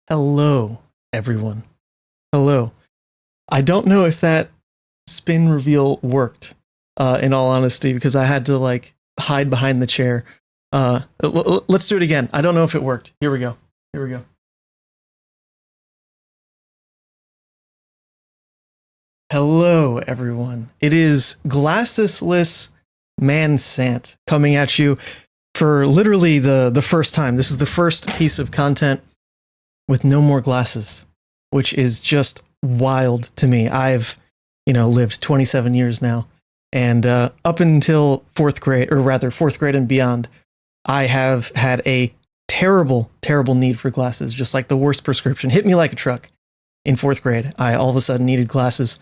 Hello, everyone. Hello. I don't know if that spin reveal worked, in all honesty, because I had to hide behind the chair. Let's do it again. I don't know if it worked. Here we go. Here we go. Hello, everyone. It is glassesless Man Sant coming at you for literally the first time. This is the first piece of content with no more glasses, which is just wild to me. I've, lived 27 years now, and up until fourth grade, or rather fourth grade and beyond, I have had a terrible, terrible need for glasses, just like the worst prescription. Hit me like a truck. In fourth grade, I all of a sudden needed glasses.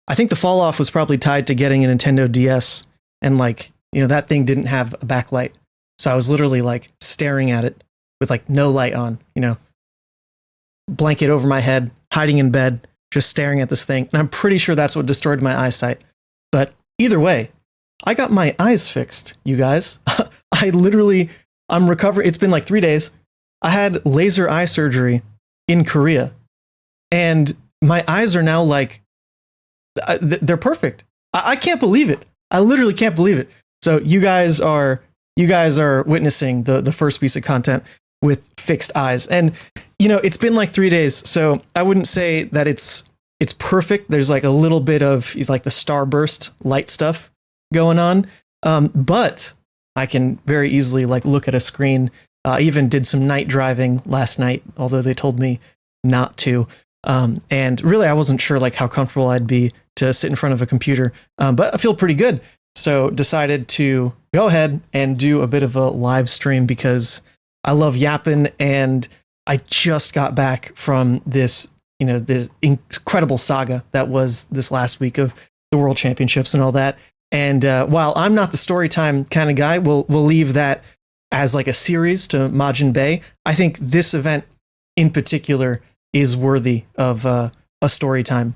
I think the fall off was probably tied to getting a Nintendo DS, and that thing didn't have a backlight. So I was literally staring at it with no light on, blanket over my head, hiding in bed, just staring at this thing. And I'm pretty sure that's what destroyed my eyesight. But either way, I got my eyes fixed, you guys. I'm recovering. It's been 3 days. I had laser eye surgery in Korea, and my eyes are now they're perfect. I can't believe it. I literally can't believe it. So you guys are witnessing the first piece of content with fixed eyes. And it's been 3 days, so I wouldn't say that it's perfect. There's a little bit of the starburst light stuff going on. But I can very easily look at a screen. I even did some night driving last night, although they told me not to. And really I wasn't sure how comfortable I'd be to sit in front of a computer. But I feel pretty good. So decided to go ahead and do a bit of a live stream because I love yapping, and I just got back from this incredible saga that was this last week of the World Championships and all that. And while I'm not the story time kind of guy, we'll leave that as a series to Majin Bay. I think this event in particular is worthy of a story time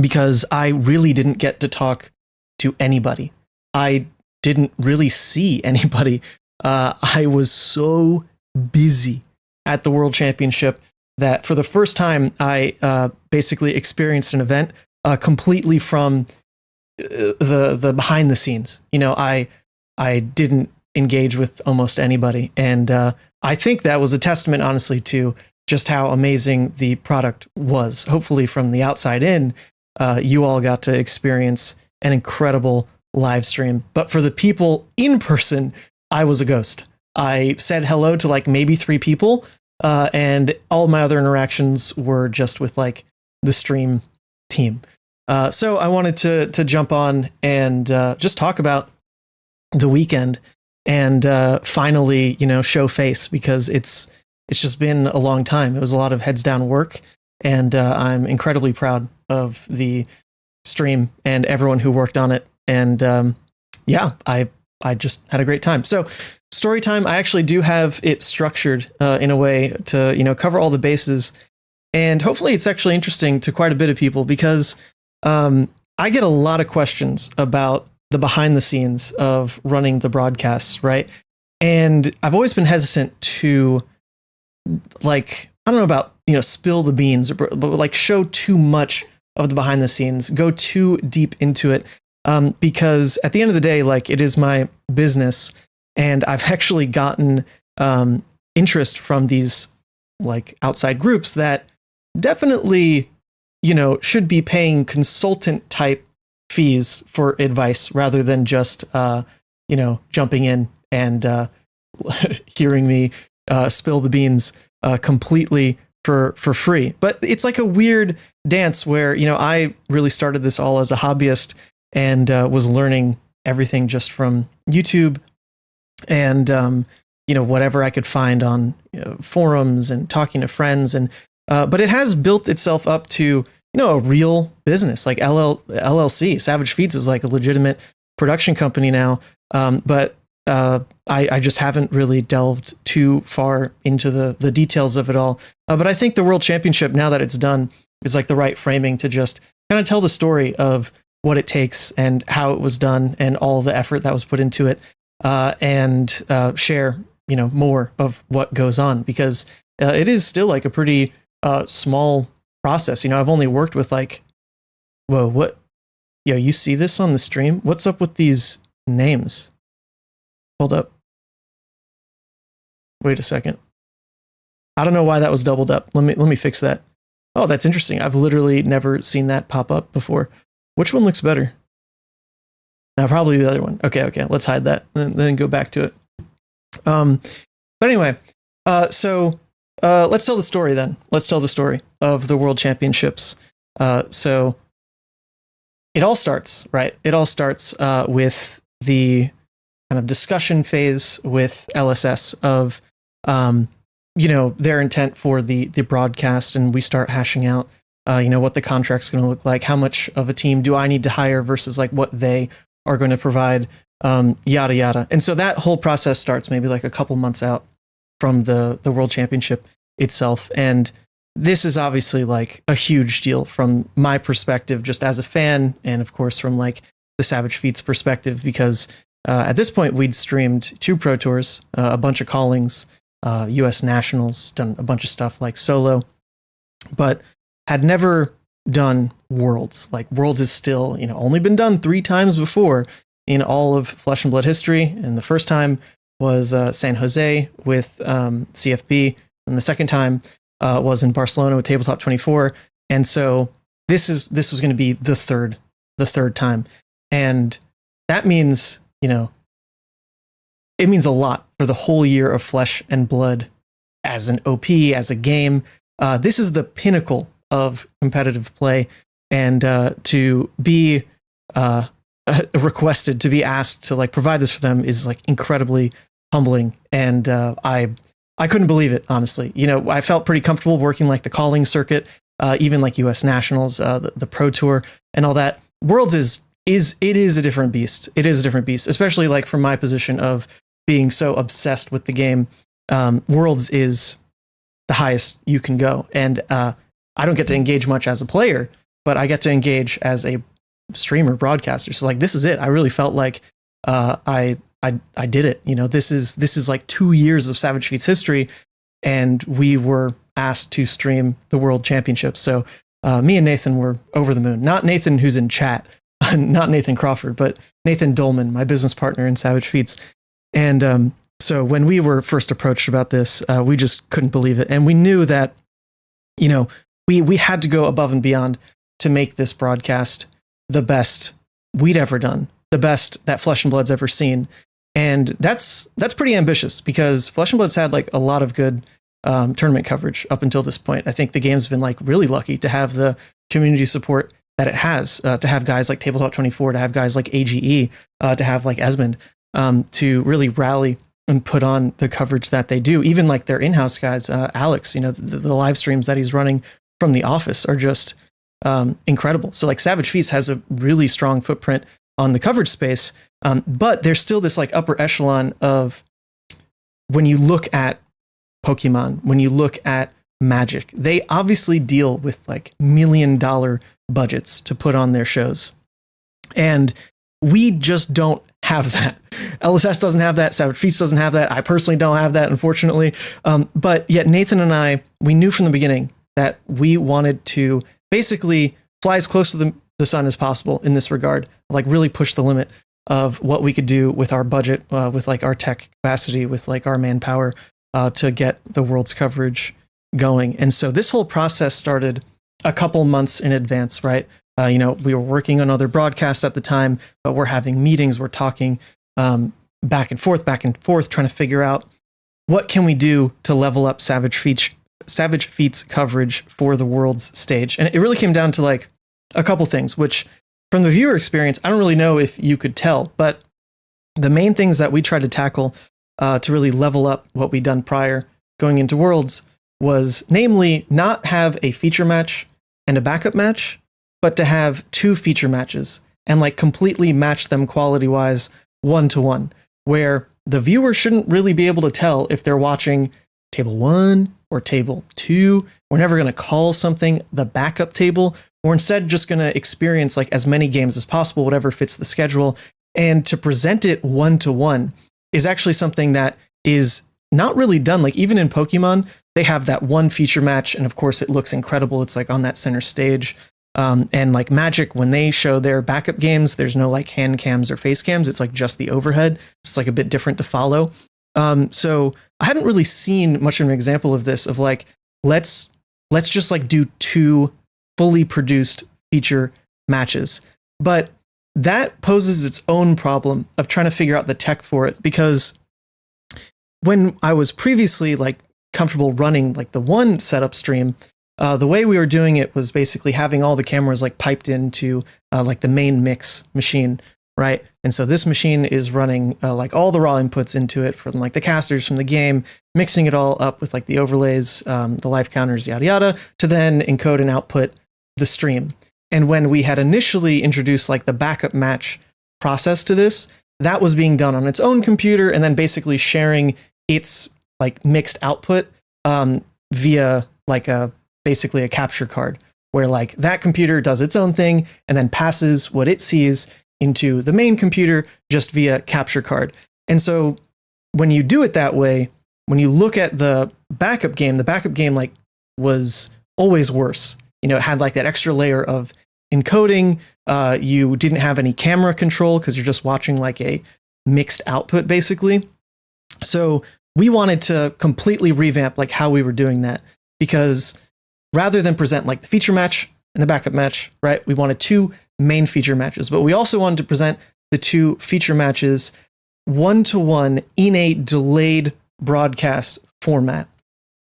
because I really didn't get to talk to anybody. I didn't really see anybody. I was so busy at the World Championship that for the first time, I basically experienced an event completely from the behind the scenes. I didn't engage with almost anybody, and I think that was a testament, honestly, to just how amazing the product was. Hopefully, from the outside in, you all got to experience an incredible live stream. But for the people in person, I was a ghost. I said hello to maybe 3 people, and all my other interactions were just with the stream team. So I wanted to jump on and just talk about the weekend and finally, show face, because it's just been a long time. It was a lot of heads down work, and I'm incredibly proud of the stream and everyone who worked on it. And I just had a great time. So story time, I actually do have it structured in a way to, cover all the bases. And hopefully it's actually interesting to quite a bit of people, because I get a lot of questions about the behind the scenes of running the broadcasts, right? And I've always been hesitant to I don't know about, spill the beans, but show too much of the behind the scenes, go too deep into it. Because at the end of the day, it is my business, and I've actually gotten interest from these outside groups that definitely, should be paying consultant type fees for advice rather than just, jumping in and hearing me spill the beans completely for free. But it's a weird dance where, I really started this all as a hobbyist and was learning everything just from YouTube and whatever I could find on forums and talking to friends. And but it has built itself up to a real business, LLC. Savage Feeds is a legitimate production company now. But I just haven't really delved too far into the details of it all. But I think the World Championship, now that it's done, is the right framing to just kind of tell the story of what it takes and how it was done and all the effort that was put into it, and share, more of what goes on, because it is still like a pretty small process. You know, I've only worked with like, whoa, what? Yo, you see this on the stream? What's up with these names? Hold up. Wait a second. I don't know why that was doubled up. Let me fix that. Oh, that's interesting. I've literally never seen that pop up before. Which one looks better? Now, probably the other one. Okay, let's hide that and then go back to it. But anyway, so let's tell the story then. Let's tell the story of the World Championships. So it all starts, right? It all starts with the kind of discussion phase with LSS of, their intent for the broadcast, and we start hashing out, what the contract's going to look like, how much of a team do I need to hire versus like what they are going to provide, yada yada. And so that whole process starts maybe like a couple months out from the World Championship itself. And this is obviously like a huge deal from my perspective, just as a fan, and of course from like the Savage Feats perspective, because at this point we'd streamed 2 Pro Tours, a bunch of callings, US Nationals, done a bunch of stuff like solo, but had never done Worlds. Like Worlds is still, only been done 3 times before in all of Flesh and Blood history. And the first time was San Jose with CFB, and the second time was in Barcelona with Tabletop 24. And so this was going to be the third time, and that means it means a lot for the whole year of Flesh and Blood as an OP, as a game. This is the pinnacle of competitive play, and to be requested, to be asked to like provide this for them is like incredibly humbling. And I couldn't believe it, honestly. I felt pretty comfortable working like the calling circuit, even like US Nationals, the Pro Tour and all that. Worlds is a different beast. It is a different beast, especially like from my position of being so obsessed with the game. Worlds is the highest you can go. And I don't get to engage much as a player, but I get to engage as a streamer, broadcaster. So like, this is it. I really felt like I did it. This is like 2 years of Savage Feats history, and we were asked to stream the World Championships. So me and Nathan were over the moon. Not Nathan who's in chat, not Nathan Crawford, but Nathan Dolman, my business partner in Savage Feats. And so when we were first approached about this, we just couldn't believe it. And we knew that, we had to go above and beyond to make this broadcast the best we'd ever done, the best that Flesh and Blood's ever seen. And that's pretty ambitious, because Flesh and Blood's had like a lot of good tournament coverage up until this point. I think the game's been like really lucky to have the community support that it has, to have guys like Tabletop 24, to have guys like AGE, to have like Esmond, to really rally and put on the coverage that they do. Even like their in-house guys, Alex, the live streams that he's running from the office are just incredible. So like Savage Feats has a really strong footprint on the coverage space, but there's still this like upper echelon of, when you look at Pokemon, when you look at Magic, they obviously deal with like $1 million budgets to put on their shows. And we just don't have that. LSS doesn't have that. Savage Feats doesn't have that. I personally don't have that, unfortunately. But yet Nathan and I, we knew from the beginning that we wanted to basically fly as close to the sun as possible in this regard, like really push the limit of what we could do with our budget, with like our tech capacity, with like our manpower, to get the World's coverage going. And so this whole process started a couple months in advance, right? We were working on other broadcasts at the time, but we're having meetings, we're talking back and forth, trying to figure out what can we do to level up Savage Feats coverage for the World's stage. And it really came down to like a couple things, which from the viewer experience, I don't really know if you could tell, but the main things that we tried to tackle to really level up what we'd done prior going into Worlds was namely not have a feature match and a backup match, but to have 2 feature matches and like completely match them quality-wise 1-to-1, where the viewer shouldn't really be able to tell if they're watching table 1 or table 2. We're never going to call something the backup table. We're instead just going to experience like as many games as possible, whatever fits the schedule. And to present it 1-to-1 is actually something that is not really done. Like even in Pokemon, they have that one feature match, and of course it looks incredible. It's like on that center stage. And like Magic, when they show their backup games, there's no like hand cams or face cams. It's like just the overhead. It's like a bit different to follow. So I hadn't really seen much of an example of this, of like, let's just like do 2 fully produced feature matches. But that poses its own problem of trying to figure out the tech for it, because when I was previously like comfortable running like the one setup stream, the way we were doing it was basically having all the cameras like piped into like the main mix machine, right? And so this machine is running like all the raw inputs into it from like the casters from the game, mixing it all up with like the overlays, the life counters, yada yada, to then encode and output the stream. And when we had initially introduced like the backup match process to this, that was being done on its own computer and then basically sharing its like mixed output via like basically a capture card, where like that computer does its own thing and then passes what it sees into the main computer just via capture card. And so when you do it that way, when you look at the backup game like was always worse. You know, it had like that extra layer of encoding. You didn't have any camera control because you're just watching like a mixed output basically. So we wanted to completely revamp like how we were doing that, because rather than present like the feature match and the backup match, right? We wanted 2 main feature matches, but we also wanted to present the 2 feature matches 1-to-1 in a delayed broadcast format.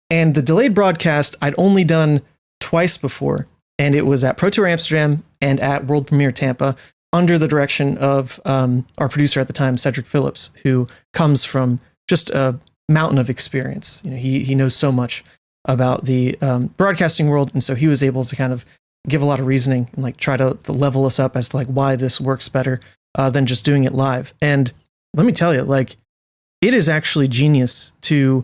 And the delayed broadcast I'd only done twice before, and it was at Pro Tour Amsterdam and at World Premiere Tampa under the direction of our producer at the time, Cedric Phillips, who comes from just a mountain of experience. You know, he knows so much about the broadcasting world, and so he was able to kind of give a lot of reasoning and like try to level us up as to like why this works better than just doing it live. And let me tell you, like, it is actually genius to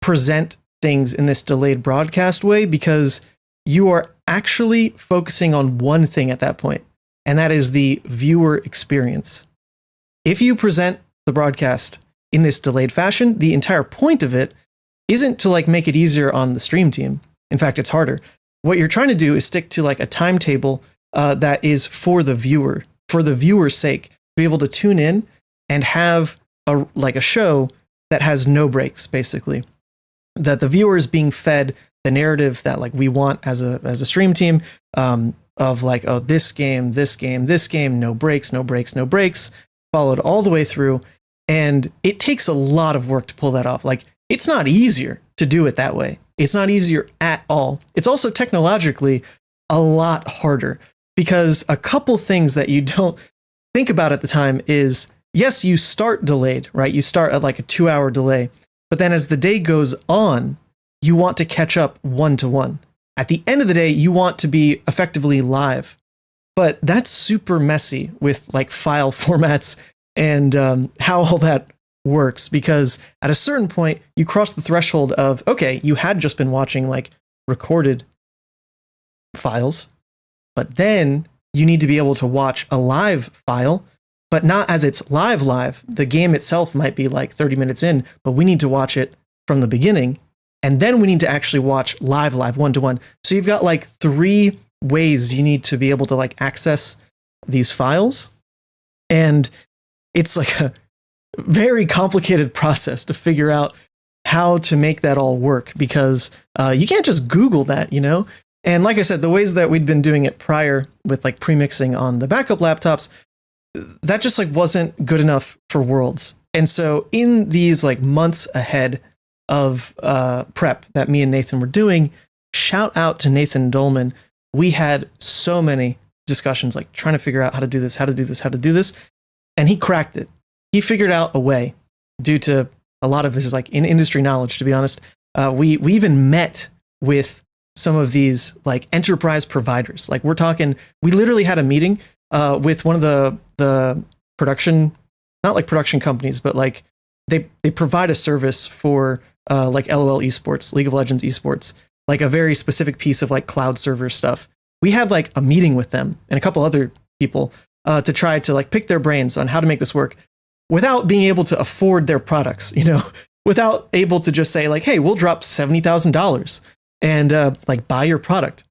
present things in this delayed broadcast way, because you are actually focusing on one thing at that point, and that is the viewer experience. If you present the broadcast in this delayed fashion, the entire point of it isn't to like make it easier on the stream team. In fact, it's harder. What you're trying to do is stick to like a timetable that is for the viewer's sake, to be able to tune in and have a show that has no breaks, basically. That the viewer is being fed the narrative that like we want as a stream team, of like, oh, this game, no breaks, followed all the way through. And it takes a lot of work to pull that off. Like, it's not easier to do it that way. It's not easier at all. It's also technologically a lot harder, because a couple things that you don't think about at the time is, yes, you start delayed, right? You start at like a 2-hour delay, but then as the day goes on, you want to catch up 1-to-1. At the end of the day, you want to be effectively live, but that's super messy with like file formats and how all that works, because at a certain point you cross the threshold of, okay, you had just been watching like recorded files, but then you need to be able to watch a live file, but not as it's live. The game itself might be like 30 minutes in, but we need to watch it from the beginning, and then we need to actually watch live 1-to-1. So you've got like 3 ways you need to be able to like access these files, and it's like a very complicated process to figure out how to make that all work, because you can't just Google that, you know? And like I said, the ways that we'd been doing it prior with like premixing on the backup laptops, that just like wasn't good enough for Worlds. And so in these like months ahead of prep that me and Nathan were doing, shout out to Nathan Dolman. We had so many discussions, like trying to figure out how to do this. And he cracked it. He figured out a way, due to a lot of his like in industry knowledge, to be honest. We even met with some of these like enterprise providers. Like we literally had a meeting with one of the production, not like production companies, but like they provide a service for like LOL esports, League of Legends esports, like a very specific piece of like cloud server stuff. We had like a meeting with them and a couple other people to try to like pick their brains on how to make this work without being able to afford their products, you know, without able to just say like, hey, we'll drop $70,000 and like buy your product.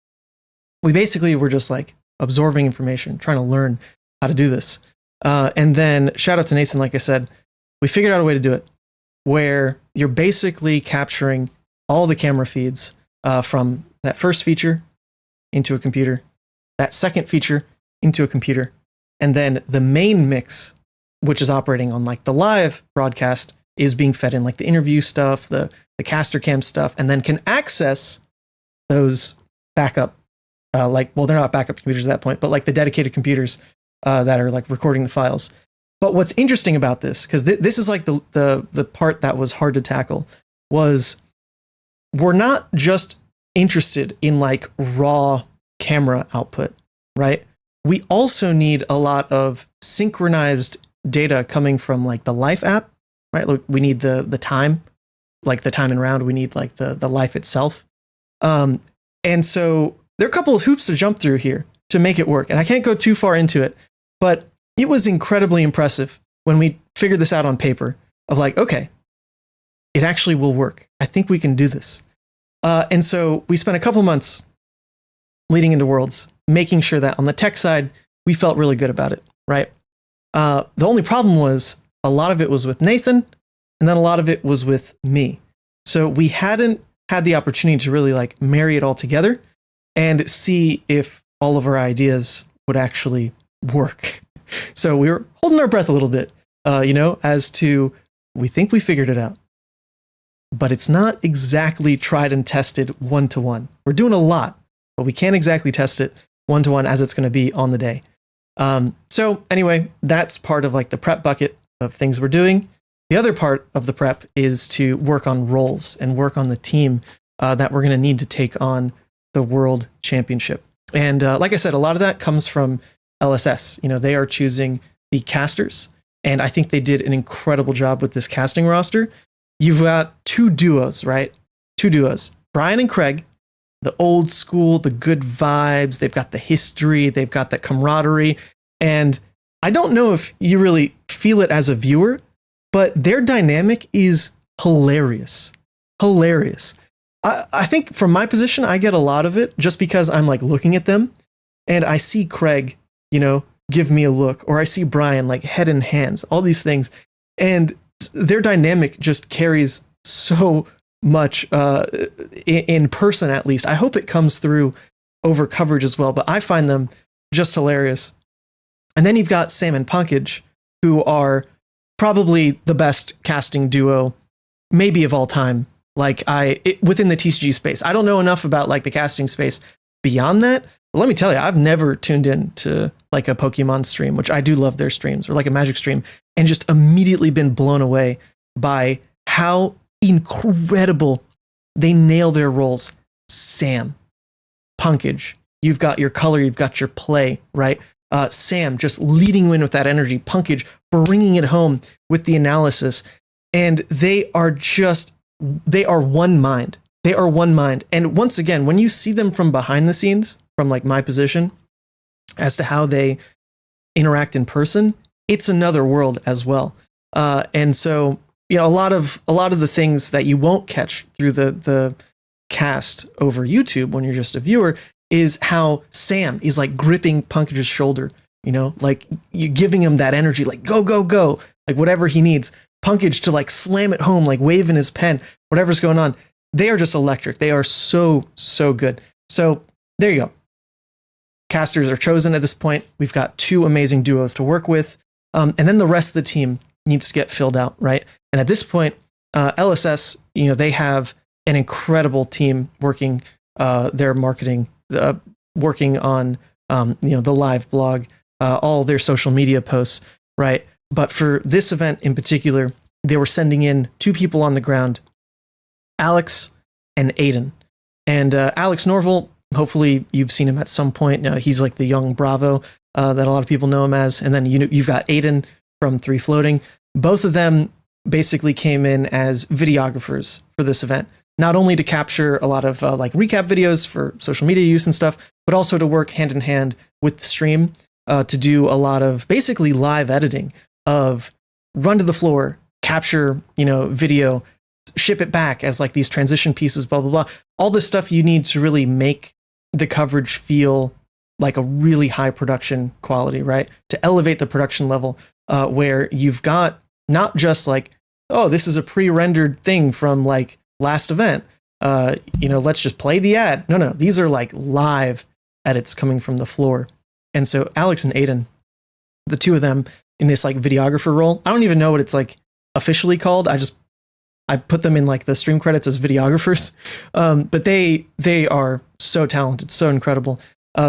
We basically were just like absorbing information, trying to learn how to do this. And then shout out to Nathan, like I said, we figured out a way to do it where you're basically capturing all the camera feeds from that first feature into a computer, that second feature into a computer, and then the main mix, which is operating on like the live broadcast, is being fed in like the interview stuff, the caster cam stuff, and then can access those backup, they're not backup computers at that point, but like the dedicated computers that are like recording the files. But what's interesting about this, because this is like the part that was hard to tackle, was we're not just interested in like raw camera output, right? We also need a lot of synchronized data coming from like the life app, right? Look, we need the time, like the time in round. We need like the life itself. And so there are a couple of hoops to jump through here to make it work. And I can't go too far into it, but it was incredibly impressive when we figured this out on paper of like, okay, it actually will work. I think we can do this. And so we spent a couple months leading into Worlds, making sure that on the tech side, we felt really good about it, right? The only problem was a lot of it was with Nathan, and then a lot of it was with me. So we hadn't had the opportunity to really like marry it all together and see if all of our ideas would actually work. So we were holding our breath a little bit, as to, we think we figured it out. But it's not exactly tried and tested one-to-one. We're doing a lot, but we can't exactly test it one-to-one as it's going to be on the day. So anyway, that's part of like the prep bucket of things we're doing. The other part of the prep is to work on roles and work on the team that we're going to need to take on the World Championship. And like I said, a lot of that comes from LSS. They are choosing the casters, and I think they did an incredible job with this casting roster. You've got two duos, right? Two duos, Brian and Craig, the old school, the good vibes. They've got the history. They've got that camaraderie. And I don't know if you really feel it as a viewer, but their dynamic is hilarious. Hilarious. I think from my position, I get a lot of it just because I'm like looking at them and I see Craig, give me a look, or I see Brian like head and hands, all these things. And their dynamic just carries so much in person, at least. I hope it comes through over coverage as well, but I find them just hilarious. And then you've got Sam and Punkage, who are probably the best casting duo, maybe of all time. Like within the TCG space. I don't know enough about like the casting space beyond that. But let me tell you, I've never tuned in to like a Pokemon stream, which I do love their streams, or like a Magic stream, and just immediately been blown away by how incredible they nail their roles. Sam, Punkage, you've got your color, you've got your play, right? Sam just leading you in with that energy, Punkage bringing it home with the analysis, and they are one mind. They are one mind. And once again, when you see them from behind the scenes, from like my position, as to how they interact in person, it's another world as well. And so, a lot of the things that you won't catch through the cast over YouTube when you're just a viewer is how Sam is like gripping Punkage's shoulder, like you giving him that energy, like go, go, go, like whatever he needs. Punkage to like slam it home, like waving his pen, whatever's going on. They are just electric. They are so, so good. So there you go. Casters are chosen at this point. We've got two amazing duos to work with. And then the rest of the team needs to get filled out, right? And at this point, LSS, they have an incredible team working their marketing, working on, the live blog, all their social media posts, right? But for this event in particular, they were sending in two people on the ground, Alex and Aiden. And Alex Norval, hopefully you've seen him at some point. He's like the young Bravo that a lot of people know him as. And then you've got Aiden from 3 Floating. Both of them basically came in as videographers for this event, not only to capture a lot of like recap videos for social media use and stuff, but also to work hand in hand with the stream to do a lot of basically live editing of run to the floor, capture, video, ship it back as like these transition pieces, blah, blah, blah. All the stuff you need to really make the coverage feel like a really high production quality, right? To elevate the production level, where you've got not just like, oh, this is a pre-rendered thing from like last event. Let's just play the ad. No, these are like live edits coming from the floor. And so Alex and Aiden, the two of them in this like videographer role, I don't even know what it's like officially called. I put them in like the stream credits as videographers. But they are so talented, so incredible.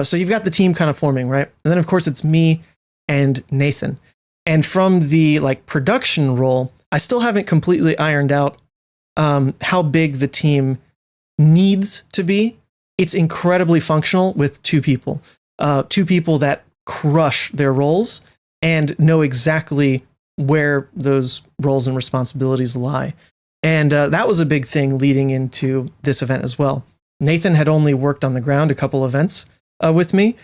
So you've got the team kind of forming, right? And then of course it's me and Nathan. And from the like production role, I still haven't completely ironed out how big the team needs to be. It's incredibly functional with two people that crush their roles and know exactly where those roles and responsibilities lie. And that was a big thing leading into this event as well. Nathan had only worked on the ground a couple events with me.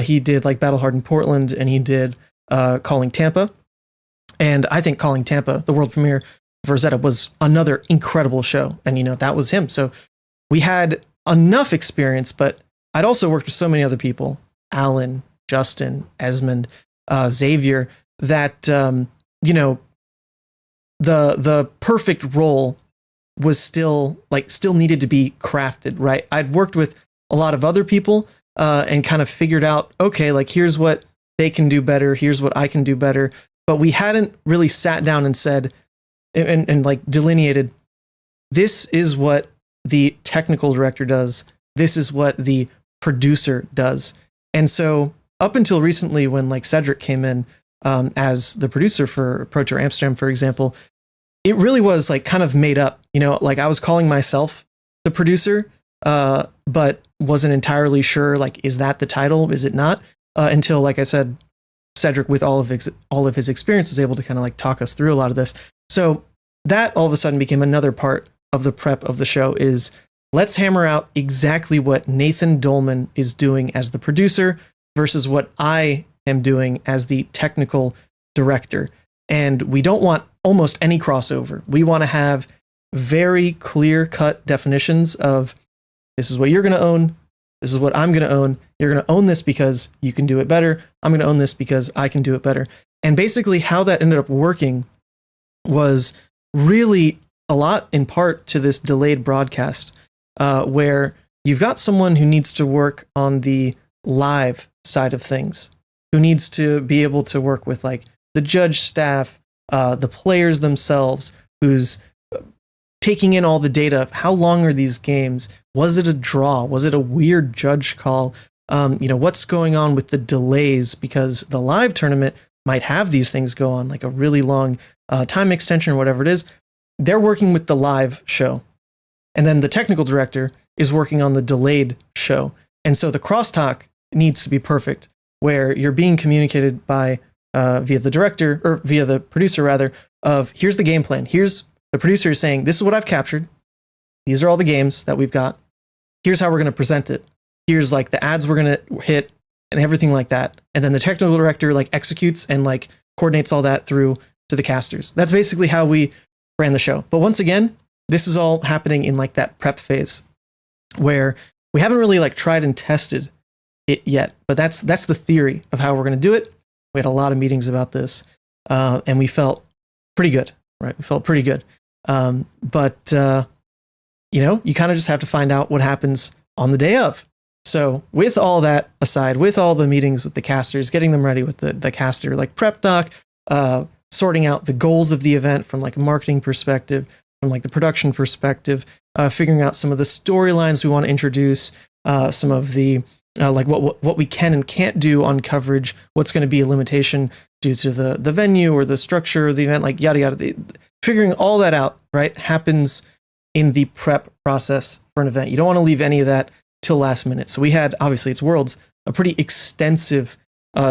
He did like Battle Hardened Portland, and he did Calling Tampa. And I think Calling Tampa, the world premiere of Rosetta, was another incredible show. And, that was him. So we had enough experience, but I'd also worked with so many other people, Alan, Justin, Esmond, Xavier, that, the perfect role was still needed to be crafted, right? I'd worked with a lot of other people and kind of figured out, okay, like here's what they can do better. Here's what I can do better. But we hadn't really sat down and said, and like delineated, this is what the technical director does. This is what the producer does. And so up until recently, when like Cedric came in as the producer for Pro Tour Amsterdam, for example, it really was like kind of made up, like I was calling myself the producer, but wasn't entirely sure, like, is that the title? Is it not? Until, like I said, Cedric, with all of his experience, was able to kind of like talk us through a lot of this. So that all of a sudden became another part of the prep of the show is let's hammer out exactly what Nathan Dolman is doing as the producer versus what I am doing as the technical director. And we don't want almost any crossover. We want to have very clear-cut definitions of this is what you're going to own, this is what I'm going to own. You're going to own this because you can do it better. I'm going to own this because I can do it better. And basically how that ended up working was really a lot in part to this delayed broadcast, where you've got someone who needs to work on the live side of things, who needs to be able to work with like the judge staff, the players themselves, who's taking in all the data of how long are these games? Was it a draw? Was it a weird judge call? What's going on with the delays? Because the live tournament might have these things go on, like a really long time extension or whatever it is. They're working with the live show. And then the technical director is working on the delayed show. And so the crosstalk needs to be perfect, where you're being communicated by via the director, or via the producer rather, of here's the game plan. Here's the producer is saying, this is what I've captured. These are all the games that we've got. Here's how we're going to present it. Here's like the ads we're going to hit and everything like that. And then the technical director like executes and like coordinates all that through to the casters. That's basically how we ran the show. But once again, this is all happening in like that prep phase where we haven't really like tried and tested it yet. But that's the theory of how we're going to do it. We had a lot of meetings about this, and we felt pretty good, right? We felt pretty good. You kind of just have to find out what happens on the day of. So with all that aside, with all the meetings with the casters, getting them ready with the caster like prep doc, sorting out the goals of the event from like a marketing perspective, from like the production perspective, figuring out some of the storylines we want to introduce, some of the like what we can and can't do on coverage, what's going to be a limitation due to the venue or the structure of the event, like yada yada. Figuring all that out, right, happens in the prep process for an event. You don't want to leave any of that till last minute. So we had, obviously it's Worlds, a pretty extensive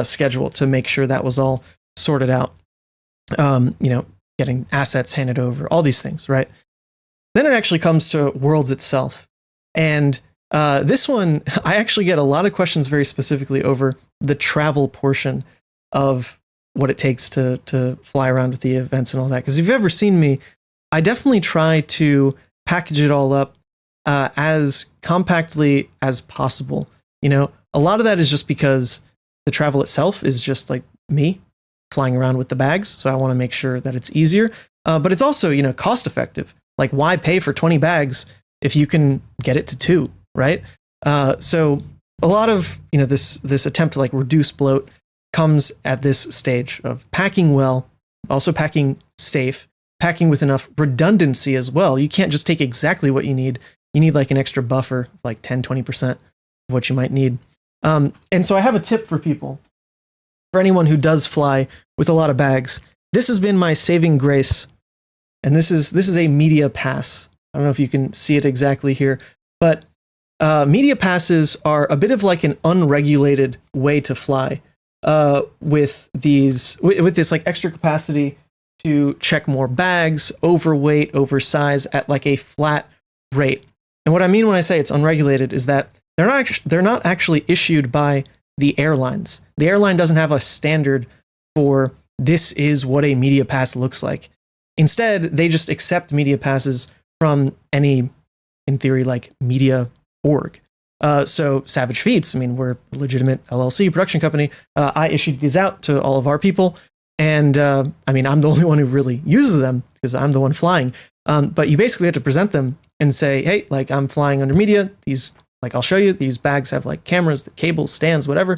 schedule to make sure that was all sorted out. Getting assets handed over, all these things, right? Then it actually comes to Worlds itself. And this one, I actually get a lot of questions very specifically over the travel portion of what it takes to fly around with the events and all that. Because if you've ever seen me, I definitely try to package it all up as compactly as possible. You know, a lot of that is just because the travel itself is just like me flying around with the bags. So I want to make sure that it's easier. But it's also, you know, cost effective. Like, why pay for 20 bags if you can get it to 2, right? So a lot of, you know, this attempt to like reduce bloat comes at this stage of packing well, also packing safe, packing with enough redundancy as well. You can't just take exactly what you need. You need like an extra buffer, like 10-20% of what you might need. And so I have a tip for people, for anyone who does fly with a lot of bags. This has been my saving grace, and this is a media pass. I don't know if you can see it exactly here, but media passes are a bit of like an unregulated way to fly with this like extra capacity to check more bags, overweight, oversize at like a flat rate. And what I mean when I say it's unregulated is that they're not actually issued by the airlines. The airline doesn't have a standard for this is what a media pass looks like. Instead, they just accept media passes from any, in theory, like media org. So Savage Feats, I mean, we're a legitimate LLC production company. I issued these out to all of our people. And I mean, I'm the only one who really uses them because I'm the one flying. But you basically have to present them and say, hey, like, I'm flying under media. These, like, I'll show you, these bags have like cameras, the cables, stands, whatever.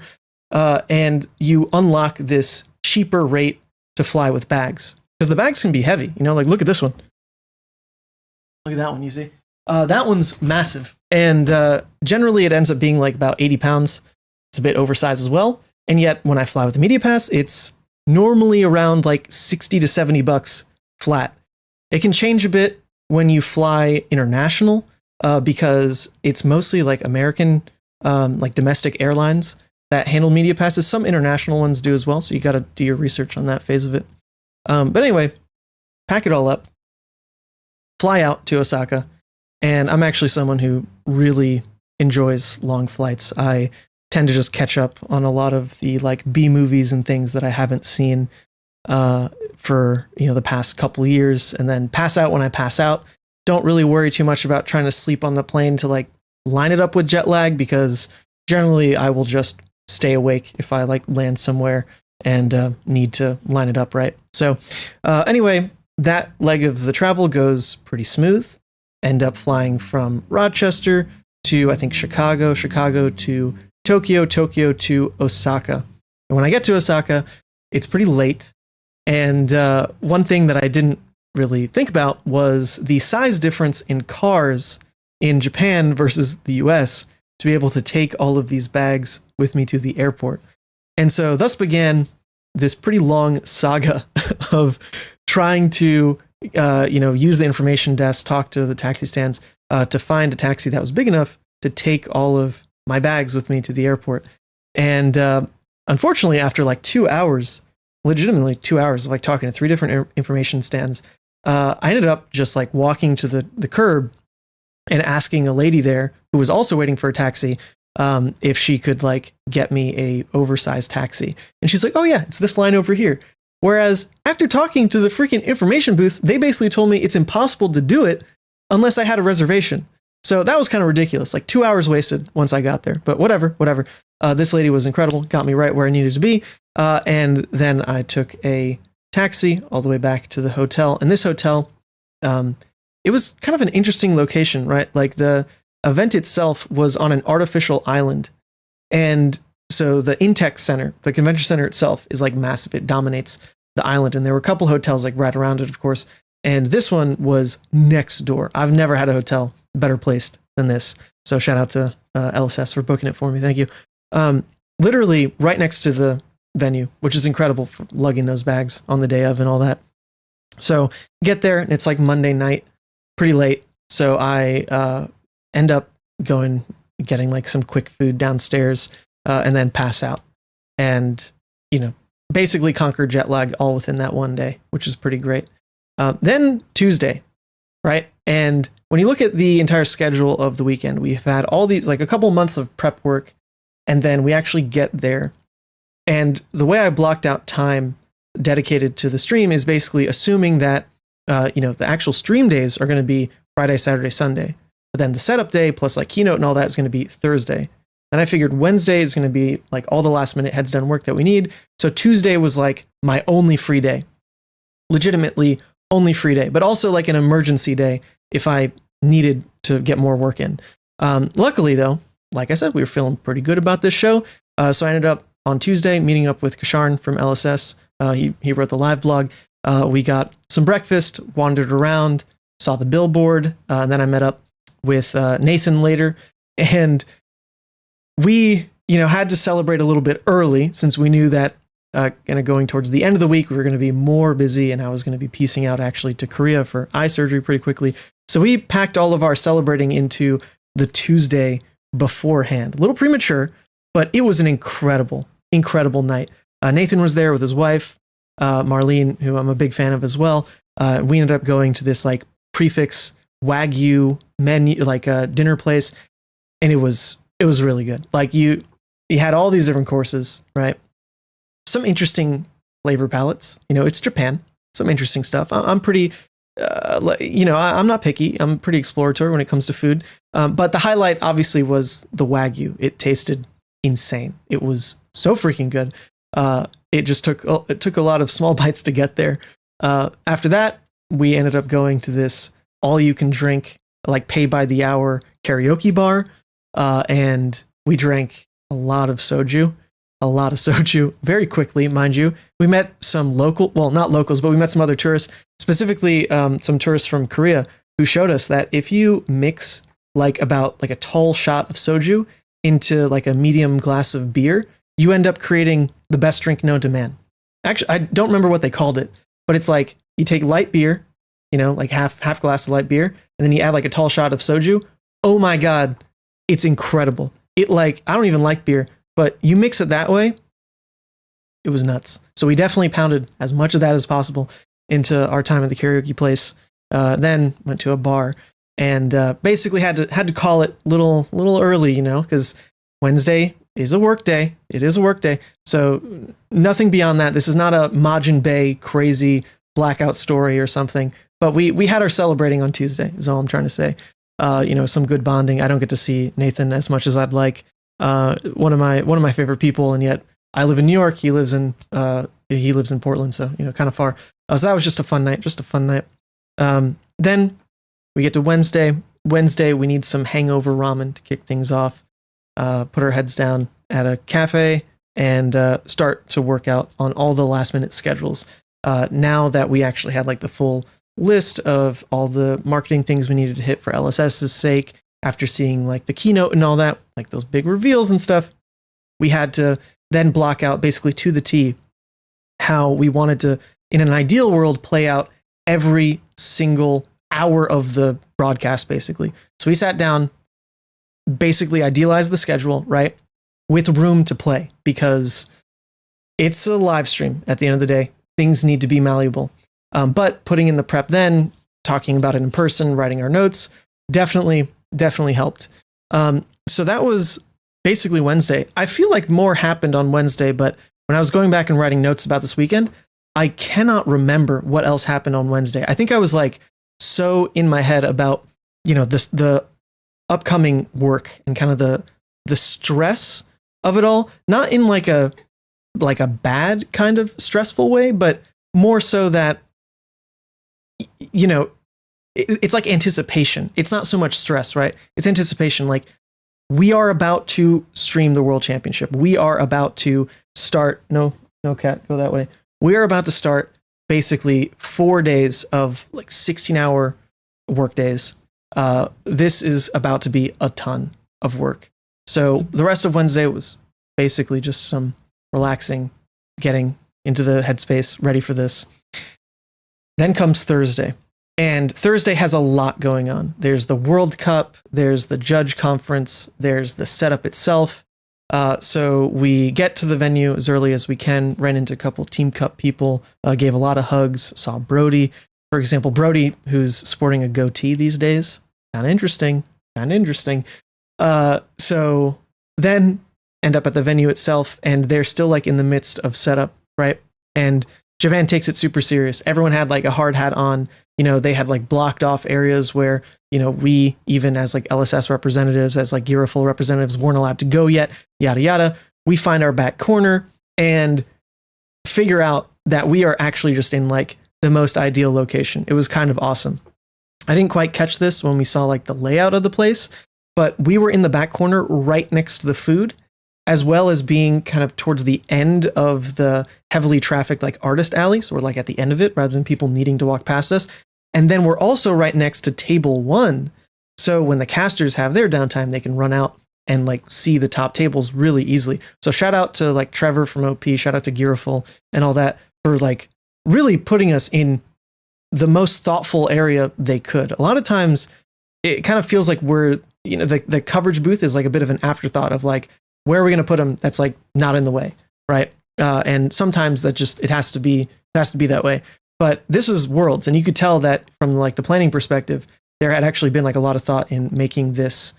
And you unlock this cheaper rate to fly with bags. Because the bags can be heavy, you know, like, look at this one. Look at that one, you see? That one's massive. And generally it ends up being like about 80 pounds. It's a bit oversized as well. And yet when I fly with the Media Pass, it's normally around like 60 to 70 bucks flat. It can change a bit when you fly international because it's mostly like American, like domestic airlines that handle Media Passes. Some international ones do as well. So you got to do your research on that phase of it. But anyway, pack it all up, fly out to Osaka. And I'm actually someone who really enjoys long flights. I tend to just catch up on a lot of the like B movies and things that I haven't seen for, you know, the past couple years, and then pass out when I pass out. Don't really worry too much about trying to sleep on the plane to like line it up with jet lag, because generally I will just stay awake if I like land somewhere and need to line it up right. So anyway, that leg of the travel goes pretty smooth. End up flying from Rochester to, I think, Chicago to Tokyo to Osaka. And when I get to Osaka, it's pretty late. And one thing that I didn't really think about was the size difference in cars in Japan versus the US to be able to take all of these bags with me to the airport. And so thus began this pretty long saga of trying to use the information desk, talk to the taxi stands to find a taxi that was big enough to take all of my bags with me to the airport. And unfortunately, after like 2 hours, legitimately 2 hours of like talking to 3 different information stands, I ended up just like walking to the curb and asking a lady there who was also waiting for a taxi if she could like get me a oversized taxi. And she's like, oh yeah, it's this line over here. Whereas after talking to the freaking information booths, they basically told me it's impossible to do it unless I had a reservation. So that was kind of ridiculous. Like 2 hours wasted once I got there. But whatever. This lady was incredible. Got me right where I needed to be. And then I took a taxi all the way back to the hotel. And this hotel, it was kind of an interesting location, right? Like the event itself was on an artificial island. And so the Intex Center, the convention center itself, is like massive. It dominates the island. And there were a couple hotels like right around it, of course. And this one was next door. I've never had a hotel better placed than this. So shout out to LSS for booking it for me. Thank you. Literally right next to the venue, which is incredible for lugging those bags on the day of and all that. So get there and it's like Monday night, pretty late. So I end up getting like some quick food downstairs and then pass out. And, basically conquer jet lag all within that one day, which is pretty great. Then Tuesday, right? And when you look at the entire schedule of the weekend, we've had all these, like a couple months of prep work, and then we actually get there. And the way I blocked out time dedicated to the stream is basically assuming that the actual stream days are going to be Friday, Saturday, Sunday. But then the setup day plus like keynote and all that is going to be Thursday. And I figured Wednesday is going to be like all the last minute heads done work that we need. So Tuesday was like my only free day, legitimately only free day, but also like an emergency day if I needed to get more work in. Luckily though, like I said, we were feeling pretty good about this show. So I ended up on Tuesday meeting up with Kasharn from LSS. He wrote the live blog. We got some breakfast, wandered around, saw the billboard, and then I met up with Nathan later. And we, had to celebrate a little bit early since we knew that kind of going towards the end of the week, we were going to be more busy and I was going to be piecing out actually to Korea for eye surgery pretty quickly. So we packed all of our celebrating into the Tuesday beforehand. A little premature, but it was an incredible, incredible night. Nathan was there with his wife, Marlene, who I'm a big fan of as well. We ended up going to this like prefix Wagyu menu, like a dinner place. And it was really good. Like you had all these different courses, right? Some interesting flavor palettes. It's Japan. Some interesting stuff. I'm pretty, I'm not picky. I'm pretty exploratory when it comes to food. But the highlight obviously was the Wagyu. It tasted insane. It was so freaking good. It just took a lot of small bites to get there. After that, we ended up going to this all you can drink, like pay by the hour karaoke bar. And we drank a lot of soju very quickly, mind you. We met some not locals, but we met some other tourists, specifically some tourists from Korea who showed us that if you mix like a tall shot of soju into like a medium glass of beer, you end up creating the best drink known to man. Actually, I don't remember what they called it, but it's like you take light beer, like half glass of light beer, and then you add like a tall shot of soju. Oh my God, it's incredible. I don't even like beer, but you mix it that way, it was nuts. So we definitely pounded as much of that as possible into our time at the karaoke place. Then went to a bar and basically had to call it little early, because Wednesday is a work day. It is a work day. So nothing beyond that. This is not a Majin Bay crazy blackout story or something. But we had our celebrating on Tuesday, is all I'm trying to say. Some good bonding. I don't get to see Nathan as much as I'd like. One of my favorite people, and yet I live in New York. He lives in Portland, so kind of far. So that was just a fun night. Then we get to Wednesday. Wednesday, we need some hangover ramen to kick things off. Put our heads down at a cafe and start to work out on all the last minute schedules. Now that we actually had like the full list of all the marketing things we needed to hit for LSS's sake, after seeing like the keynote and all that, like those big reveals and stuff, we had to then block out basically to the T how we wanted to, in an ideal world, play out every single hour of the broadcast, basically. So we sat down, basically idealized the schedule, right, with room to play, because it's a live stream at the end of the day. Things need to be malleable. But putting in the prep then, talking about it in person, writing our notes, definitely helped. So that was basically Wednesday. I feel like more happened on Wednesday, but when I was going back and writing notes about this weekend, I cannot remember what else happened on Wednesday. I think I was like so in my head about, the upcoming work and kind of the stress of it all, not in like a bad kind of stressful way, but more so that, it's like anticipation. It's not so much stress, right? It's anticipation. Like, we are about to stream the World Championship. We are about to start. No, cat, go that way. We are about to start basically 4 days of like 16-hour work days. This is about to be a ton of work. So the rest of Wednesday was basically just some relaxing, getting into the headspace, ready for this. Then comes Thursday. And Thursday has a lot going on. There's the World Cup, there's the judge conference, there's the setup itself. So we get to the venue as early as we can, ran into a couple Team Cup people, gave a lot of hugs, saw Brody. For example, Brody, who's sporting a goatee these days. Kind of interesting. So then end up at the venue itself, and they're still like in the midst of setup, right? And Japan takes it super serious. Everyone had like a hard hat on. They had like blocked off areas where, we even as like LSS representatives, as like Gearful representatives weren't allowed to go yet, yada, yada. We find our back corner and figure out that we are actually just in like the most ideal location. It was kind of awesome. I didn't quite catch this when we saw like the layout of the place, but we were in the back corner right next to the food, as well as being kind of towards the end of the heavily trafficked like artist alley. So we're like at the end of it rather than people needing to walk past us. And then we're also right next to table 1. So when the casters have their downtime, they can run out and like see the top tables really easily. So shout out to like Trevor from OP, shout out to Gearful and all that for like really putting us in the most thoughtful area they could. A lot of times it kind of feels like we're, the coverage booth is like a bit of an afterthought of like, where are we going to put them that's like not in the way, right? And sometimes that just, it has to be that way. But this is Worlds, and you could tell that from like the planning perspective, there had actually been like a lot of thought in making this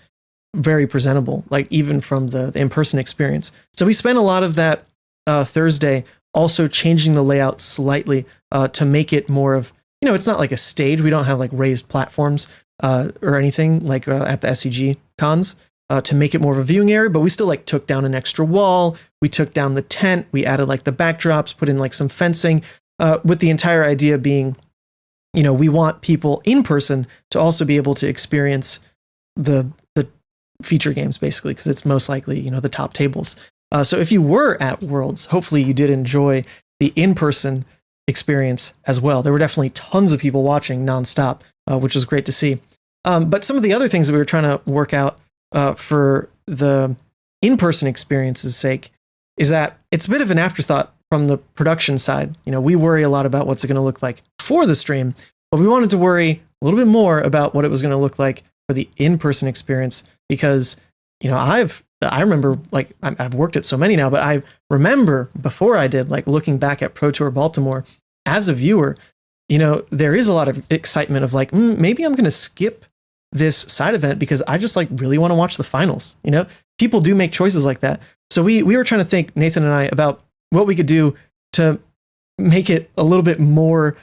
very presentable, like even from the in-person experience. So we spent a lot of that Thursday also changing the layout slightly to make it more of, it's not like a stage. We don't have like raised platforms or anything like at the SCG cons to make it more of a viewing area, but we still like took down an extra wall. We took down the tent. We added like the backdrops, put in like some fencing with the entire idea being, we want people in person to also be able to experience the feature games basically, because it's most likely, the top tables. So if you were at Worlds, hopefully you did enjoy the in-person experience as well. There were definitely tons of people watching nonstop, which was great to see. But some of the other things that we were trying to work out for the in-person experience's sake is that it's a bit of an afterthought from the production side. We worry a lot about what's it going to look like for the stream, but we wanted to worry a little bit more about what it was going to look like for the in-person experience because, I remember like I've worked at so many now, but I remember before I did like looking back at Pro Tour Baltimore as a viewer, there is a lot of excitement of like, maybe I'm going to skip this side event because I just like really want to watch the finals. People do make choices like that. So we were trying to think, Nathan and I, about what we could do to make it a little bit more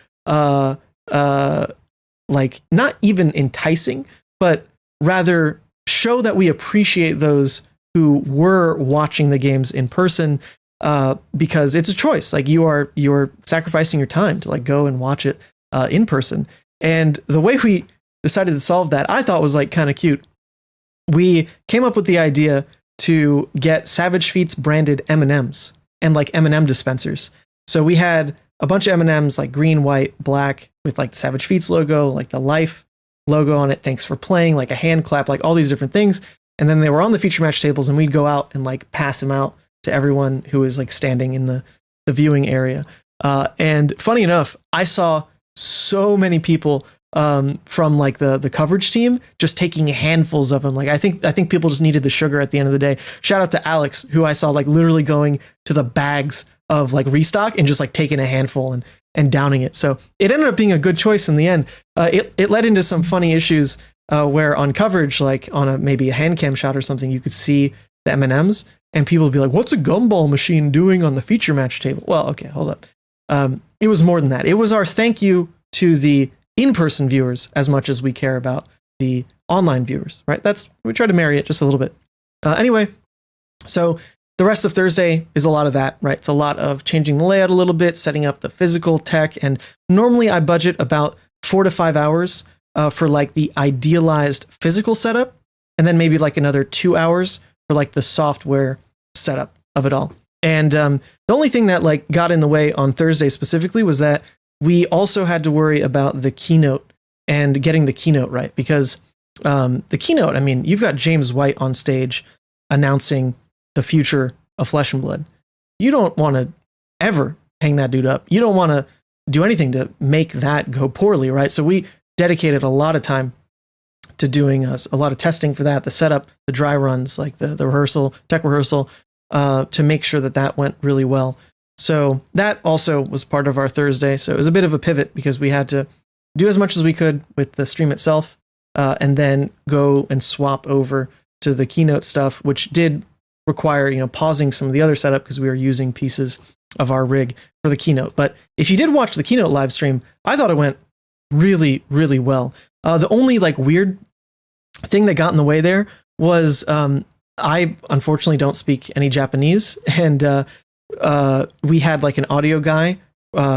like not even enticing, but rather show that we appreciate those who were watching the games in person because it's a choice. Like you're sacrificing your time to like go and watch it in person. And the way we decided to solve that, I thought was like kind of cute. We came up with the idea to get Savage Feats branded M&Ms and like M&M dispensers. So we had a bunch of M&Ms like green, white, black with like the Savage Feats logo, like the life logo on it. Thanks for playing, like a hand clap, like all these different things. And then they were on the feature match tables and we'd go out and like pass them out to everyone who is like standing in the viewing area. And funny enough, I saw so many people from like the coverage team just taking handfuls of them. Like I think people just needed the sugar at the end of the day. Shout out to Alex, who I saw like literally going to the bags of like restock and just like taking a handful and downing it. So it ended up being a good choice in the end. It led into some funny issues where on coverage, like on maybe a hand cam shot or something, you could see the M&Ms and people would be like, what's a gumball machine doing on the feature match table? Well, okay, hold up. It was more than that. It was our thank you to the in-person viewers as much as we care about the online viewers, right? We try to marry it just a little bit. Anyway, so the rest of Thursday is a lot of that, right? It's a lot of changing the layout a little bit, setting up the physical tech. And normally I budget about 4 to 5 hours for like the idealized physical setup. And then maybe like another 2 hours for like the software setup of it all. And the only thing that like got in the way on Thursday specifically was that we also had to worry about the keynote and getting the keynote right because the keynote, I mean, you've got James White on stage announcing the future of Flesh and Blood. You don't want to ever hang that dude up. You don't want to do anything to make that go poorly, right? So we dedicated a lot of time to doing a lot of testing for that, the setup, the dry runs, like the rehearsal, tech rehearsal, to make sure that went really well. So that also was part of our Thursday. So it was a bit of a pivot because we had to do as much as we could with the stream itself, and then go and swap over to the keynote stuff, which did require, pausing some of the other setup because we were using pieces of our rig for the keynote. But if you did watch the keynote live stream, I thought it went really, really well. The only like weird thing that got in the way there was I unfortunately don't speak any Japanese, and we had like an audio guy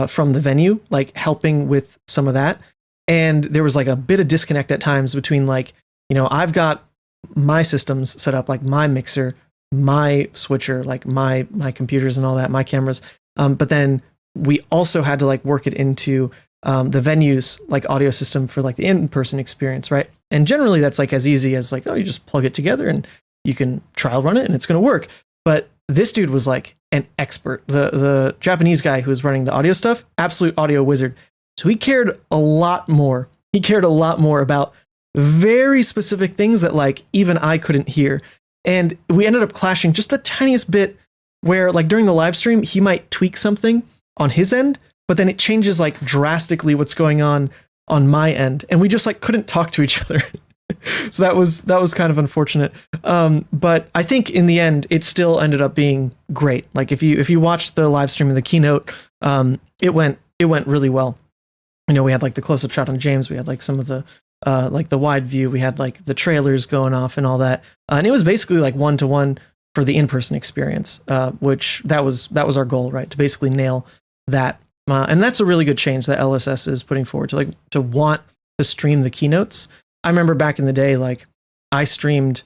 from the venue like helping with some of that, and there was like a bit of disconnect at times between like, I've got my systems set up, like my mixer, my switcher, like my computers and all that, my cameras, but then we also had to like work it into the venue's like audio system for like the in-person experience, right? And generally that's like as easy as like, oh, you just plug it together and you can trial run it and it's going to work. But this dude was like an expert. The Japanese guy who was running the audio stuff, absolute audio wizard. So he cared a lot more. He cared a lot more about very specific things that like even I couldn't hear. And we ended up clashing just the tiniest bit where like during the live stream, he might tweak something on his end, but then it changes like drastically what's going on my end. And we just like couldn't talk to each other. So that was kind of unfortunate. But I think in the end, it still ended up being great. Like if you watched the live stream of the keynote, it went really well. We had like the close-up shot on James. We had like some of the like the wide view. We had like the trailers going off and all that. And it was basically like 1-to-1 for the in-person experience, which that was our goal, right? To basically nail that. And that's a really good change that LSS is putting forward to want to stream the keynotes. I remember back in the day, like I streamed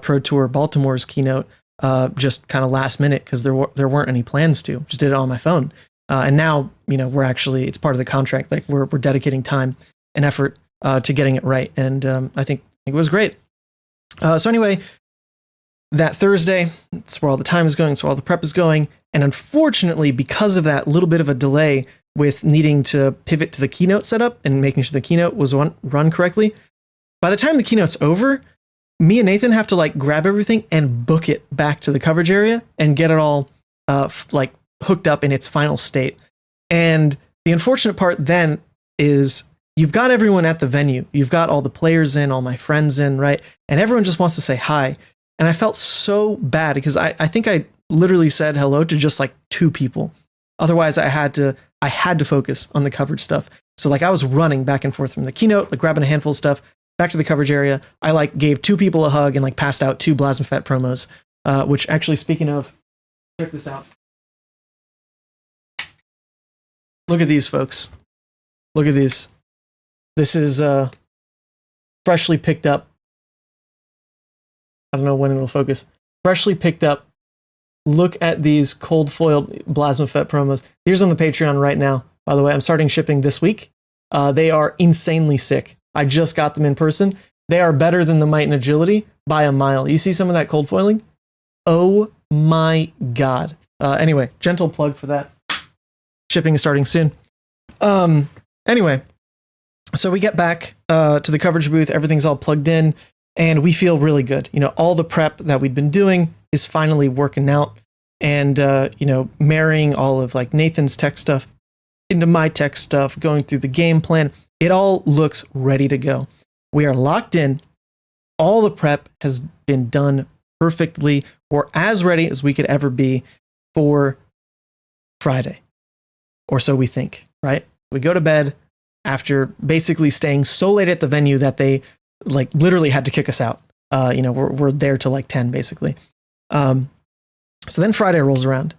Pro Tour Baltimore's keynote just kind of last minute because there weren't any plans to. Just did it on my phone. And now, we're actually, it's part of the contract. Like we're dedicating time and effort to getting it right. And I think it was great. So anyway, that Thursday, it's where all the time is going. It's where all the prep is going. And unfortunately, because of that little bit of a delay with needing to pivot to the keynote setup and making sure the keynote was run correctly, by the time the keynote's over, me and Nathan have to like grab everything and book it back to the coverage area and get it all like hooked up in its final state. And the unfortunate part then is you've got everyone at the venue. You've got all the players in, all my friends in, right? And everyone just wants to say hi. And I felt so bad because I think I literally said hello to just like 2 people. Otherwise, I had to focus on the coverage stuff. So like I was running back and forth from the keynote, like grabbing a handful of stuff, back to the coverage area. I like gave 2 people a hug and like passed out 2 Blasmafet promos, which actually, speaking of, check this out. Look at these, folks. Look at these. This is freshly picked up. I don't know when it'll focus. Freshly picked up. Look at these cold foil Blasmafet promos. Here's on the Patreon right now. By the way, I'm starting shipping this week. They are insanely sick. I just got them in person. They are better than the Might and Agility by a mile. You see some of that cold foiling? Oh my God. Anyway, gentle plug for that. Shipping is starting soon. Anyway, so we get back to the coverage booth. Everything's all plugged in. And we feel really good. All the prep that we'd been doing is finally working out. And, marrying all of like Nathan's tech stuff into my tech stuff, going through the game plan, it all looks ready to go. We are locked in. All the prep has been done perfectly. We're as ready as we could ever be for Friday. Or so we think, right? We go to bed after basically staying so late at the venue that they like literally had to kick us out. We're there till like 10 basically. So then Friday rolls around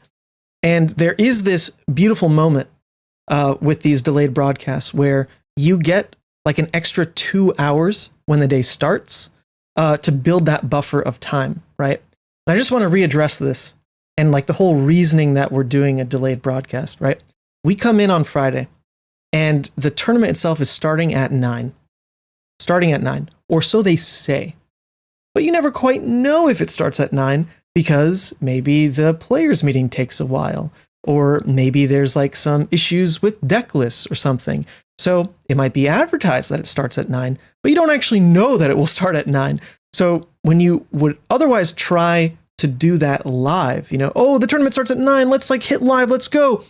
and there is this beautiful moment with these delayed broadcasts where you get like an extra 2 hours when the day starts to build that buffer of time, right? And I just want to readdress this and like the whole reasoning that we're doing a delayed broadcast, right? We come in on Friday and the tournament itself is starting at 9, or so they say. But you never quite know if it starts at 9 because maybe the players meeting takes a while, or maybe there's like some issues with deck lists or something. So it might be advertised that it starts at 9, but you don't actually know that it will start at 9. So when you would otherwise try to do that live, oh, the tournament starts at 9, let's like hit live, let's go.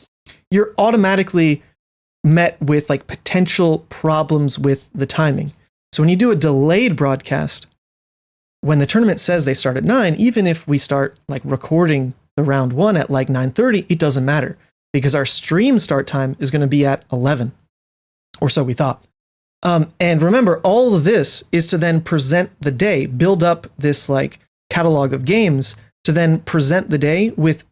You're automatically met with like potential problems with the timing. So when you do a delayed broadcast, when the tournament says they start at 9, even if we start like recording the round 1 at like 9:30, it doesn't matter because our stream start time is going to be at 11, or so we thought. And remember, all of this is to then present the day, build up this like catalog of games to then present the day with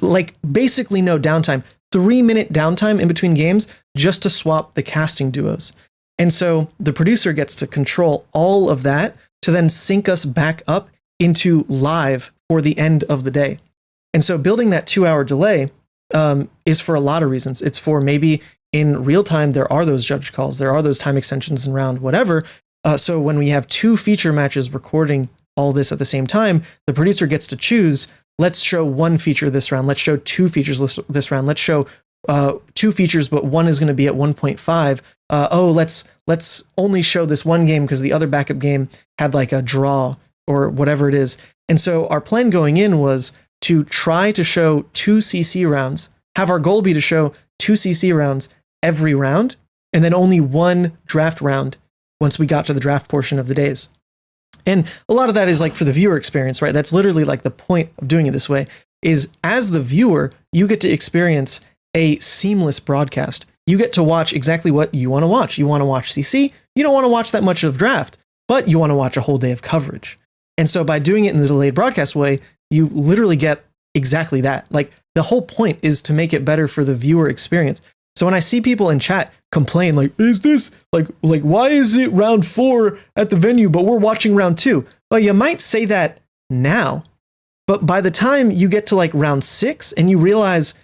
like basically no downtime, 3-minute downtime in between games just to swap the casting duos. And so the producer gets to control all of that to then sync us back up into live for the end of the day. And so building that 2-hour delay is for a lot of reasons. It's for maybe in real time, there are those judge calls, there are those time extensions in round, whatever. So when we have 2 feature matches recording all this at the same time, the producer gets to choose, let's show 1 feature this round, let's show 2 features this round, let's show 2 features, but one is going to be at 1.5. Let's only show this one game because the other backup game had like a draw or whatever it is. And so our plan going in was to try to show 2 CC rounds, have our goal be to show 2 CC rounds every round, and then only 1 draft round once we got to the draft portion of the days. And a lot of that is like for the viewer experience, right? That's literally like the point of doing it this way, is as the viewer, you get to experience a seamless broadcast. You get to watch exactly what you want to watch. You want to watch CC, you don't want to watch that much of draft, but you want to watch a whole day of coverage. And so by doing it in the delayed broadcast way, you literally get exactly that. Like the whole point is to make it better for the viewer experience. So when I see people in chat complain, like, is this like why is it round 4 at the venue, but we're watching round 2? Well, you might say that now, but by the time you get to like round 6 and you realize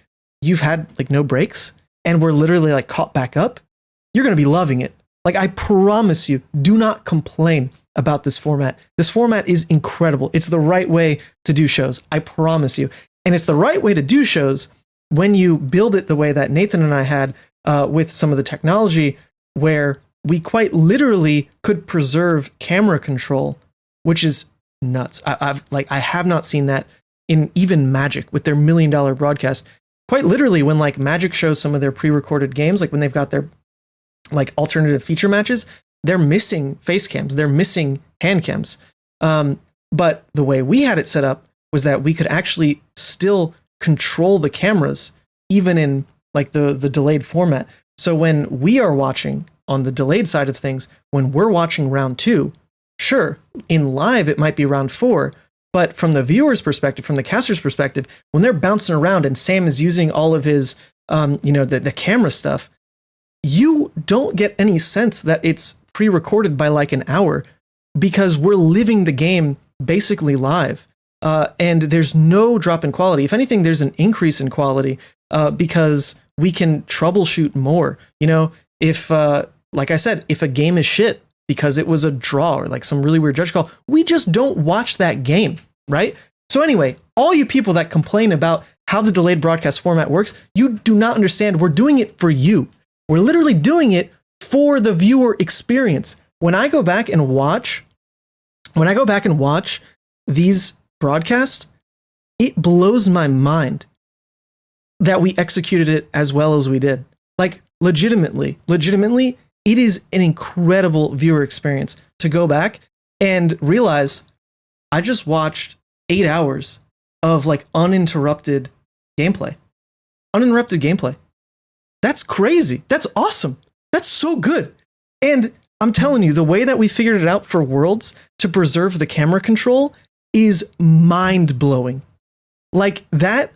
you've had like no breaks and we're literally like caught back up, you're going to be loving it. Like I promise you, do not complain about this format. This format is incredible. It's the right way to do shows. I promise you. And it's the right way to do shows when you build it the way that Nathan and I had with some of the technology, where we quite literally could preserve camera control, which is nuts. I have not seen that in even Magic with their $1 million broadcast. Quite literally, when like Magic shows some of their pre-recorded games, like when they've got their like alternative feature matches, they're missing face cams, they're missing hand cams. But the way we had it set up was that we could actually still control the cameras even in like the delayed format. So when we are watching on the delayed side of things, when we're watching round 2, sure, in live it might be round 4, but from the viewer's perspective, from the caster's perspective, when they're bouncing around and Sam is using all of his the camera stuff, you don't get any sense that it's pre-recorded by like an hour because we're living the game basically live. And there's no drop in quality. If anything, there's an increase in quality because we can troubleshoot more. You know, if, like I said, if a game is shit because it was a draw or like some really weird judge call, we just don't watch that game, right? So anyway, all you people that complain about how the delayed broadcast format works, you do not understand. We're doing it for you. We're literally doing it for the viewer experience. When I go back and watch these broadcast, it blows my mind that we executed it as well as we did. Like legitimately, it is an incredible viewer experience to go back and realize I just watched 8 hours of like uninterrupted gameplay. That's crazy. That's awesome. That's so good. And I'm telling you, the way that we figured it out for Worlds to preserve the camera control is mind-blowing. Like that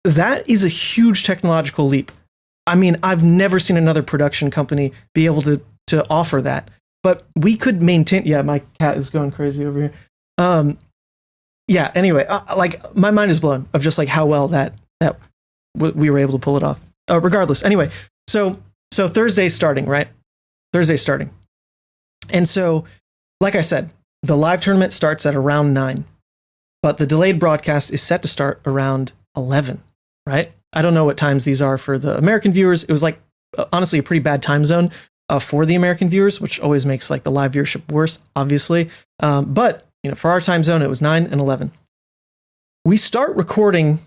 is a huge technological leap. I mean, I've never seen another production company be able to offer that. But we could maintain. Yeah, my cat is going crazy over here. Yeah. Anyway, like my mind is blown of just like how well that we were able to pull it off. Regardless. Anyway, so Thursday's starting, right? Thursday's starting, and so like I said, the live tournament starts at around 9, but the delayed broadcast is set to start around 11. Right? I don't know what times these are for the American viewers. It was like honestly a pretty bad time zone for the American viewers, which always makes like the live viewership worse, obviously. But you know, for our time zone, it was 9 and 11. We start recording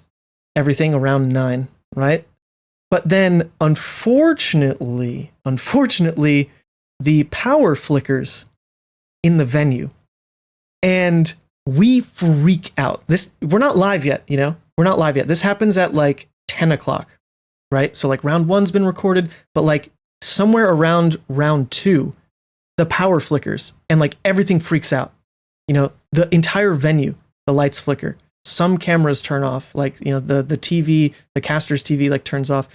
everything around 9, right? But then, unfortunately, the power flickers in the venue, and we freak out. We're not live yet, you know. We're not live yet. This happens at like 10 o'clock, right? So like round 1's been recorded, but like somewhere around round 2, the power flickers and like everything freaks out. You know, the entire venue, the lights flicker. Some cameras turn off, like, you know, the TV, the caster's TV like turns off,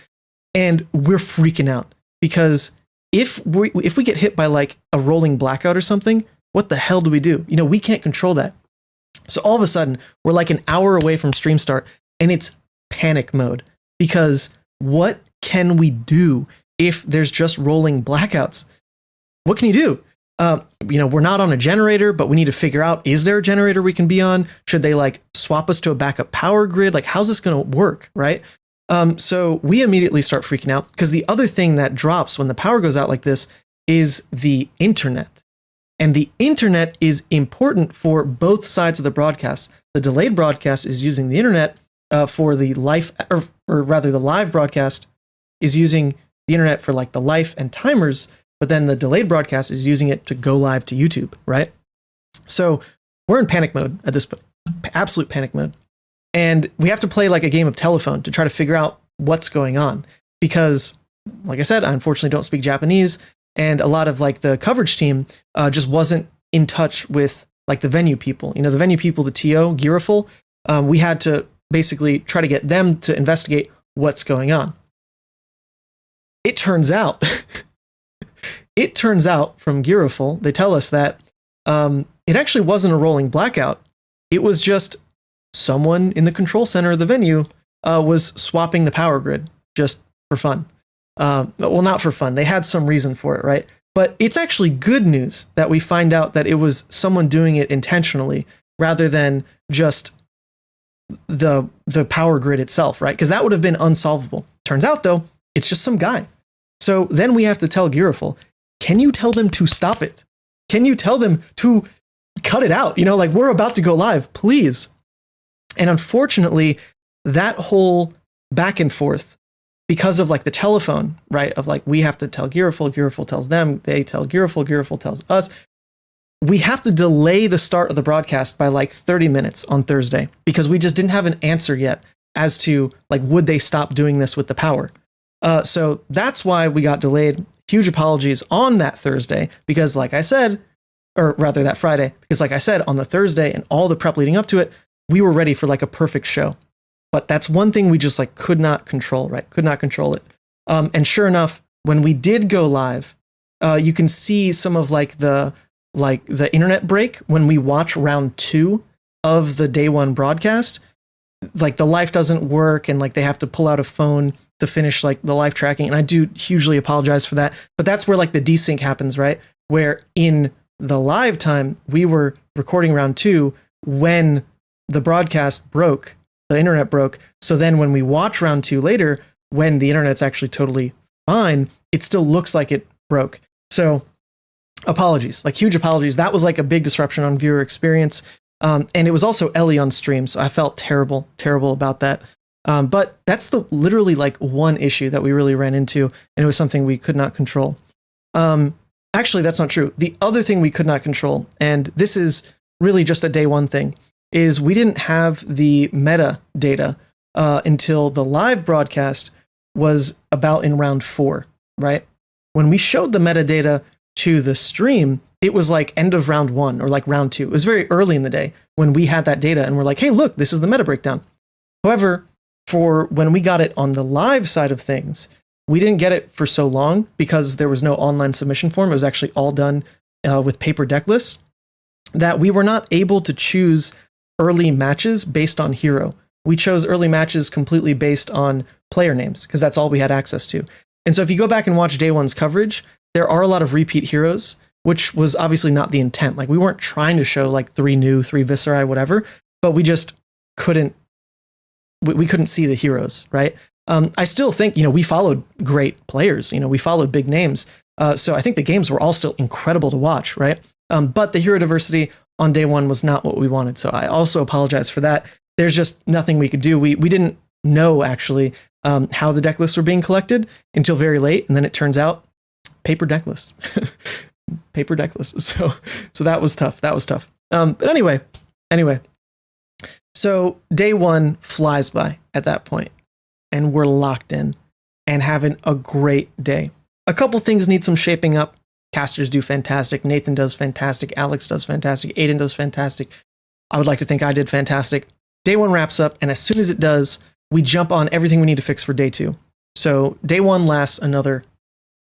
and we're freaking out because if we get hit by like a rolling blackout or something, what the hell do we do? You know, we can't control that. So all of a sudden, we're like an hour away from stream start, and it's panic mode because what can we do if there's just rolling blackouts? What can you do? You know, we're not on a generator, but we need to figure out, is there a generator we can be on? Should they like swap us to a backup power grid? Like, how's this going to work, right? So we immediately start freaking out because the other thing that drops when the power goes out like this is the internet. And the internet is important for both sides of the broadcast. The delayed broadcast is using the internet for the live, or rather the live broadcast is using the internet for like the life and timers, but then the delayed broadcast is using it to go live to YouTube, right? So we're in panic mode at this point, absolute panic mode. And we have to play like a game of telephone to try to figure out what's going on. Because, like I said, I unfortunately don't speak Japanese. And a lot of like the coverage team just wasn't in touch with like the venue people. You know, the venue people, the TO, Giraful, we had to basically try to get them to investigate what's going on. It turns out from Giraful, they tell us that it actually wasn't a rolling blackout. It was just someone in the control center of the venue was swapping the power grid just for fun. Well, not for fun. They had some reason for it, right? But it's actually good news that we find out that it was someone doing it intentionally rather than just the power grid itself, right? Because that would have been unsolvable. Turns out, though, it's just some guy. So then we have to tell Giraful, can you tell them to stop it? Can you tell them to cut it out? You know, like, we're about to go live, please. And unfortunately, that whole back and forth, because of like the telephone, right? Of like, we have to tell Giraful, Giraful tells them, they tell Giraful, Giraful tells us. We have to delay the start of the broadcast by like 30 minutes on Thursday because we just didn't have an answer yet as to like, would they stop doing this with the power? So that's why we got delayed. Huge apologies on that Thursday because, like I said, or rather that Friday, because like I said, on the Thursday and all the prep leading up to it, we were ready for like a perfect show. But that's one thing we just like could not control, right? Could not control it. And sure enough, when we did go live, you can see some of like the internet break when we watch round 2 of the day 1 broadcast. Like the live doesn't work and like they have to pull out a phone to finish like the live tracking. And I do hugely apologize for that. But that's where like the desync happens, right? Where in the live time, we were recording round 2 when the broadcast broke, the internet broke. So then when we watch round 2 later, when the internet's actually totally fine, it still looks like it broke. So apologies, like huge apologies. That was like a big disruption on viewer experience. And it was also Ellie on stream. So I felt terrible about that. But that's the literally like one issue that we really ran into. And it was something we could not control. Actually, that's not true. The other thing we could not control, and this is really just a day 1 thing, is we didn't have the metadata until the live broadcast was about in round 4, right? When we showed the metadata to the stream, it was like end of round 1 or like round 2. It was very early in the day when we had that data and we're like, hey, look, this is the meta breakdown. However, for when we got it on the live side of things, we didn't get it for so long because there was no online submission form. It was actually all done with paper deck lists, that we were not able to choose early matches based on hero. We chose early matches completely based on player names because that's all we had access to. And so if you go back and watch day 1's coverage, there are a lot of repeat heroes, which was obviously not the intent. Like we weren't trying to show like 3 new, 3 Viscerae, whatever, but we just couldn't, we couldn't see the heroes, right? I still think, you know, we followed great players, you know, we followed big names. So I think the games were all still incredible to watch, right? But the hero diversity on day 1 was not what we wanted. So I also apologize for that. There's just nothing we could do. We didn't know actually how the deck lists were being collected until very late. And then it turns out paper deck lists, paper deck lists. So that was tough. But anyway, so day 1 flies by at that point and we're locked in and having a great day. A couple things need some shaping up. Casters do fantastic. Nathan does fantastic. Alex does fantastic. Aiden does fantastic. I would like to think I did fantastic. Day 1 wraps up, and as soon as it does, we jump on everything we need to fix for day 2. So day 1 lasts another,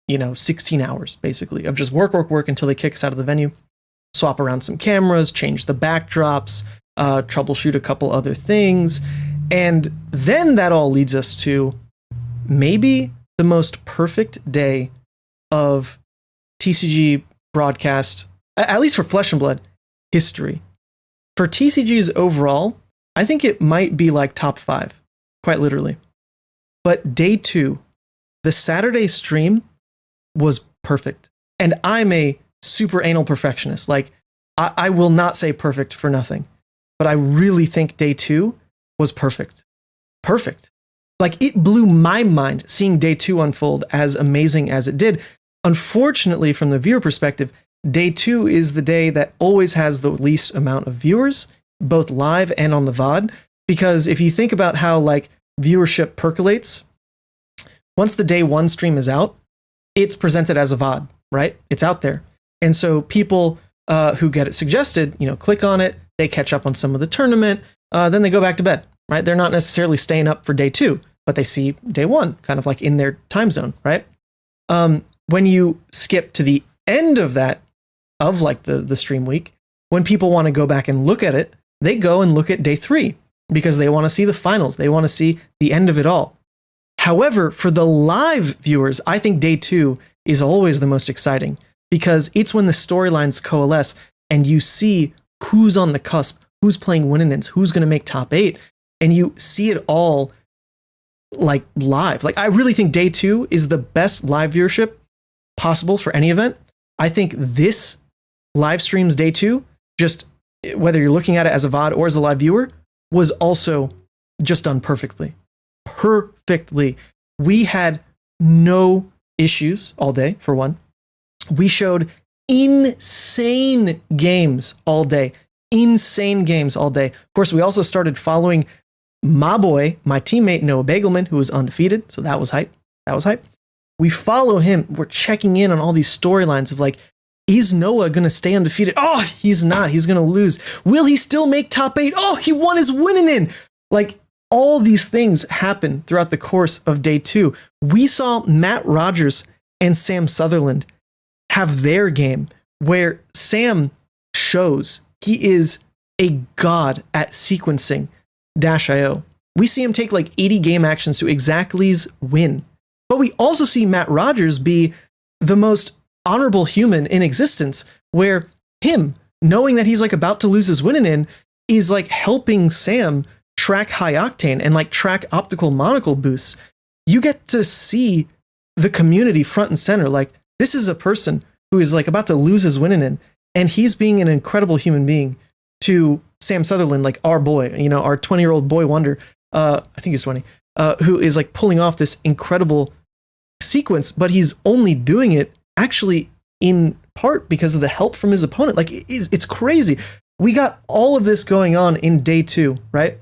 16 hours, basically, of just work until they kick us out of the venue, swap around some cameras, change the backdrops, troubleshoot a couple other things. And then that all leads us to maybe the most perfect day of TCG broadcast, at least for Flesh and Blood, history. For TCGs overall, I think it might be like top 5, quite literally. But day 2, the Saturday stream was perfect. And I'm a super anal perfectionist. Like, I will not say perfect for nothing. But I really think day 2 was perfect. Perfect. Like, it blew my mind seeing day 2 unfold as amazing as it did. Unfortunately, from the viewer perspective, day 2 is the day that always has the least amount of viewers, both live and on the VOD. Because if you think about how, like, viewership percolates, once the day 1 stream is out, it's presented as a VOD, right? It's out there. And so people who get it suggested, click on it, they catch up on some of the tournament, then they go back to bed, right? They're not necessarily staying up for day 2, but they see day 1 kind of like in their time zone, right? When you skip to the end of that, of like the stream week, when people want to go back and look at it, they go and look at day 3 because they want to see the finals. They want to see the end of it all. However, for the live viewers, I think day 2 is always the most exciting because it's when the storylines coalesce and you see who's on the cusp, who's playing win-ins, who's going to make top 8, and you see it all like live. Like, I really think day 2 is the best live viewership possible for any event. I think this live stream's day 2, just whether you're looking at it as a VOD or as a live viewer, was also just done perfectly. Perfectly. We had no issues all day, for one. We showed insane games all day. Insane games all day. Of course, we also started following my boy, my teammate, Noah Bagelman, who was undefeated. So that was hype. That was hype. We follow him. We're checking in on all these storylines of like, is Noah going to stay undefeated? Oh, he's not. He's going to lose. Will he still make top 8? Oh, he won his winning in. Like, all these things happen throughout the course of day 2. We saw Matt Rogers and Sam Sutherland have their game where Sam shows he is a god at sequencing Dash.io. We see him take like 80 game actions to exactly's win. But we also see Matt Rogers be the most honorable human in existence, where him, knowing that he's like about to lose his winning in, is like helping Sam track high octane and like track optical monocle boosts. You get to see the community front and center. Like, this is a person who is like about to lose his winning in, and he's being an incredible human being to Sam Sutherland, like our boy, our 20-year-old boy wonder. I think he's 20, who is like pulling off this incredible sequence, but he's only doing it actually in part because of the help from his opponent. Like, it's crazy. We got all of this going on in day 2, right?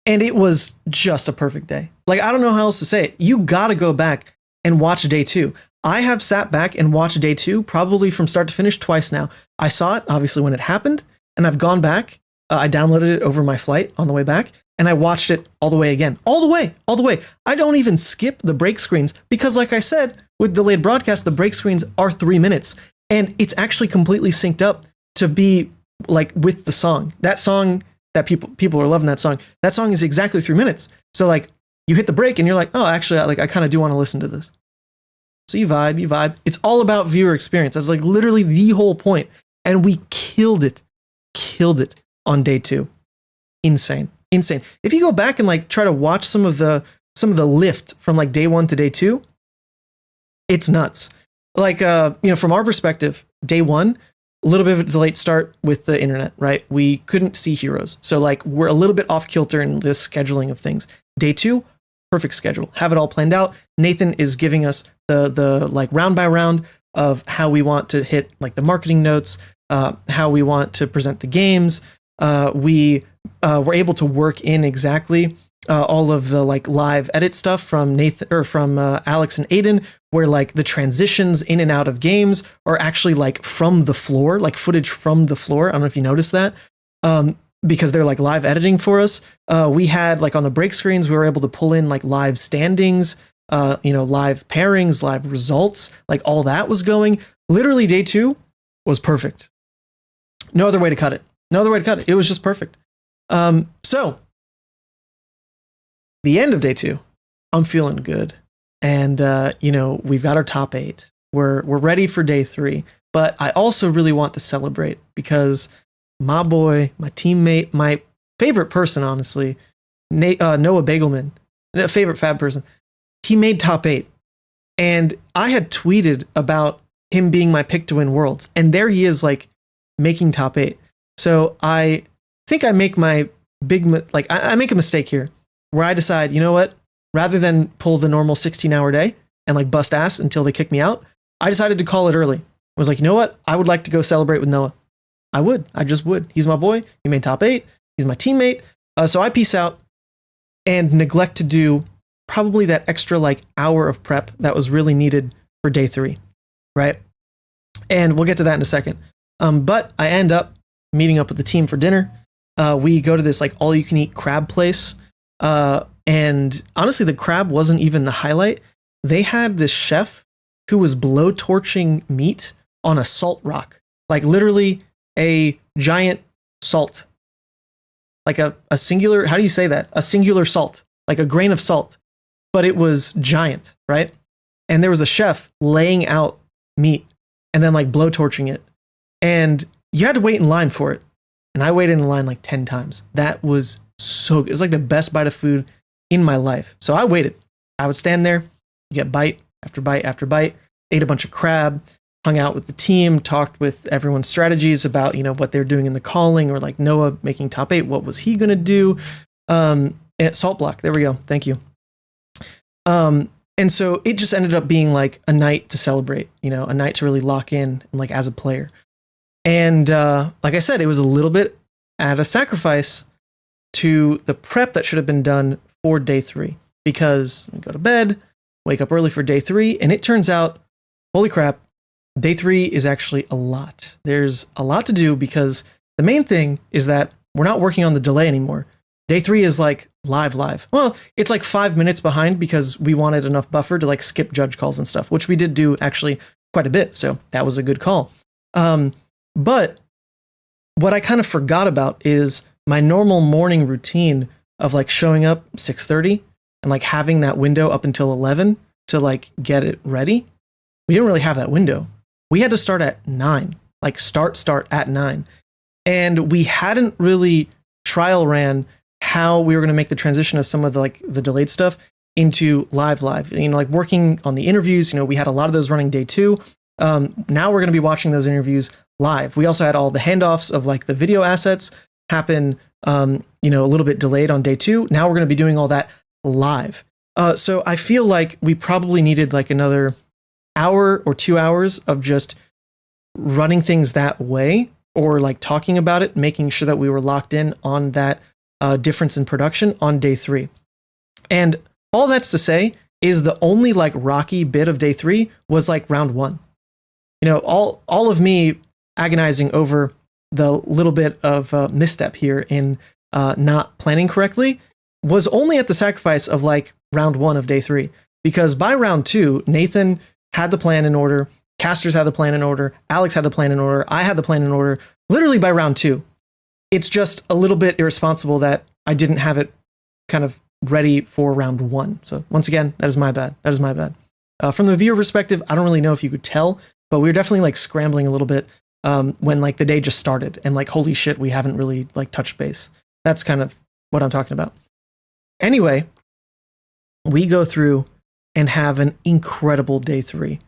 And it was just a perfect day. Like, I don't know how else to say it. You got to go back and watch day 2. I have sat back and watched day 2 probably from start to finish twice now. I saw it, obviously, when it happened, and I've gone back. I downloaded it over my flight on the way back, and I watched it all the way again. All the way. I don't even skip the break screens because, like I said, with delayed broadcast, the break screens are 3 minutes, and it's actually completely synced up to be like with the song. That song that people are loving that song. That song is exactly 3 minutes. So like, you hit the break and you're like, oh, actually, I kind of do want to listen to this. So you vibe. It's all about viewer experience. That's like literally the whole point. And we killed it on day 2. Insane. If you go back and like try to watch some of the lift from like day 1 to day 2, it's nuts. Like, from our perspective, day 1, a little bit of a delayed start with the internet, right? We couldn't see heroes. So like, we're a little bit off kilter in this scheduling of things. Day 2, perfect schedule. Have it all planned out. Nathan is giving us the like round by round of how we want to hit like the marketing notes, how we want to present the games. We were able to work in exactly all of the like live edit stuff from Nathan or from Alex and Aiden, where like the transitions in and out of games are actually like from the floor, like footage from the floor. I don't know if you noticed that. Because they're like live editing for us. We had like on the break screens, we were able to pull in like live standings, live pairings, live results, like all that was going. Literally day 2 was perfect. No other way to cut it. No other way to cut it. It was just perfect. So the end of day 2, I'm feeling good. And, we've got our top 8. We're ready for day 3, but I also really want to celebrate because my boy, my teammate, my favorite person, honestly, Noah Bagelman, a favorite Fab person, he made top 8. And I had tweeted about him being my pick to win Worlds. And there he is, like, making top 8. So I think I make my I make a mistake here where I decide, you know what? Rather than pull the normal 16-hour day and, like, bust ass until they kick me out, I decided to call it early. I was like, you know what? I would like to go celebrate with Noah. I just would. He's my boy. He made top 8. He's my teammate. So I peace out and neglect to do probably that extra like hour of prep that was really needed for day 3, right? And we'll get to that in a second. But I end up meeting up with the team for dinner. We go to this like all you can eat crab place. And honestly, the crab wasn't even the highlight. They had this chef who was blowtorching meat on a salt rock, like literally a giant salt, like a singular, how do you say that? A singular salt, like a grain of salt, but it was giant, right? And there was a chef laying out meat and then like blowtorching it. And you had to wait in line for it. And I waited in line like 10 times. That was so good. It was like the best bite of food in my life. So I waited. I would stand there, get bite after bite after bite, ate a bunch of crab, hung out with the team, talked with everyone's strategies about, what they're doing in the calling, or like Noah making top 8. What was he going to do? Salt block. There we go. Thank you. And so it just ended up being like a night to celebrate, a night to really lock in like as a player. And like I said, it was a little bit at a sacrifice to the prep that should have been done for day 3, because I go to bed, wake up early for day 3, and it turns out, holy crap, day 3 is actually a lot. There's a lot to do because the main thing is that we're not working on the delay anymore. Day 3 is like live. Well, it's like 5 minutes behind because we wanted enough buffer to like skip judge calls and stuff, which we did do actually quite a bit. So that was a good call. But what I kind of forgot about is my normal morning routine of like showing up 6:30 and like having that window up until 11 to like get it ready. We didn't really have that window. We had to start at 9, like start at 9. And we hadn't really trial ran how we were going to make the transition of some of the like the delayed stuff into live. Like working on the interviews, we had a lot of those running day 2. Now we're going to be watching those interviews live. We also had all the handoffs of like the video assets happen, a little bit delayed on day 2. Now we're going to be doing all that live. So I feel like we probably needed like another hour or 2 hours of just running things that way, or like talking about it, making sure that we were locked in on that difference in production on day 3. And all that's to say is the only like rocky bit of day 3 was like round 1. All of me agonizing over the little bit of misstep here in not planning correctly was only at the sacrifice of like round 1 of day 3, because by round 2, Nathan had the plan in order, Casters had the plan in order, Alex had the plan in order, I had the plan in order, literally by round 2. It's just a little bit irresponsible that I didn't have it kind of ready for round 1. So once again, that is my bad. From the viewer perspective, I don't really know if you could tell, but we were definitely like scrambling a little bit when like the day just started and like, holy shit, we haven't really like touched base. That's kind of what I'm talking about. Anyway, we go through and have an incredible day 3.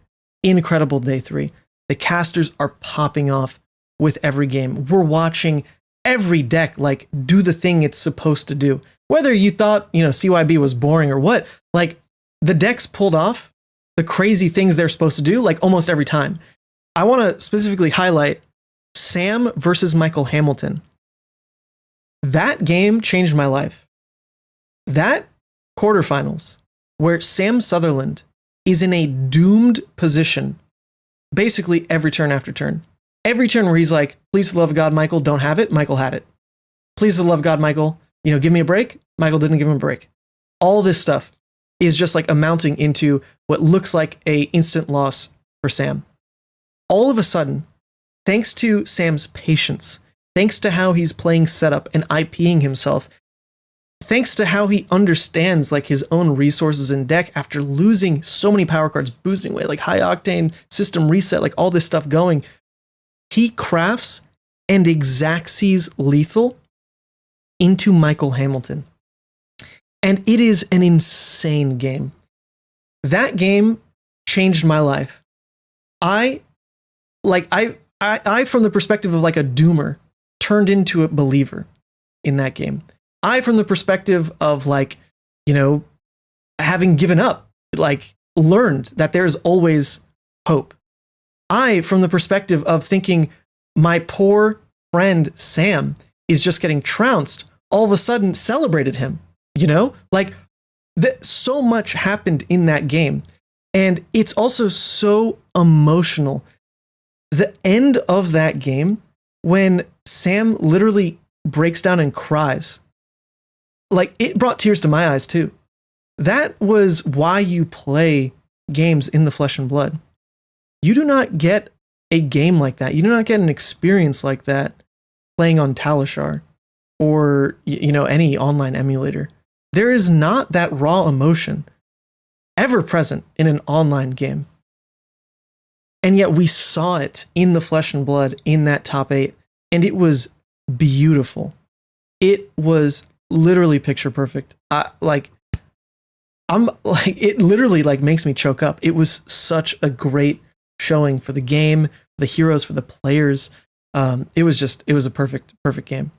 The casters are popping off with every game. We're watching every deck like do the thing it's supposed to do. Whether you thought, CYB was boring or what, like the decks pulled off the crazy things they're supposed to do like almost every time. I want to specifically highlight Sam versus Michael Hamilton. That game changed my life. That quarterfinals where Sam Sutherland is in a doomed position basically every turn after turn. Every turn where he's like, please for the love of God, Michael, don't have it. Michael had it. Please for the love of God, Michael, give me a break. Michael didn't give him a break. All this stuff is just like amounting into what looks like a instant loss for Sam. All of a sudden, thanks to Sam's patience, thanks to how he's playing setup and IPing himself, thanks to how he understands like his own resources in deck after losing so many power cards, boosting away, like high octane, system reset, like all this stuff going, he crafts and Xaxes lethal into Michael Hamilton. And it is an insane game. That game changed my life. I from the perspective of like a doomer, turned into a believer in that game. I, from the perspective of like, having given up, like learned that there's always hope. I, from the perspective of thinking my poor friend Sam is just getting trounced, all of a sudden celebrated him, like so much happened in that game. And it's also so emotional. The end of that game, when Sam literally breaks down and cries, like it brought tears to my eyes too. That was why you play games in the flesh and blood. You do not get a game like that. You do not get an experience like that playing on Talishar or, any online emulator. There is not that raw emotion ever present in an online game. And yet we saw it in the flesh and blood in that top 8, and it was beautiful. It was literally picture perfect. It literally like makes me choke up. It was such a great showing for the game, the heroes, for the players. It was a perfect game.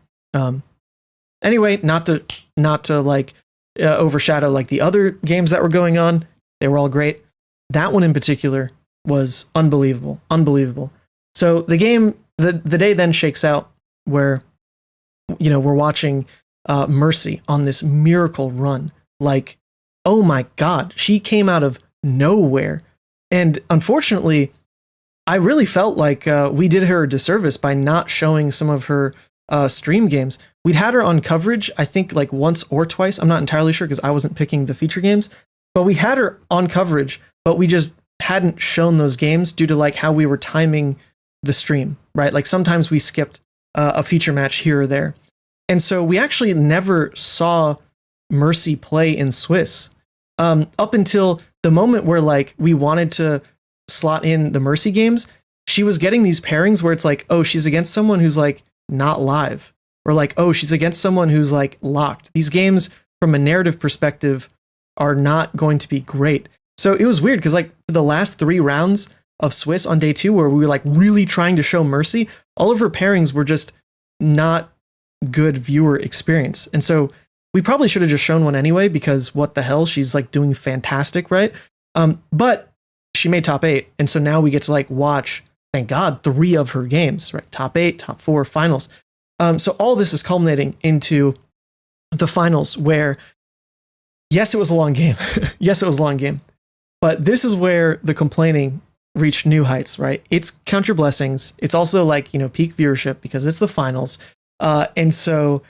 Anyway, not to like overshadow like the other games that were going on. They were all great. That one in particular was unbelievable. So the game, the day then shakes out where, we're watching Mercy on this miracle run. Like, oh my God, she came out of nowhere. And unfortunately, I really felt like we did her a disservice by not showing some of her stream games. We'd had her on coverage, I think like once or twice. I'm not entirely sure because I wasn't picking the feature games, but we had her on coverage, but we just hadn't shown those games due to like how we were timing the stream, right? Like sometimes we skipped a feature match here or there. And so we actually never saw Mercy play in Swiss up until the moment where like we wanted to slot in the Mercy games. She was getting these pairings where it's like, oh, she's against someone who's like not live, or like, oh, she's against someone who's like locked. These games from a narrative perspective are not going to be great. So it was weird because like the last 3 rounds of Swiss on day 2 where we were like really trying to show Mercy, all of her pairings were just not good viewer experience. And so we probably should have just shown one anyway, because what the hell, she's like doing fantastic, right? But she made top 8. And so now we get to like watch, thank God, 3 of her games, right? Top 8, top 4, finals. So all this is culminating into the finals where, yes, it was a long game. Yes, it was a long game. But this is where the complaining reached new heights, right? It's Count Your Blessings. It's also like, peak viewership because it's the finals. And so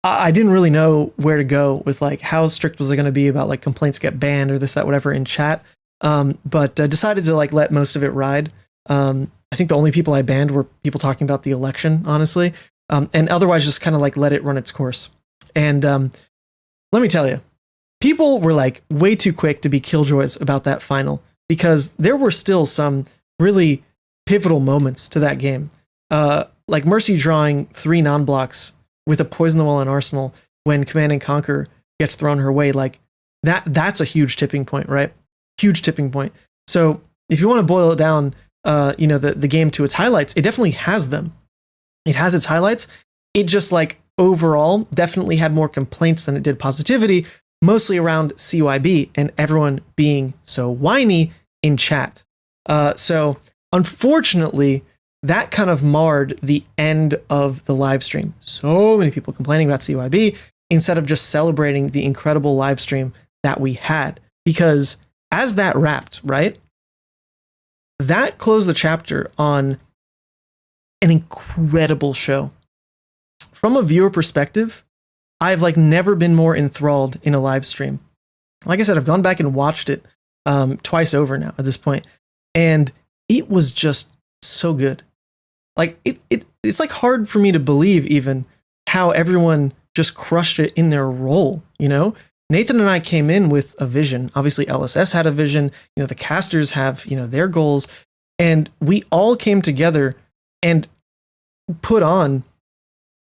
I didn't really know where to go with like how strict was it going to be about like complaints get banned or this, that, whatever in chat. But decided to like let most of it ride. I think the only people I banned were people talking about the election, honestly. And otherwise just kind of like let it run its course. And let me tell you, people were like way too quick to be killjoys about that final because there were still some really pivotal moments to that game. Like Mercy drawing 3 non-blocks with a Poison the Well and Arsenal when Command and Conquer gets thrown her way. Like that's a huge tipping point, right? Huge tipping point. So if you want to boil it down, the game to its highlights, it definitely has them. It has its highlights. It just like overall definitely had more complaints than it did positivity, mostly around CYB and everyone being so whiny in chat. So unfortunately, that kind of marred the end of the live stream. So many people complaining about CYB, instead of just celebrating the incredible live stream that we had. Because as that wrapped, right, that closed the chapter on an incredible show. From a viewer perspective, I've like never been more enthralled in a live stream. Like I said, I've gone back and watched it twice over now at this point, and it was just so good. Like it's like hard for me to believe even how everyone just crushed it in their role, you know? Nathan and I came in with a vision. Obviously LSS had a vision, you know, the casters have, you know, their goals, and we all came together and put on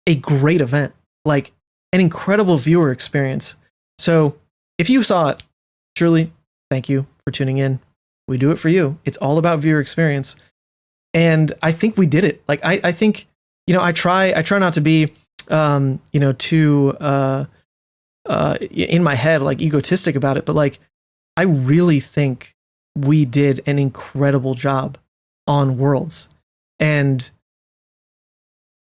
a great event, like an incredible viewer experience. So if you saw it, truly, thank you for tuning in. We do it for you. It's all about viewer experience. And I think we did it. Like, I think, you know, I try not to be, you know, too, in my head, like egotistic about it, but like, I really think we did an incredible job on Worlds. And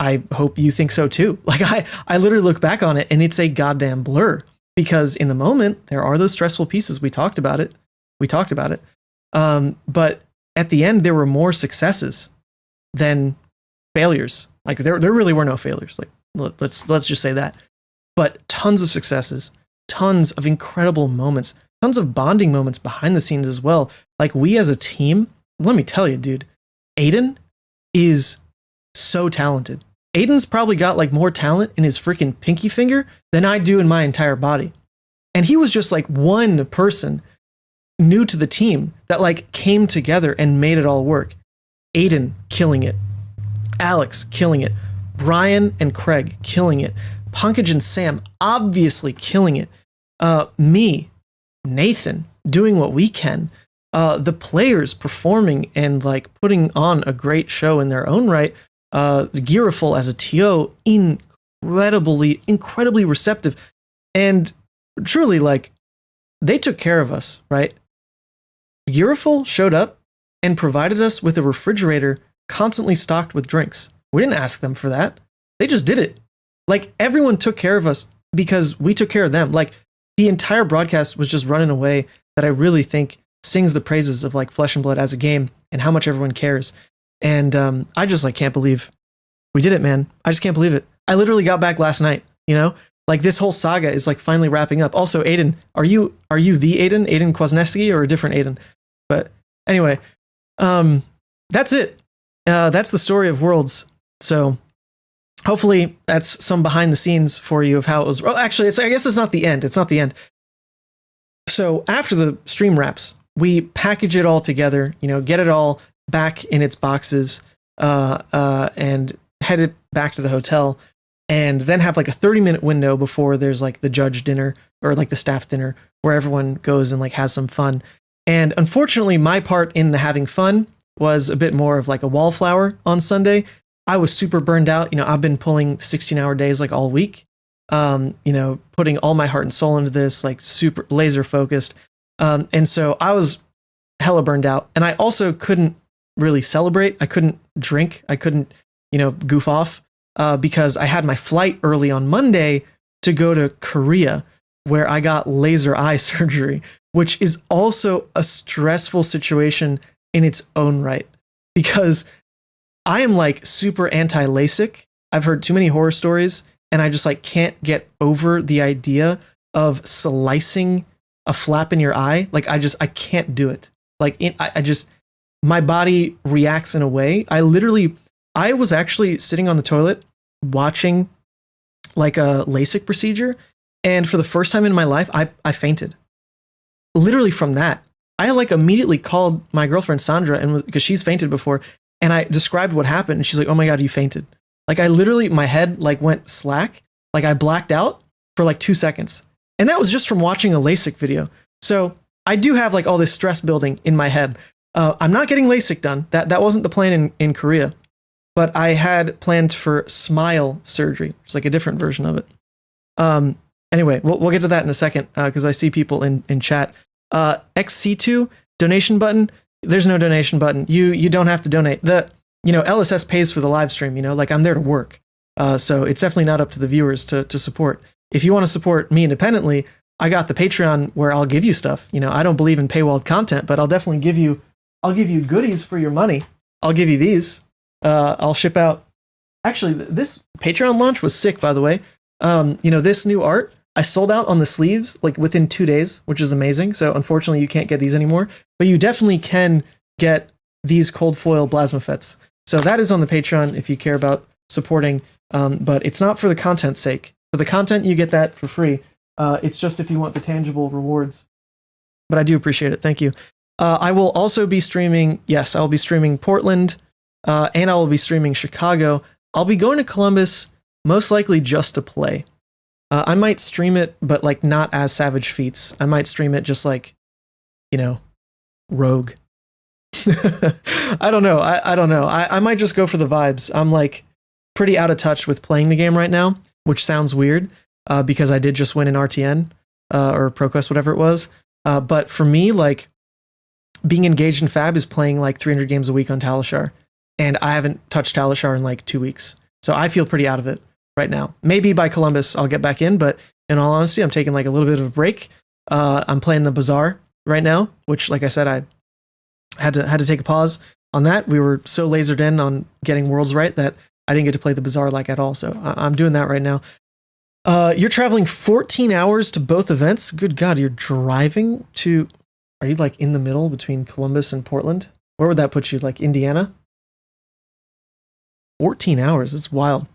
I hope you think so too. Like I literally look back on it and it's a goddamn blur, because in the moment there are those stressful pieces. We talked about it. But at the end there were more successes than failures. Like there really were no failures. Like let's just say that. But tons of successes, tons of incredible moments, tons of bonding moments behind the scenes as well. Like we as a team, let me tell you, dude, Aiden is so talented. Aiden's probably got like more talent in his freaking pinky finger than I do in my entire body. And he was just like one person new to the team that like came together and made it all work. Aiden killing it. Alex killing it. Brian and Craig killing it. Pankaj and Sam obviously killing it. Me, Nathan, doing what we can. The players performing and like putting on a great show in their own right. Gearful as a TO, incredibly receptive. And truly, like, they took care of us, right? Gearful showed up and provided us with a refrigerator constantly stocked with drinks. We didn't ask them for that. They just did it. Like, everyone took care of us because we took care of them. Like, the entire broadcast was just run in a way that I really think sings the praises of like Flesh and Blood as a game and how much everyone cares. And I just like can't believe we did it, man. I just can't believe it. I literally got back last night, you know? Like this whole saga is like finally wrapping up. Also, Aiden, are you the Aiden Kwasniewski, or a different Aiden? But anyway, that's it. That's the story of Worlds. So hopefully that's some behind the scenes for you of how it was. Well, actually, I guess it's not the end. It's not the end. So after the stream wraps, we package it all together, you know, get it all back in its boxes, and head it back to the hotel, and then have like a 30-minute window before there's like the judge dinner or like the staff dinner where everyone goes and like has some fun. And unfortunately, my part in the having fun was a bit more of like a wallflower on Sunday. I was super burned out. You know, I've been pulling 16-hour days like all week, you know, putting all my heart and soul into this, like super laser focused. And so I was hella burned out, and I also couldn't really celebrate. I couldn't drink. I couldn't, you know, goof off, because I had my flight early on Monday to go to Korea, where I got laser eye surgery, which is also a stressful situation in its own right, because I am like super anti-LASIK. I've heard too many horror stories, and I just like can't get over the idea of slicing a flap in your eye. Like I can't do it. Like my body reacts in a way. I was actually sitting on the toilet watching like a LASIK procedure, and for the first time in my life, I fainted. Literally from that, I like immediately called my girlfriend Sandra, and because she's fainted before, and I described what happened, and she's like, "Oh my God, you fainted." Like I literally, my head like went slack. Like I blacked out for like 2 seconds. And that was just from watching a LASIK video. So I do have like all this stress building in my head. I'm not getting LASIK done. That wasn't the plan in Korea. But I had planned for smile surgery. It's like a different version of it. Anyway, we'll get to that in a second, because I see people in chat. XC2 donation button. There's no donation button. You don't have to donate. LSS pays for the live stream, you know, like I'm there to work. So it's definitely not up to the viewers to support. if you want to support me independently, I got the Patreon where I'll give you stuff. You know, I don't believe in paywalled content, but I'll definitely give you goodies for your money. I'll give you these. I'll ship out. Actually, this Patreon launch was sick, by the way. You know, this new art, I sold out on the sleeves like within 2 days, which is amazing. So unfortunately, you can't get these anymore, but you definitely can get these cold foil Blasmafets. So that is on the Patreon if you care about supporting, but it's not for the content's sake. For the content, you get that for free. It's just if you want the tangible rewards. But I do appreciate it. Thank you. I will also be streaming. Yes, I will be streaming Portland, and I will be streaming Chicago. I'll be going to Columbus, most likely just to play. I might stream it, but like not as Savage Feats. I might stream it just like, you know, Rogue. I don't know. I don't know. I might just go for the vibes. I'm like pretty out of touch with playing the game right now, which sounds weird because I did just win an RTN or ProQuest, whatever it was. But for me, like being engaged in Fab is playing like 300 games a week on Talishar. And I haven't touched Talishar in like 2 weeks. So I feel pretty out of it right now. Maybe by Columbus I'll get back in, but in all honesty, I'm taking like a little bit of a break. I'm playing the Bazaar right now, which like I said, I had to take a pause on that. We were so lasered in on getting Worlds right that I didn't get to play the Bazaar like at all. So I'm doing that right now. You're traveling 14 hours to both events. Good God, you're driving to, are you like in the middle between Columbus and Portland? Where would that put you? Like Indiana? 14 hours. It's wild.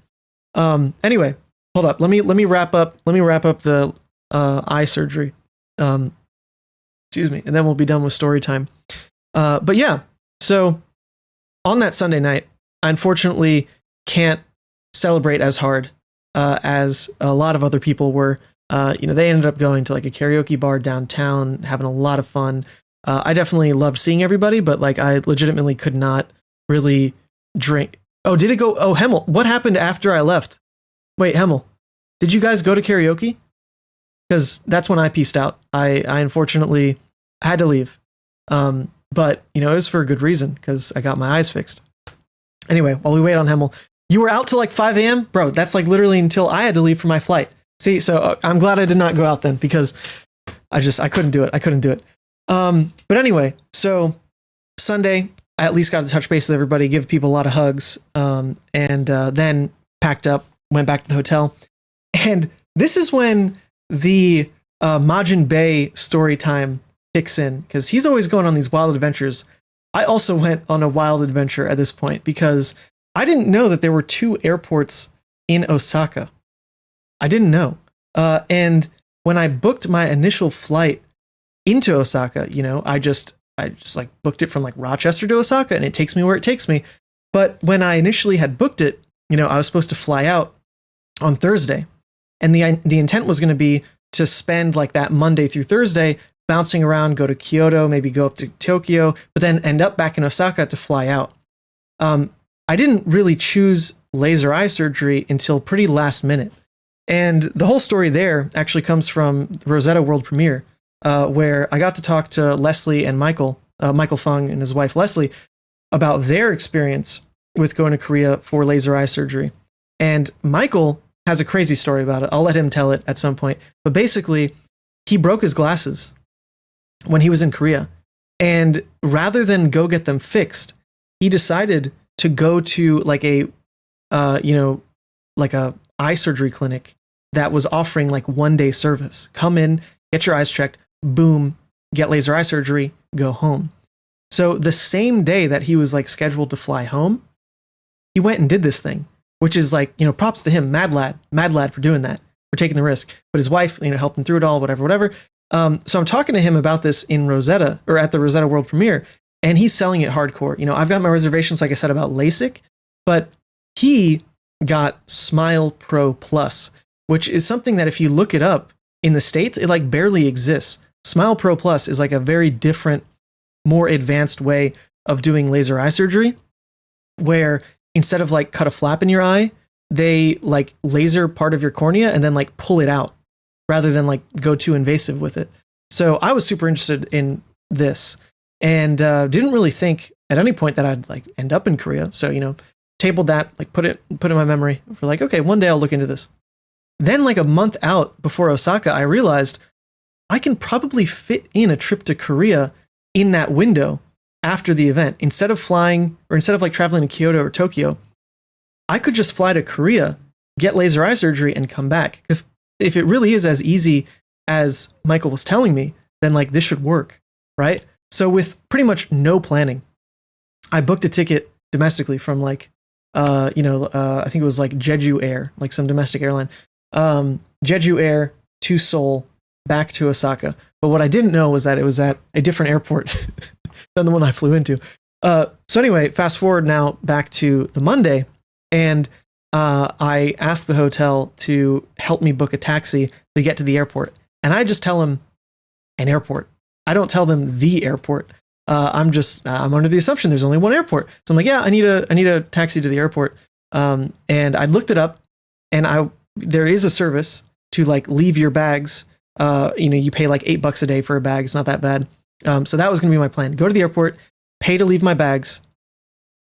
Anyway, hold up. Let me wrap up the eye surgery. Excuse me, and then we'll be done with story time. But yeah, so on that Sunday night, I unfortunately can't celebrate as hard as a lot of other people were. You know, they ended up going to like a karaoke bar downtown, having a lot of fun. I definitely loved seeing everybody, but like I legitimately could not really drink. Oh, did it go? Oh, Hemmel, what happened after I left? Wait, Hemmel, did you guys go to karaoke? Because that's when I peaced out. I unfortunately had to leave. But, you know, it was for a good reason because I got my eyes fixed. Anyway, while we wait on Hemmel, you were out till like 5 a.m.? Bro, that's like literally until I had to leave for my flight. See, so I'm glad I did not go out then because I couldn't do it. I couldn't do it. But anyway, so Sunday, I at least got to touch base with everybody, give people a lot of hugs, and then packed up, went back to the hotel. And this is when the Majin Bay story time kicks in, because he's always going on these wild adventures. I also went on a wild adventure at this point because I didn't know that there were 2 airports in Osaka. I didn't know. And when I booked my initial flight into Osaka, you know, I just like booked it from like Rochester to Osaka and it takes me where it takes me. But when I initially had booked it, you know, I was supposed to fly out on Thursday. And the intent was going to be to spend like that Monday through Thursday bouncing around, go to Kyoto, maybe go up to Tokyo, but then end up back in Osaka to fly out. I didn't really choose laser eye surgery until pretty last minute. And the whole story there actually comes from Rosetta World Premiere, where I got to talk to Leslie and Michael Fung and his wife Leslie about their experience with going to Korea for laser eye surgery. And Michael has a crazy story about it. I'll let him tell it at some point. But basically, he broke his glasses when he was in Korea. And rather than go get them fixed, he decided to go to like a, like a eye surgery clinic that was offering like 1-day service. Come in, get your eyes checked, boom, get laser eye surgery, go home. So the same day that he was like scheduled to fly home, he went and did this thing, which is like, you know, props to him, mad lad for doing that, for taking the risk. But his wife, you know, helped him through it all, whatever. So I'm talking to him about this in Rosetta, or at the Rosetta World Premiere, and he's selling it hardcore. You know, I've got my reservations, like I said, about LASIK, but he got Smile Pro Plus, which is something that if you look it up in the States, it like barely exists. Smile Pro Plus is like a very different, more advanced way of doing laser eye surgery, where instead of like cut a flap in your eye, they like laser part of your cornea and then like pull it out rather than like go too invasive with it. So I was super interested in this and didn't really think at any point that I'd like end up in Korea. So, you know, tabled that, like put it in my memory for like, okay, one day I'll look into this. Then like a month out before Osaka, I realized I can probably fit in a trip to Korea in that window after the event. Instead of flying, or instead of like traveling to Kyoto or Tokyo, I could just fly to Korea, get laser eye surgery, and come back. If it really is as easy as Michael was telling me, then like this should work, right? So with pretty much no planning, I booked a ticket domestically from like, I think it was like Jeju Air, like some domestic airline, Jeju Air to Seoul, back to Osaka. But what I didn't know was that it was at a different airport than the one I flew into. So anyway, fast forward now back to the Monday, and I asked the hotel to help me book a taxi to get to the airport. And I just tell them an airport. I don't tell them the airport. I'm under the assumption there's only one airport. So I'm like, yeah, I need a taxi to the airport. And I looked it up, and there is a service to like leave your bags. You pay like $8 a day for a bag. It's not that bad. So that was going to be my plan. Go to the airport, pay to leave my bags,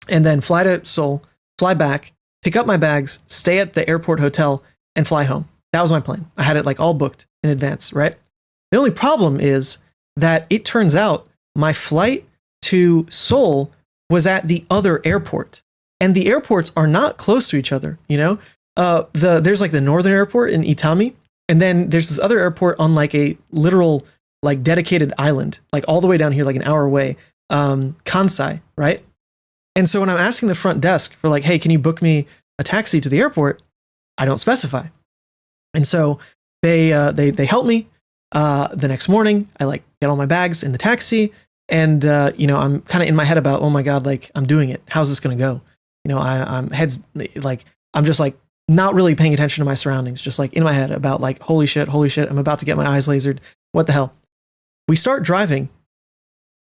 and then fly to Seoul, fly back, pick up my bags, stay at the airport hotel, and fly home. That was my plan. I had it like all booked in advance, right? The only problem is that it turns out my flight to Seoul was at the other airport, and the airports are not close to each other. There's like the northern airport in Itami, and then there's this other airport on like a literal like dedicated island, like all the way down here, like an hour away, Kansai, right? And so when I'm asking the front desk for like, hey, can you book me a taxi to the airport? I don't specify. And so they help me. The next morning, I like get all my bags in the taxi, and I'm kind of in my head about, oh my god, like I'm doing it. How's this gonna go? I'm just like not really paying attention to my surroundings, just like in my head about like, holy shit, I'm about to get my eyes lasered. What the hell? We start driving,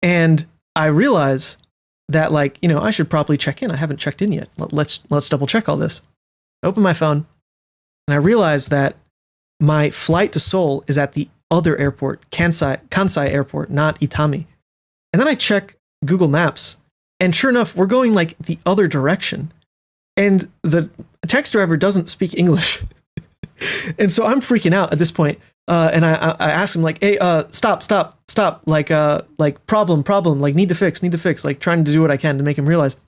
and I realize that like, I should probably check in. I haven't checked in yet. Let's double check all this. I open my phone, and I realize that my flight to Seoul is at the other airport, Kansai Airport, not Itami. And then I check Google Maps, and sure enough, we're going like the other direction. And the taxi driver doesn't speak English. And so I'm freaking out at this point. And I asked him like, hey, stop, like problem, like need to fix, like trying to do what I can to make him realize.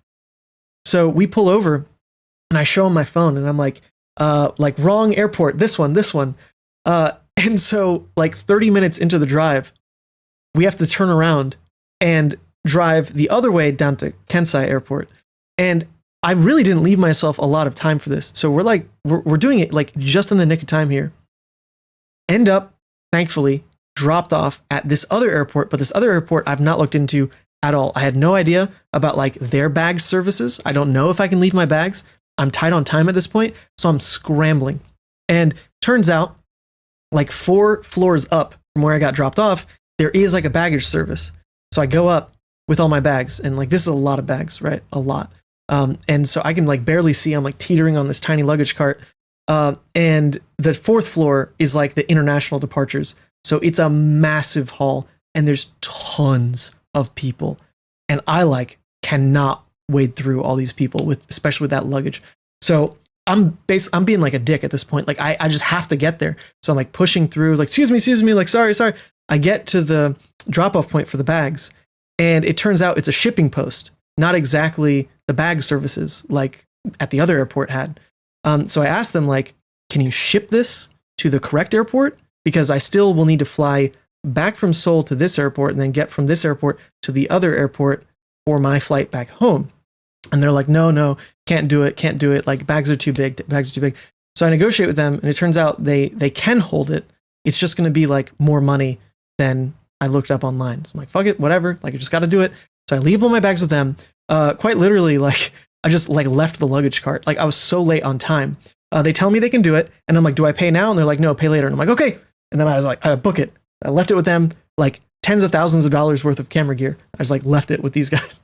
So we pull over, and I show him my phone, and I'm like wrong airport, this one. And so like 30 minutes into the drive, we have to turn around and drive the other way down to Kansai Airport. And I really didn't leave myself a lot of time for this. So we're doing it like just in the nick of time here. End up, thankfully, dropped off at this other airport, but this other airport I've not looked into at all. I had no idea about like their bag services. I don't know if I can leave my bags. I'm tight on time at this point, so I'm scrambling. And turns out, like 4 floors up from where I got dropped off, there is like a baggage service. So I go up with all my bags, and like this is a lot of bags, right? A lot. And so I can like barely see. I'm like teetering on this tiny luggage cart. And the 4th floor is like the international departures. So it's a massive hall, and there's tons of people. And I like cannot wade through all these people especially with that luggage. So I'm being like a dick at this point. Like I just have to get there. So I'm like pushing through, like, excuse me, like, sorry. I get to the drop off point for the bags, and it turns out it's a shipping post, not exactly the bag services like at the other airport had. So I asked them like, can you ship this to the correct airport? Because I still will need to fly back from Seoul to this airport and then get from this airport to the other airport for my flight back home. And they're like, no, can't do it. Like bags are too big. So I negotiate with them, and it turns out they can hold it. It's just going to be like more money than I looked up online. So I'm like, fuck it, whatever. Like I just got to do it. So I leave all my bags with them. Quite literally, like I just like left the luggage cart. Like I was so late on time. They tell me they can do it, and I'm like, do I pay now? And they're like, no, pay later. And I'm like, okay. And then I was like, I book it. I left it with them, like tens of thousands of dollars worth of camera gear. I just like left it with these guys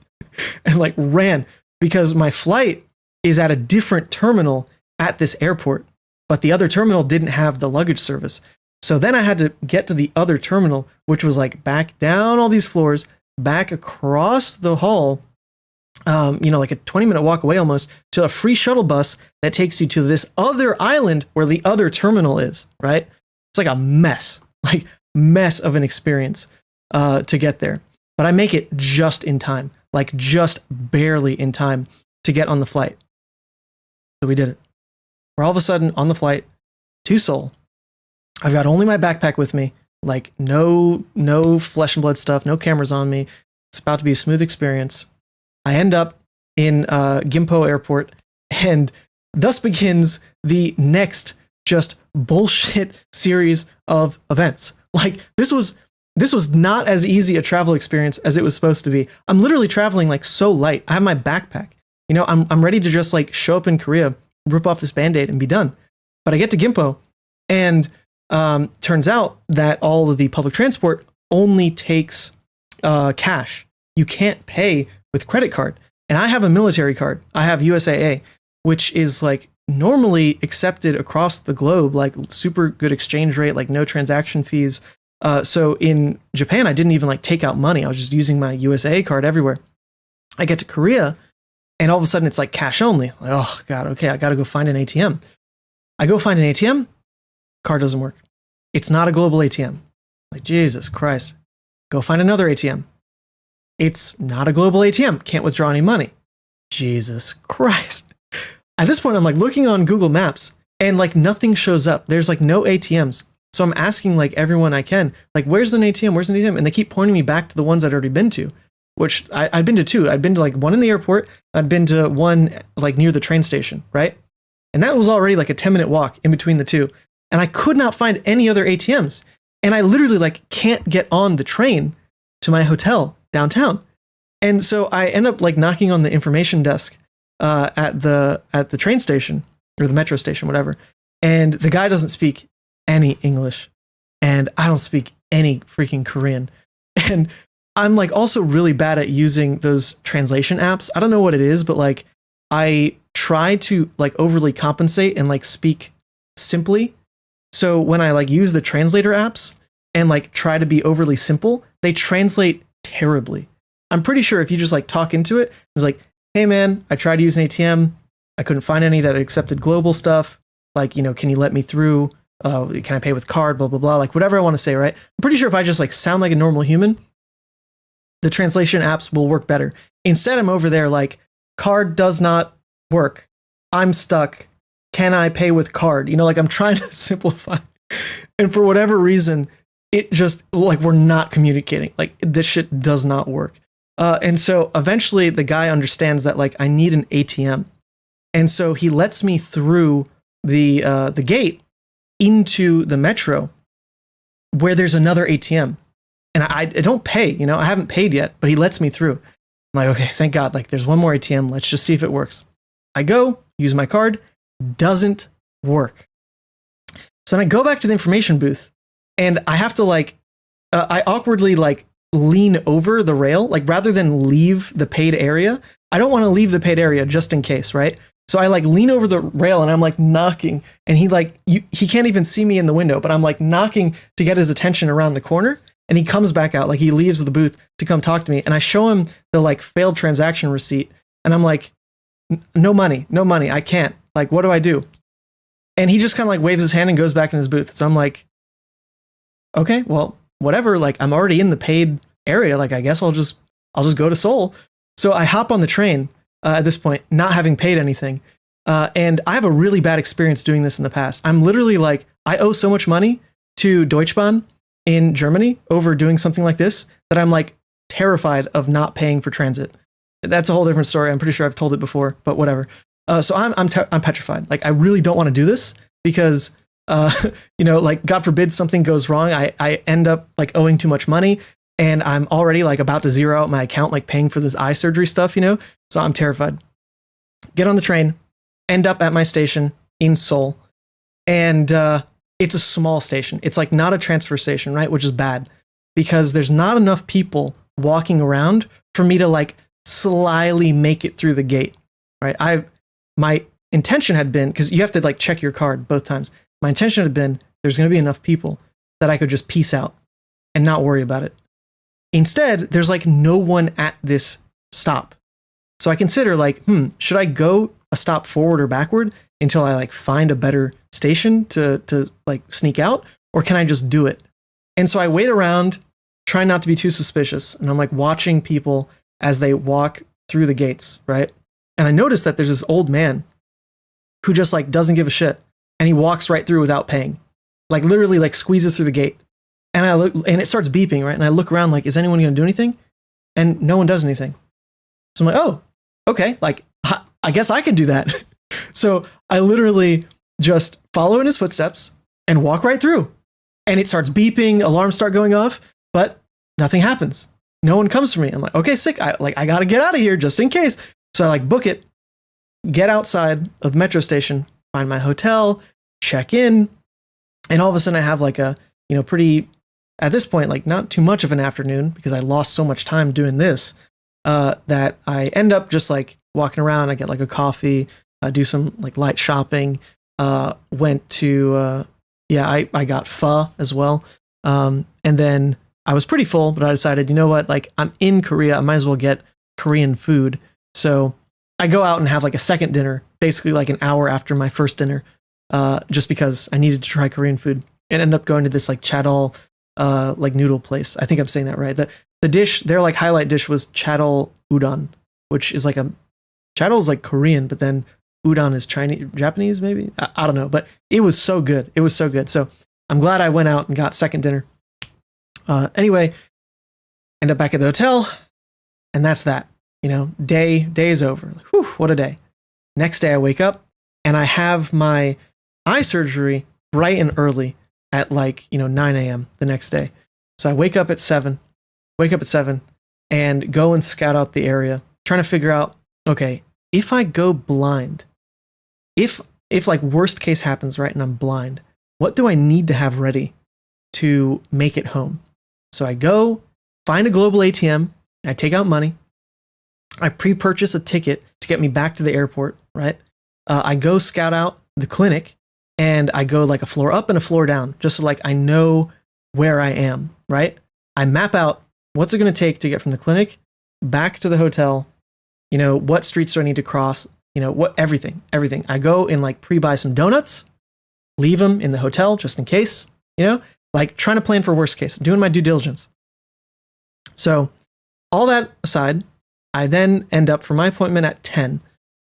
and like ran, because my flight is at a different terminal at this airport, but the other terminal didn't have the luggage service. So then I had to get to the other terminal, which was like back down all these floors, back across the hall, like a 20-minute walk away almost, to a free shuttle bus that takes you to this other island where the other terminal is, right? It's like a mess of an experience to get there. But I make it just in time, like just barely in time to get on the flight. So we did it. We're all of a sudden on the flight to Seoul. I've got only my backpack with me, like no flesh and blood stuff, no cameras on me. It's about to be a smooth experience. I end up in Gimpo Airport, and thus begins the next just bullshit series of events. Like this was not as easy a travel experience as it was supposed to be. I'm literally traveling like so light. I have my backpack. You know, I'm ready to just like show up in Korea, rip off this Band-Aid and be done. But I get to Gimpo, and turns out that all of the public transport only takes cash. You can't pay with credit card. And I have a military card. I have USAA, which is like normally accepted across the globe, like super good exchange rate, like no transaction fees. So in Japan, I didn't even like take out money. I was just using my USAA card everywhere. I get to Korea, and all of a sudden it's like cash only. Like, oh God, okay, I got to go find an ATM. I go find an ATM, card doesn't work. It's not a global ATM. Like, Jesus Christ. Go find another ATM. It's not a global ATM. Can't withdraw any money. Jesus Christ. At this point, I'm like looking on Google Maps, and like nothing shows up. There's like no ATMs. So I'm asking like everyone I can, like, where's an ATM? Where's an ATM? And they keep pointing me back to the ones I'd already been to, which I'd been to two. I'd been to like one in the airport. I'd been to one like near the train station, right? And that was already like a 10-minute walk in between the two. And I could not find any other ATMs. And I literally like can't get on the train to my hotel downtown. And so I end up like knocking on the information desk at the train station or the metro station, whatever. And the guy doesn't speak any English, and I don't speak any freaking Korean. And I'm like also really bad at using those translation apps. I don't know what it is, but like I try to like overly compensate and like speak simply. So when I like use the translator apps and like try to be overly simple, they translate terribly. I'm pretty sure if you just like talk into it, it's like, hey man, I tried to use an ATM. I couldn't find any that accepted global stuff. Like, you know, can you let me through? Can I pay with card? Blah, blah, blah. Like whatever I want to say, right? I'm pretty sure if I just like sound like a normal human, the translation apps will work better. Instead, I'm over there like, card does not work. I'm stuck. Can I pay with card? You know, like I'm trying to simplify. And for whatever reason, it just like we're not communicating. Like this shit does not work. And so eventually the guy understands that like I need an ATM. And so he lets me through the gate into the metro where there's another ATM. And I don't pay, you know, I haven't paid yet, but he lets me through. I'm like, okay, thank God. Like there's one more ATM. Let's just see if it works. I go, use my card, doesn't work. So then I go back to the information booth, and I have to like, I awkwardly like lean over the rail, like rather than leave the paid area. I don't want to leave the paid area just in case, right? So I like lean over the rail and I'm like knocking, and he like, he can't even see me in the window, but I'm like knocking to get his attention around the corner. And he comes back out, like he leaves the booth to come talk to me. And I show him the like failed transaction receipt. And I'm like, no money, I can't. Like, what do I do? And he just kind of like waves his hand and goes back in his booth. So I'm like, okay, well, whatever. Like I'm already in the paid area. Like, I guess I'll just go to Seoul. So I hop on the train at this point, not having paid anything. And I have a really bad experience doing this in the past. I'm literally like, I owe so much money to Deutsche Bahn in Germany over doing something like this that I'm like terrified of not paying for transit. That's a whole different story. I'm pretty sure I've told it before, but whatever. So I'm petrified. Like I really don't want to do this because, you know, like God forbid something goes wrong. I end up like owing too much money, and I'm already like about to zero out my account, like paying for this eye surgery stuff, you know? So I'm terrified. Get on the train, end up at my station in Seoul, and it's a small station. It's like not a transfer station, right? Which is bad because there's not enough people walking around for me to like slyly make it through the gate, right? My intention had been, because you have to like check your card both times. My intention had been there's going to be enough people that I could just peace out and not worry about it. Instead, there's like no one at this stop. So I consider like, should I go a stop forward or backward until I like find a better station to like sneak out, or can I just do it? And so I wait around, try not to be too suspicious, and I'm like watching people as they walk through the gates, right? And I notice that there's this old man who just like doesn't give a shit, and he walks right through without paying, like literally like squeezes through the gate. And I look, and it starts beeping, right? And I look around like, is anyone going to do anything? And no one does anything. So I'm like, oh, okay, like I guess I can do that. So I literally just follow in his footsteps and walk right through. And it starts beeping, alarms start going off, but nothing happens. No one comes for me. I'm like, okay, sick. I got to get out of here just in case. So I like book it, get outside of the metro station, find my hotel, check in. And all of a sudden I have like a, pretty, at this point, like not too much of an afternoon because I lost so much time doing this, that I end up just like walking around. I get like a coffee, do some like light shopping, went to, I got pho as well. And then I was pretty full, but I decided, you know what, like I'm in Korea, I might as well get Korean food. So I go out and have like a second dinner, basically like an hour after my first dinner, just because I needed to try Korean food, and end up going to this like chadol, like noodle place. I think I'm saying that right. The dish, their like highlight dish was chadol udon, which is like chadol is like Korean, but then udon is Chinese, Japanese maybe. I don't know, but it was so good. It was so good. So I'm glad I went out and got second dinner. Anyway, end up back at the hotel, and that's that. Day is over. Whew, what a day. Next day I wake up and I have my eye surgery bright and early at like, 9 a.m. the next day. So I wake up at 7 and go and scout out the area, trying to figure out, okay, if I go blind, if like worst case happens, right, and I'm blind, what do I need to have ready to make it home? So I go find a global ATM, I take out money, I pre-purchase a ticket to get me back to the airport, right? I go scout out the clinic, and I go like a floor up and a floor down, just so like I know where I am, right? I map out what's it going to take to get from the clinic back to the hotel, what streets do I need to cross, everything. I go and like pre-buy some donuts, leave them in the hotel just in case, like trying to plan for worst case, doing my due diligence. So all that aside, I then end up for my appointment at 10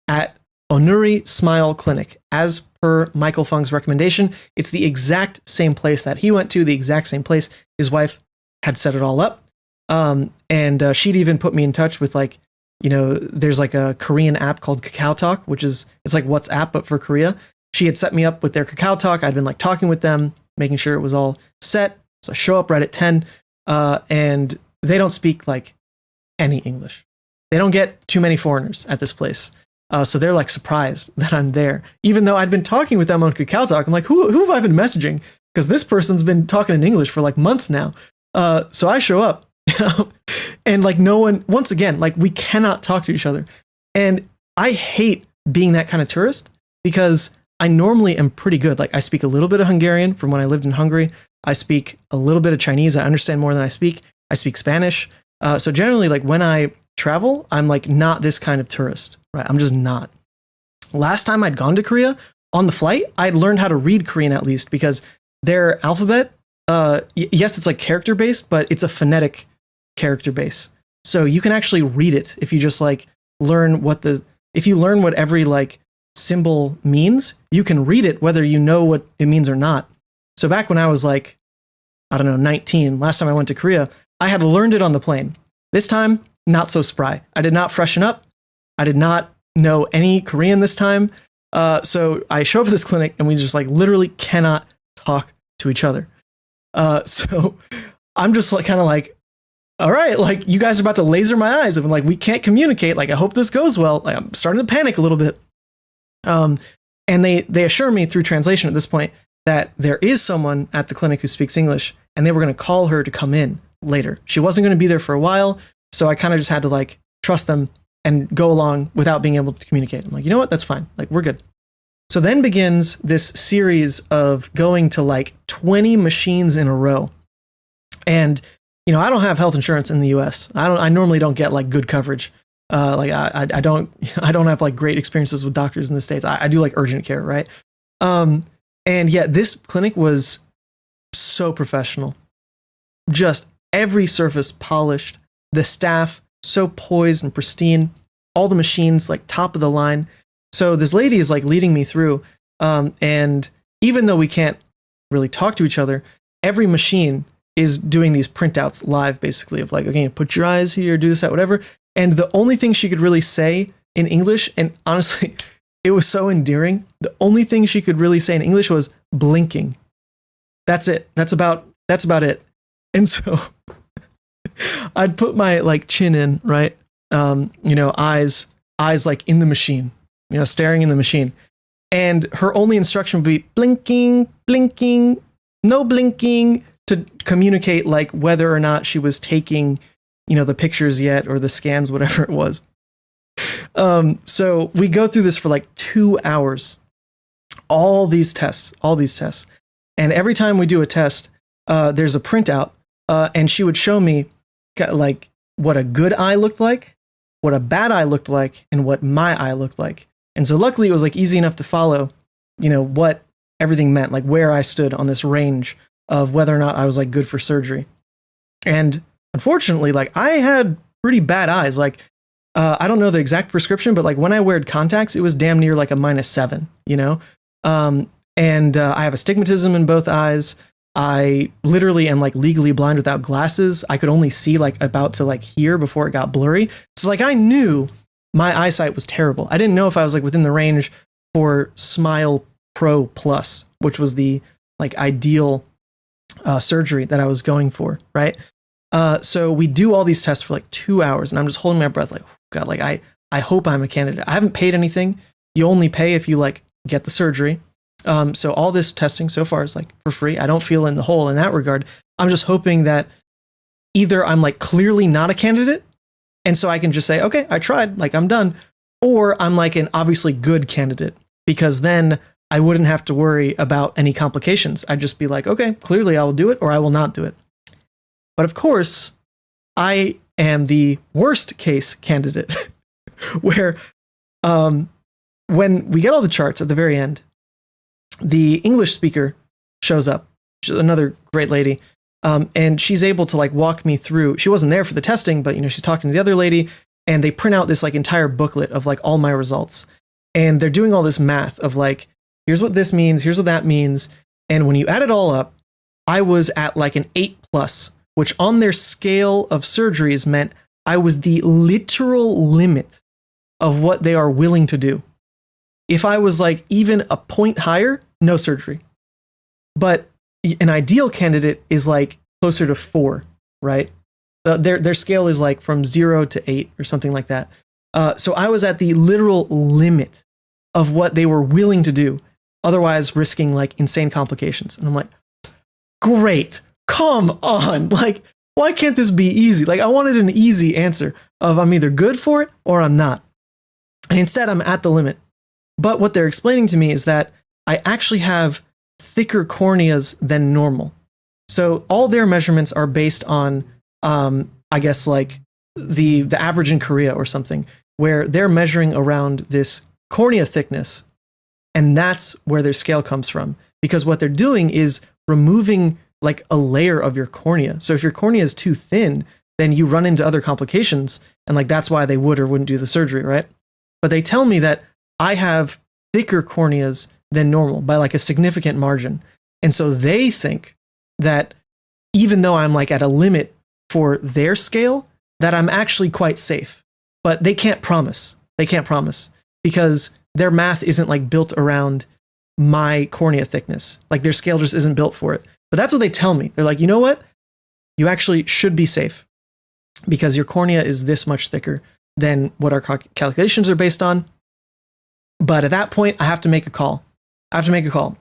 at Onuri Smile Clinic. As per Michael Fung's recommendation, it's the exact same place that he went to, the exact same place. His wife had set it all up. And she'd even put me in touch with like, there's like a Korean app called Kakao Talk, it's like WhatsApp, but for Korea. She had set me up with their Kakao Talk. I'd been like talking with them, making sure it was all set. So I show up right at 10, and they don't speak like any English. They don't get too many foreigners at this place. So they're like surprised that I'm there. Even though I'd been talking with them on Kakao Talk, I'm like, who have I been messaging? Because this person's been talking in English for like months now. So I show up, and like no one, once again, like we cannot talk to each other. And I hate being that kind of tourist because I normally am pretty good. Like I speak a little bit of Hungarian from when I lived in Hungary. I speak a little bit of Chinese. I understand more than I speak. I speak Spanish. So generally, like when I travel, I'm like not this kind of tourist, right? I'm just not. Last time I'd gone to Korea on the flight, I'd learned how to read Korean at least because their alphabet, yes, it's like character based, but it's a phonetic character base. So you can actually read it if you just like learn what every like symbol means, you can read it whether you know what it means or not. So back when I was like, 19, last time I went to Korea, I had learned it on the plane. This time, not so spry. I did not freshen up. I did not know any Korean this time. So I show up at this clinic and we just like literally cannot talk to each other. So I'm just like kind of like, all right, like you guys are about to laser my eyes. I'm like, we can't communicate. Like, I hope this goes well. Like, I'm starting to panic a little bit. And they assure me through translation at this point that there is someone at the clinic who speaks English, and they were going to call her to come in later. She wasn't going to be there for a while, so I kind of just had to like trust them and go along without being able to communicate. I'm like, you know what? That's fine. Like, we're good. So then begins this series of going to like 20 machines in a row. And, I don't have health insurance in the US. I normally don't get like good coverage. Like I don't I don't have like great experiences with doctors in the States. I do like urgent care, right? And yeah, this clinic was so professional. Just every surface polished, the staff so poised and pristine, all the machines like top of the line. So this lady is like leading me through, and even though we can't really talk to each other, every machine is doing these printouts live, basically, of like, okay, put your eyes here, do this, that, whatever. And the only thing she could really say in English, and honestly, it was so endearing. The only thing she could really say in English was blinking. That's it. That's about it. And so I'd put my like chin in, right? Eyes like in the machine, staring in the machine. And her only instruction would be blinking, blinking, no blinking, to communicate like whether or not she was taking, the pictures yet or the scans, whatever it was. So we go through this for like 2 hours, all these tests. And every time we do a test, there's a printout, and she would show me like what a good eye looked like, what a bad eye looked like, and what my eye looked like. And so luckily it was like easy enough to follow, what everything meant, like where I stood on this range of whether or not I was like good for surgery. And unfortunately, like I had pretty bad eyes. Like, I don't know the exact prescription, but like when I wear contacts, it was damn near like a -7, and I have astigmatism in both eyes. I literally am like legally blind without glasses. I could only see like about to like here before it got blurry. So like I knew my eyesight was terrible. I didn't know if I was like within the range for Smile Pro Plus, which was the like ideal surgery that I was going for, right? So we do all these tests for like 2 hours, and I'm just holding my breath like, oh God, like I hope I'm a candidate. I haven't paid anything. You only pay if you like get the surgery. So all this testing so far is like for free. I don't feel in the hole in that regard. I'm just hoping that either I'm like clearly not a candidate, and so I can just say, okay, I tried, like I'm done, or I'm like an obviously good candidate, because then I wouldn't have to worry about any complications. I'd just be like, okay, clearly I will do it or I will not do it. But of course, I am the worst case candidate where when we get all the charts at the very end, the English speaker shows up. She's another great lady. And she's able to like walk me through. She wasn't there for the testing, but she's talking to the other lady, and they print out this like entire booklet of like all my results. And they're doing all this math of like, here's what this means, here's what that means. And when you add it all up, I was at like an 8+, which on their scale of surgeries meant I was the literal limit of what they are willing to do. If I was like even a point higher, no surgery. But an ideal candidate is like closer to 4, right? Their scale is like from 0 to 8 or something like that. So I was at the literal limit of what they were willing to do, otherwise risking like insane complications. And I'm like, great, come on. Like, why can't this be easy? Like, I wanted an easy answer of I'm either good for it or I'm not. And instead, I'm at the limit. But what they're explaining to me is that I actually have thicker corneas than normal. So all their measurements are based on, I guess, like the average in Korea or something, where they're measuring around this cornea thickness. And that's where their scale comes from. Because what they're doing is removing like a layer of your cornea. So if your cornea is too thin, then you run into other complications. And like that's why they would or wouldn't do the surgery, right? But they tell me that I have thicker corneas than normal by like a significant margin. And so they think that even though I'm like at a limit for their scale, that I'm actually quite safe. But they can't promise. They can't promise because their math isn't like built around my cornea thickness. Like their scale just isn't built for it. But that's what they tell me. They're like, you know what? You actually should be safe because your cornea is this much thicker than what our calculations are based on. But at that point, I have to make a call.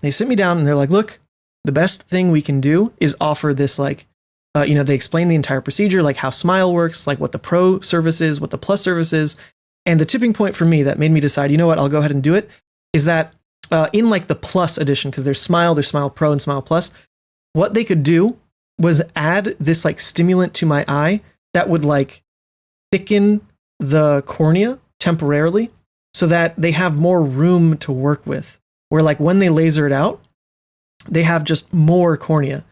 They sit me down and they're like, look, the best thing we can do is offer this like, they explain the entire procedure, like how Smile works, like what the Pro service is, what the Plus service is. And the tipping point for me that made me decide, you know what, I'll go ahead and do it, is that in like the Plus edition, because there's Smile Pro and Smile Plus, what they could do was add this like stimulant to my eye that would like thicken the cornea temporarily so that they have more room to work with. Where like when they laser it out, they have just more cornea.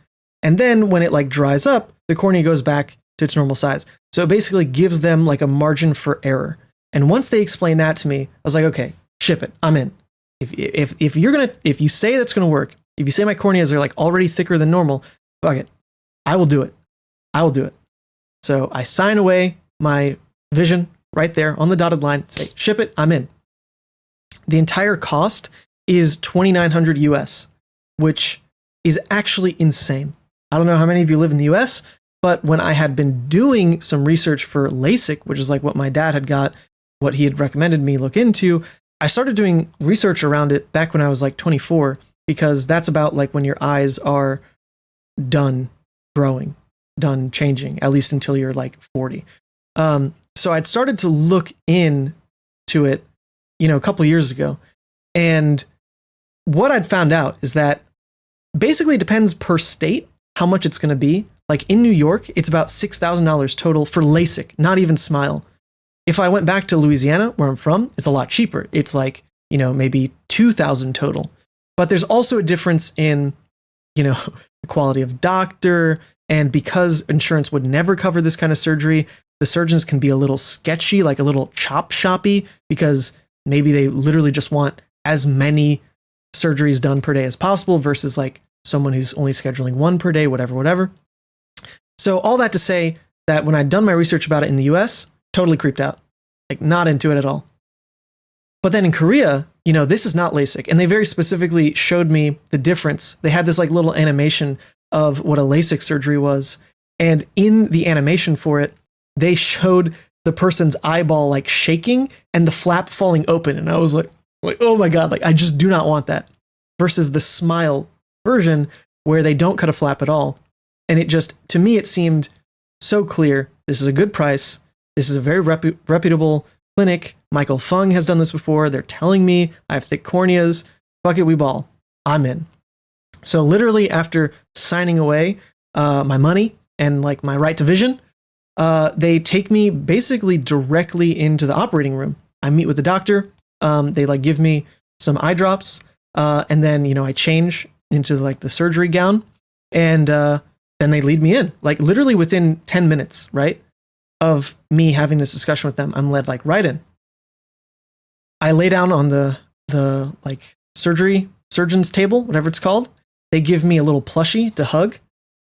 And then when it like dries up, the cornea goes back to its normal size. So it basically gives them like a margin for error. And once they explained that to me, I was like, okay, ship it. I'm in. If you say that's gonna work, if you say my corneas are like already thicker than normal, fuck it. I will do it. I will do it. So I sign away my vision right there on the dotted line, say, ship it, I'm in. The entire cost is $2,900 US, which is actually insane. I don't know how many of you live in the US, but when I had been doing some research for LASIK, which is like what my dad had got, what he had recommended me look into, I started doing research around it back when I was like 24, because that's about like when your eyes are done growing, done changing, at least until you're like 40. So I'd started to look into it, a couple years ago. And what I'd found out is that basically it depends per state how much it's going to be. Like in New York, it's about $6,000 total for LASIK, not even SMILE. If I went back to Louisiana, where I'm from, it's a lot cheaper. It's like, maybe $2,000 total. But there's also a difference in, the quality of doctor. And because insurance would never cover this kind of surgery, the surgeons can be a little sketchy, like a little chop shoppy, because maybe they literally just want as many surgeries done per day as possible versus like someone who's only scheduling one per day, whatever. So all that to say that when I'd done my research about it in the US, totally creeped out, like not into it at all. But then in Korea, this is not LASIK. And they very specifically showed me the difference. They had this like little animation of what a LASIK surgery was. And in the animation for it, they showed the person's eyeball like shaking and the flap falling open. And I was like, oh my God, like I just do not want that. Versus the SMILE version where they don't cut a flap at all. And it just, to me, it seemed so clear. This is a good price. This is a very reputable clinic. Michael Fung has done this before. They're telling me I have thick corneas. Fuck it, we ball. I'm in. So literally after signing away my money and like my right to vision, they take me basically directly into the operating room. I meet with the doctor. They like give me some eye drops. And then, I change into like the surgery gown, and then they lead me in, like literally within 10 minutes, right? Of me having this discussion with them, I'm led like right in. I lay down on the like surgeon's table, whatever it's called. They give me a little plushie to hug.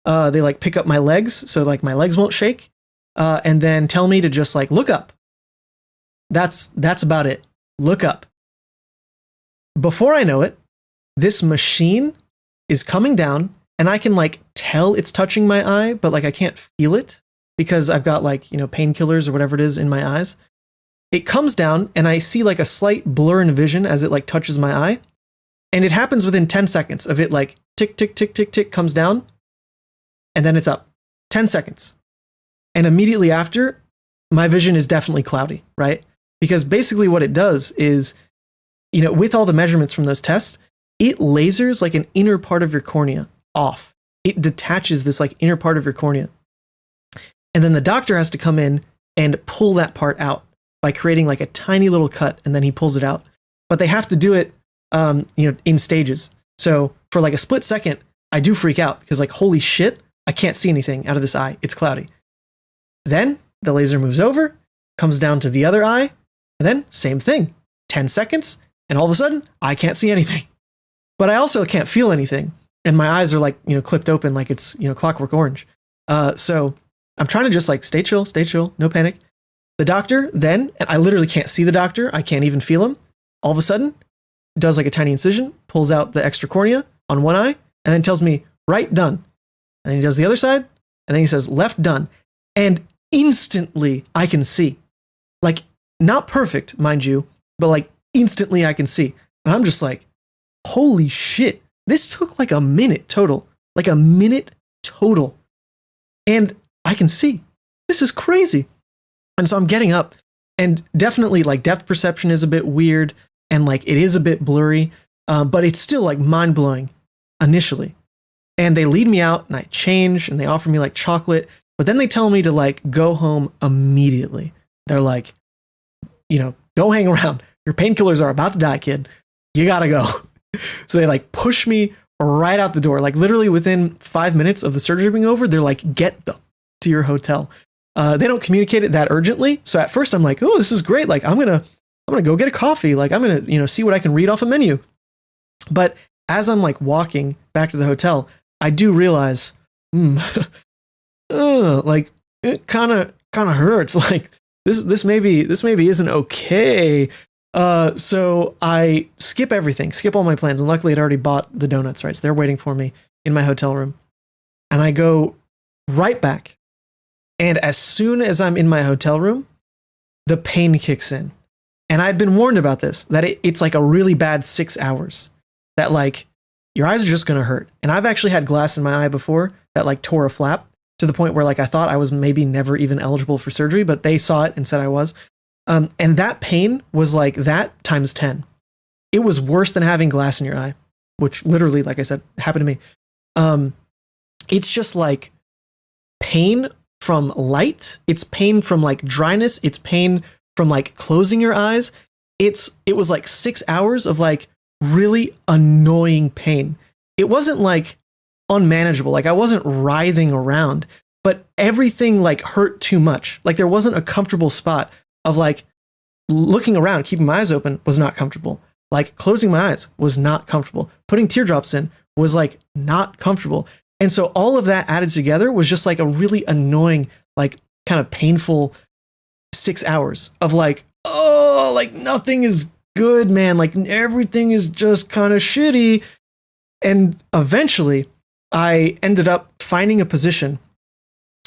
They like pick up my legs so like my legs won't shake, and then tell me to just like look up. That's about it. Look up. Before I know it, this machine is coming down, and I can like tell it's touching my eye, but like I can't feel it because I've got like, painkillers or whatever it is in my eyes. It comes down and I see like a slight blur in vision as it like touches my eye. And it happens within 10 seconds of it like tick, tick, tick, tick, tick comes down, and then it's up. 10 seconds. And immediately after, my vision is definitely cloudy, right? Because basically what it does is, with all the measurements from those tests, it lasers like an inner part of your cornea off. It detaches this like inner part of your cornea. And then the doctor has to come in and pull that part out by creating like a tiny little cut, and then he pulls it out. But they have to do it, in stages. So for like a split second, I do freak out because like, holy shit, I can't see anything out of this eye. It's cloudy. Then the laser moves over, comes down to the other eye, and then same thing, 10 seconds, and all of a sudden I can't see anything. But I also can't feel anything. And my eyes are like, clipped open like it's, Clockwork Orange. So I'm trying to just like stay chill, no panic. The doctor then, and I literally can't see the doctor. I can't even feel him. All of a sudden, does like a tiny incision, pulls out the extra cornea on one eye, and then tells me, right, done. And then he does the other side, and then he says, left, done. And instantly I can see. Like, not perfect, mind you, but like instantly I can see. And I'm just like, holy shit. This took like a minute total. Like a minute total. And I can see. This is crazy. And so I'm getting up, and definitely like depth perception is a bit weird, and like it is a bit blurry, but it's still like mind blowing initially. And they lead me out, and I change, and they offer me like chocolate, but then they tell me to like go home immediately. They're like, don't hang around. Your painkillers are about to die, kid. You gotta go. So they like push me right out the door. Like literally within 5 minutes of the surgery being over, they're like, get to your hotel. They don't communicate it that urgently. So at first I'm like, oh, this is great. Like I'm gonna go get a coffee. Like I'm gonna, see what I can read off a menu. But as I'm like walking back to the hotel, I do realize, like it kind of hurts. Like this maybe isn't okay. So I skip everything, skip all my plans. And luckily I'd already bought the donuts, right? So they're waiting for me in my hotel room. And I go right back. And as soon as I'm in my hotel room, the pain kicks in. And I'd been warned about this, that it's like a really bad 6 hours, that like your eyes are just going to hurt. And I've actually had glass in my eye before that like tore a flap to the point where like I thought I was maybe never even eligible for surgery, but they saw it and said I was. And that pain was like that times 10. It was worse than having glass in your eye, which literally, like I said, happened to me. It's just like pain from light. It's pain from like dryness. It's pain from like closing your eyes. It was like 6 hours of like really annoying pain. It wasn't like unmanageable. Like I wasn't writhing around, but everything like hurt too much. Like there wasn't a comfortable spot of like looking around, keeping my eyes open was not comfortable. Like closing my eyes was not comfortable. Putting teardrops in was like not comfortable. And so all of that added together was just like a really annoying, like kind of painful 6 hours of like, oh, like nothing is good, man. Like everything is just kind of shitty. And eventually I ended up finding a position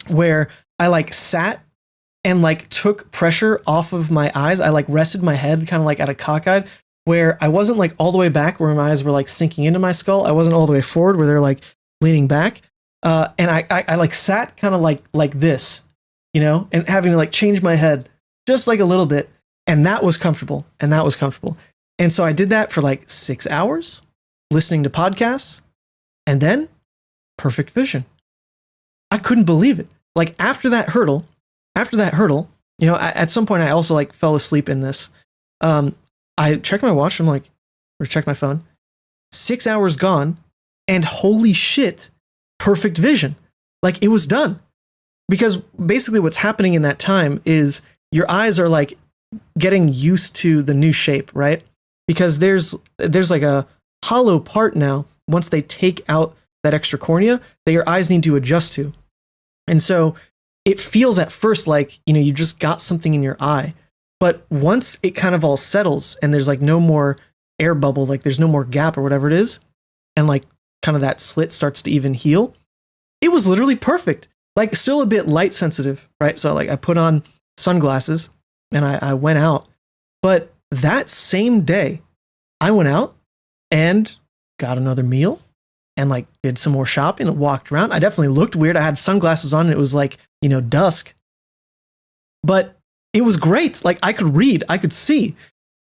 where I like sat and like took pressure off of my eyes. I like rested my head kind of like at a cockeyed, where I wasn't like all the way back where my eyes were like sinking into my skull. I wasn't all the way forward where they're like leaning back. And I like sat kind of like this, and having to like change my head just like a little bit. And that was comfortable. And so I did that for like 6 hours listening to podcasts, and then perfect vision. I couldn't believe it. Like after that hurdle, at some point I also like fell asleep in this. I checked my watch. I'm like, or checked my phone. 6 hours gone, and holy shit, perfect vision. Like it was done. Because basically what's happening in that time is your eyes are like getting used to the new shape, right? Because there's like a hollow part now once they take out that extra cornea that your eyes need to adjust to. And so it feels at first like, you just got something in your eye. But once it kind of all settles and there's like no more air bubble, like there's no more gap or whatever it is, and like kind of that slit starts to even heal, it was literally perfect. Like still a bit light sensitive, right? So like I put on sunglasses and I went out. But that same day, I went out and got another meal and like did some more shopping and walked around. I definitely looked weird. I had sunglasses on and it was like, dusk. But it was great. Like I could read, I could see.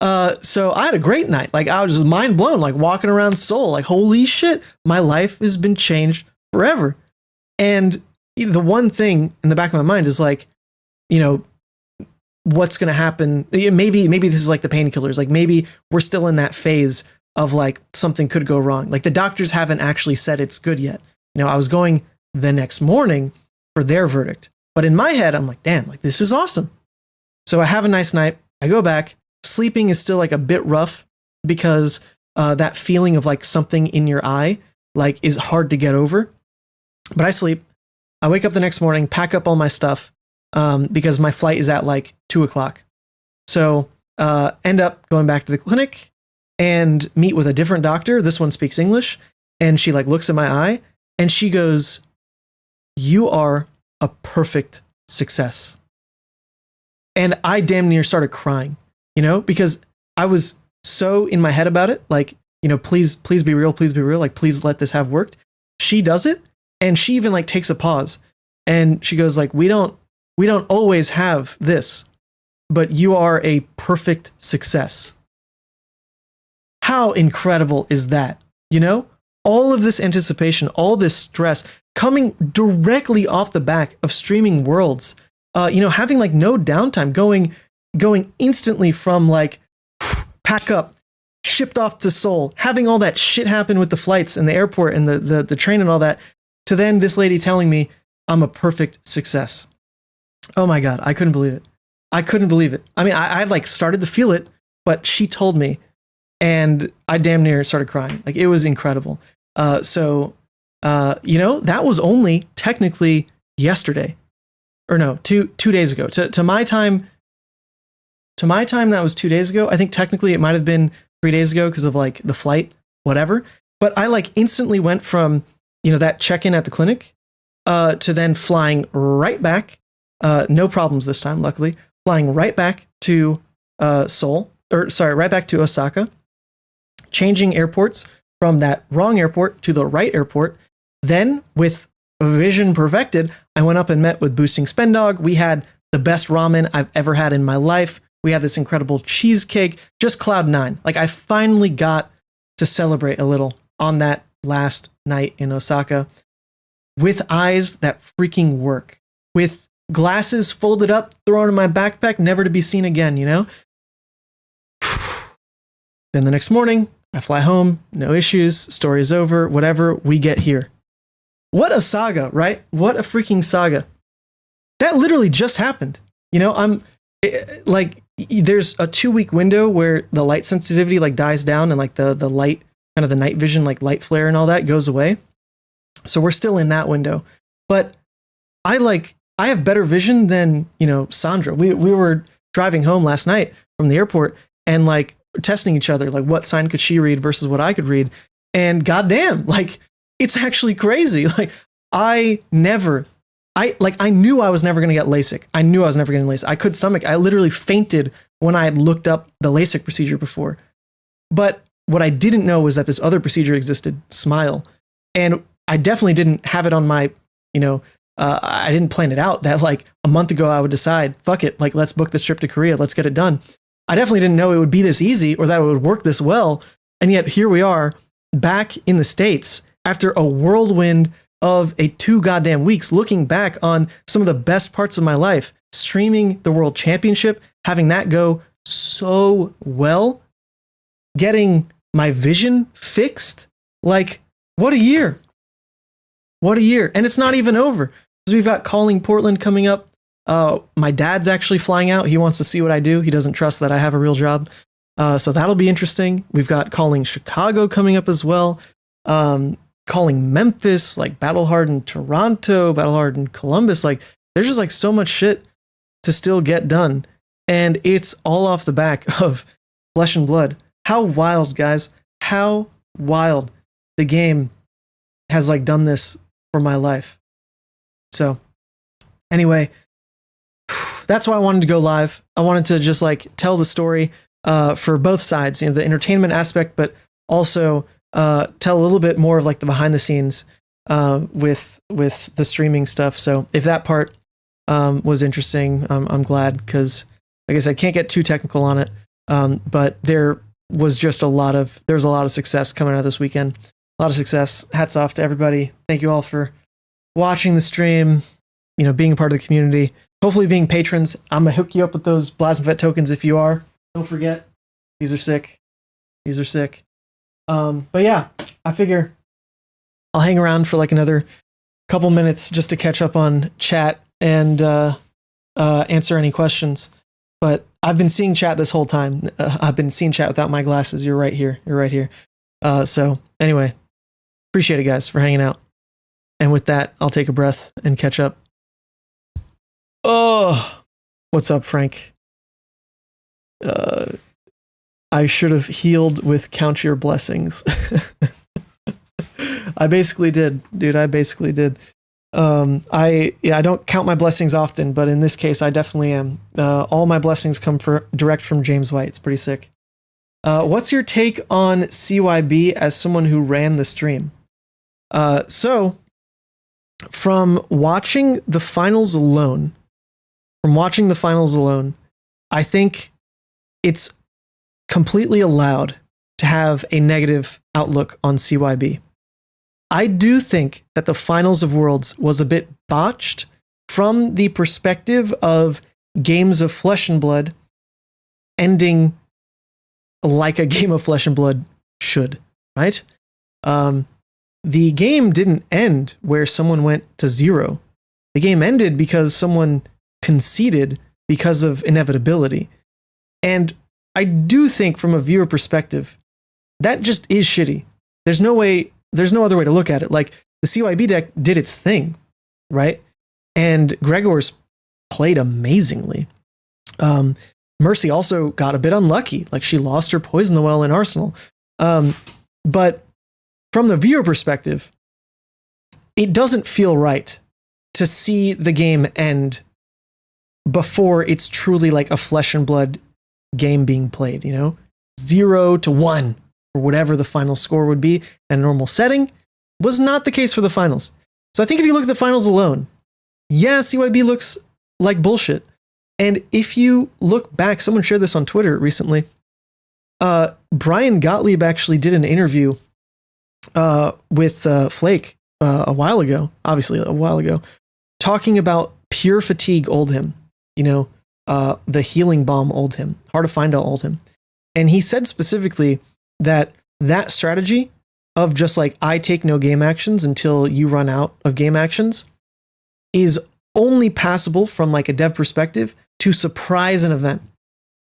So I had a great night. Like I was just mind blown, like walking around Seoul, like holy shit, my life has been changed forever. And the one thing in the back of my mind is like, what's going to happen? Maybe this is like the painkillers. Like maybe we're still in that phase of like something could go wrong. Like the doctors haven't actually said it's good yet. I was going the next morning for their verdict, but in my head, I'm like, damn, like this is awesome. So I have a nice night. I go back. Sleeping is still like a bit rough because that feeling of like something in your eye like is hard to get over. But I sleep. I wake up the next morning, pack up all my stuff because my flight is at like 2:00. So end up going back to the clinic and meet with a different doctor. This one speaks English, and she like looks at my eye and she goes, "You are a perfect success." And I damn near started crying, because I was so in my head about it. Like, please be real. Please be real. Like, please let this have worked. She does it. And she even like takes a pause and she goes like, we don't always have this, but you are a perfect success. How incredible is that? All of this anticipation, all this stress coming directly off the back of streaming Worlds, having like no downtime, going going instantly from like pack up, shipped off to Seoul, having all that shit happen with the flights and the airport and the train and all that, to then this lady telling me I'm a perfect success. Oh my God, I couldn't believe it. I couldn't believe it. I mean, I like started to feel it, but she told me, and I damn near started crying. Like, it was incredible. So that was only technically yesterday, or no, two days ago. To my time, that was 2 days ago. I think technically it might have been 3 days ago because of like the flight, whatever. But I like instantly went from that check-in at the clinic to then flying right back. No problems this time, luckily. Flying right back to right back to Osaka, changing airports from that wrong airport to the right airport. Then, with vision perfected, I went up and met with Boosting Spendog. We had the best ramen I've ever had in my life. We had this incredible cheesecake, just cloud nine. Like, I finally got to celebrate a little on that last night in Osaka with eyes that freaking work, with glasses folded up, thrown in my backpack, never to be seen again, Then the next morning, I fly home, no issues, story is over, whatever, we get here. What a saga, right? What a freaking saga. That literally just happened. I'm like, there's a 2-week window where the light sensitivity like dies down and like the light, kind of the night vision, like light flare and all that goes away. So we're still in that window. But I have better vision than, Sandra. We were driving home last night from the airport and like testing each other, like what sign could she read versus what I could read. And goddamn, like it's actually crazy. Like I knew I was never going to get LASIK. I knew I was never getting LASIK. I could stomach. I literally fainted when I had looked up the LASIK procedure before. But what I didn't know was that this other procedure existed, Smile. And I definitely didn't have it on my, I didn't plan it out that like a month ago I would decide, fuck it, like let's book this trip to Korea, let's get it done. I definitely didn't know it would be this easy or that it would work this well. And yet here we are back in the States after a whirlwind of 2 goddamn weeks, looking back on some of the best parts of my life, streaming the World Championship, having that go so well, getting my vision fixed. Like, what a year. What a year. And it's not even over. Because we've got Calling Portland coming up. My dad's actually flying out. He wants to see what I do. He doesn't trust that I have a real job. So that'll be interesting. We've got Calling Chicago coming up as well. Calling Memphis, like Battle Hardened Toronto, Battle Hardened Columbus. Like, there's just like so much shit to still get done. And it's all off the back of Flesh and Blood. How wild, guys. How wild the game has like done this for my life. So anyway, that's why I wanted to go live. I wanted to just like tell the story for both sides, the entertainment aspect, but also tell a little bit more of like the behind the scenes with the streaming stuff. So if that part was interesting, I'm glad, because like I said, I can't get too technical on it. But there was just a lot of success coming out this weekend. A lot of success. Hats off to everybody. Thank you all for watching the stream, being a part of the community, hopefully being patrons. I'm going to hook you up with those Blasphemous tokens if you are. Don't forget. These are sick. But yeah, I figure I'll hang around for like another couple minutes just to catch up on chat and answer any questions. But I've been seeing chat this whole time. I've been seeing chat without my glasses. You're right here. So anyway, appreciate it, guys, for hanging out. And with that, I'll take a breath and catch up. Oh, what's up, Frank? I should have healed with Count Your Blessings. I basically did, dude. I don't count my blessings often, but in this case, I definitely am. All my blessings come direct from James White. It's pretty sick. What's your take on CYB as someone who ran the stream? So, from watching the finals alone, I think it's completely allowed to have a negative outlook on CYB. I do think that the Finals of Worlds was a bit botched from the perspective of Games of Flesh and Blood ending like a game of Flesh and Blood should, right? The game didn't end where someone went to 0. The game ended because someone conceded because of inevitability. And I do think from a viewer perspective, that just is shitty. There's no other way to look at it. Like, the CYB deck did its thing, right? And Gregor's played amazingly. Mercy also got a bit unlucky. Like, she lost her Poison the Well in Arsenal. But from the viewer perspective, it doesn't feel right to see the game end before it's truly like a Flesh and Blood game being played, 0-1, or whatever the final score would be in a normal setting, was not the case for the finals. So I think if you look at the finals alone, yeah, CYB looks like bullshit. And if you look back, someone shared this on Twitter recently. Brian Gottlieb actually did an interview with Flake a while ago, talking about Pure Fatigue old him, the Healing Bomb old him, Heart of Findel old him. And he said specifically that strategy of just like, I take no game actions until you run out of game actions, is only passable from like a dev perspective to surprise an event.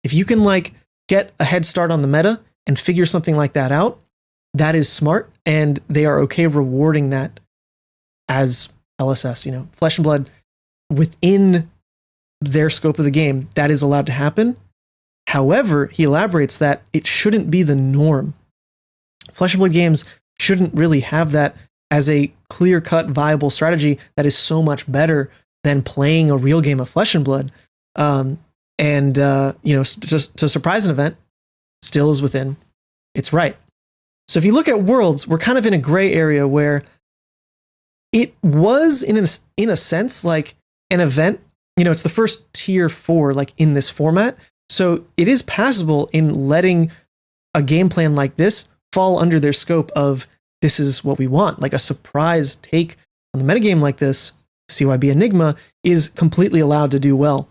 If you can like get a head start on the meta and figure something like that out, that is smart, and they are okay rewarding that as LSS, Flesh and Blood within their scope of the game, that is allowed to happen. However, he elaborates that it shouldn't be the norm. Flesh and Blood games shouldn't really have that as a clear-cut, viable strategy that is so much better than playing a real game of Flesh and Blood. Just to surprise an event still is within its right. So if you look at Worlds, we're kind of in a gray area where it was, in a sense, like an event. It's the first tier 4, like in this format. So it is passable in letting a game plan like this fall under their scope of, this is what we want. Like a surprise take on the metagame like this, CYB Enigma is completely allowed to do well.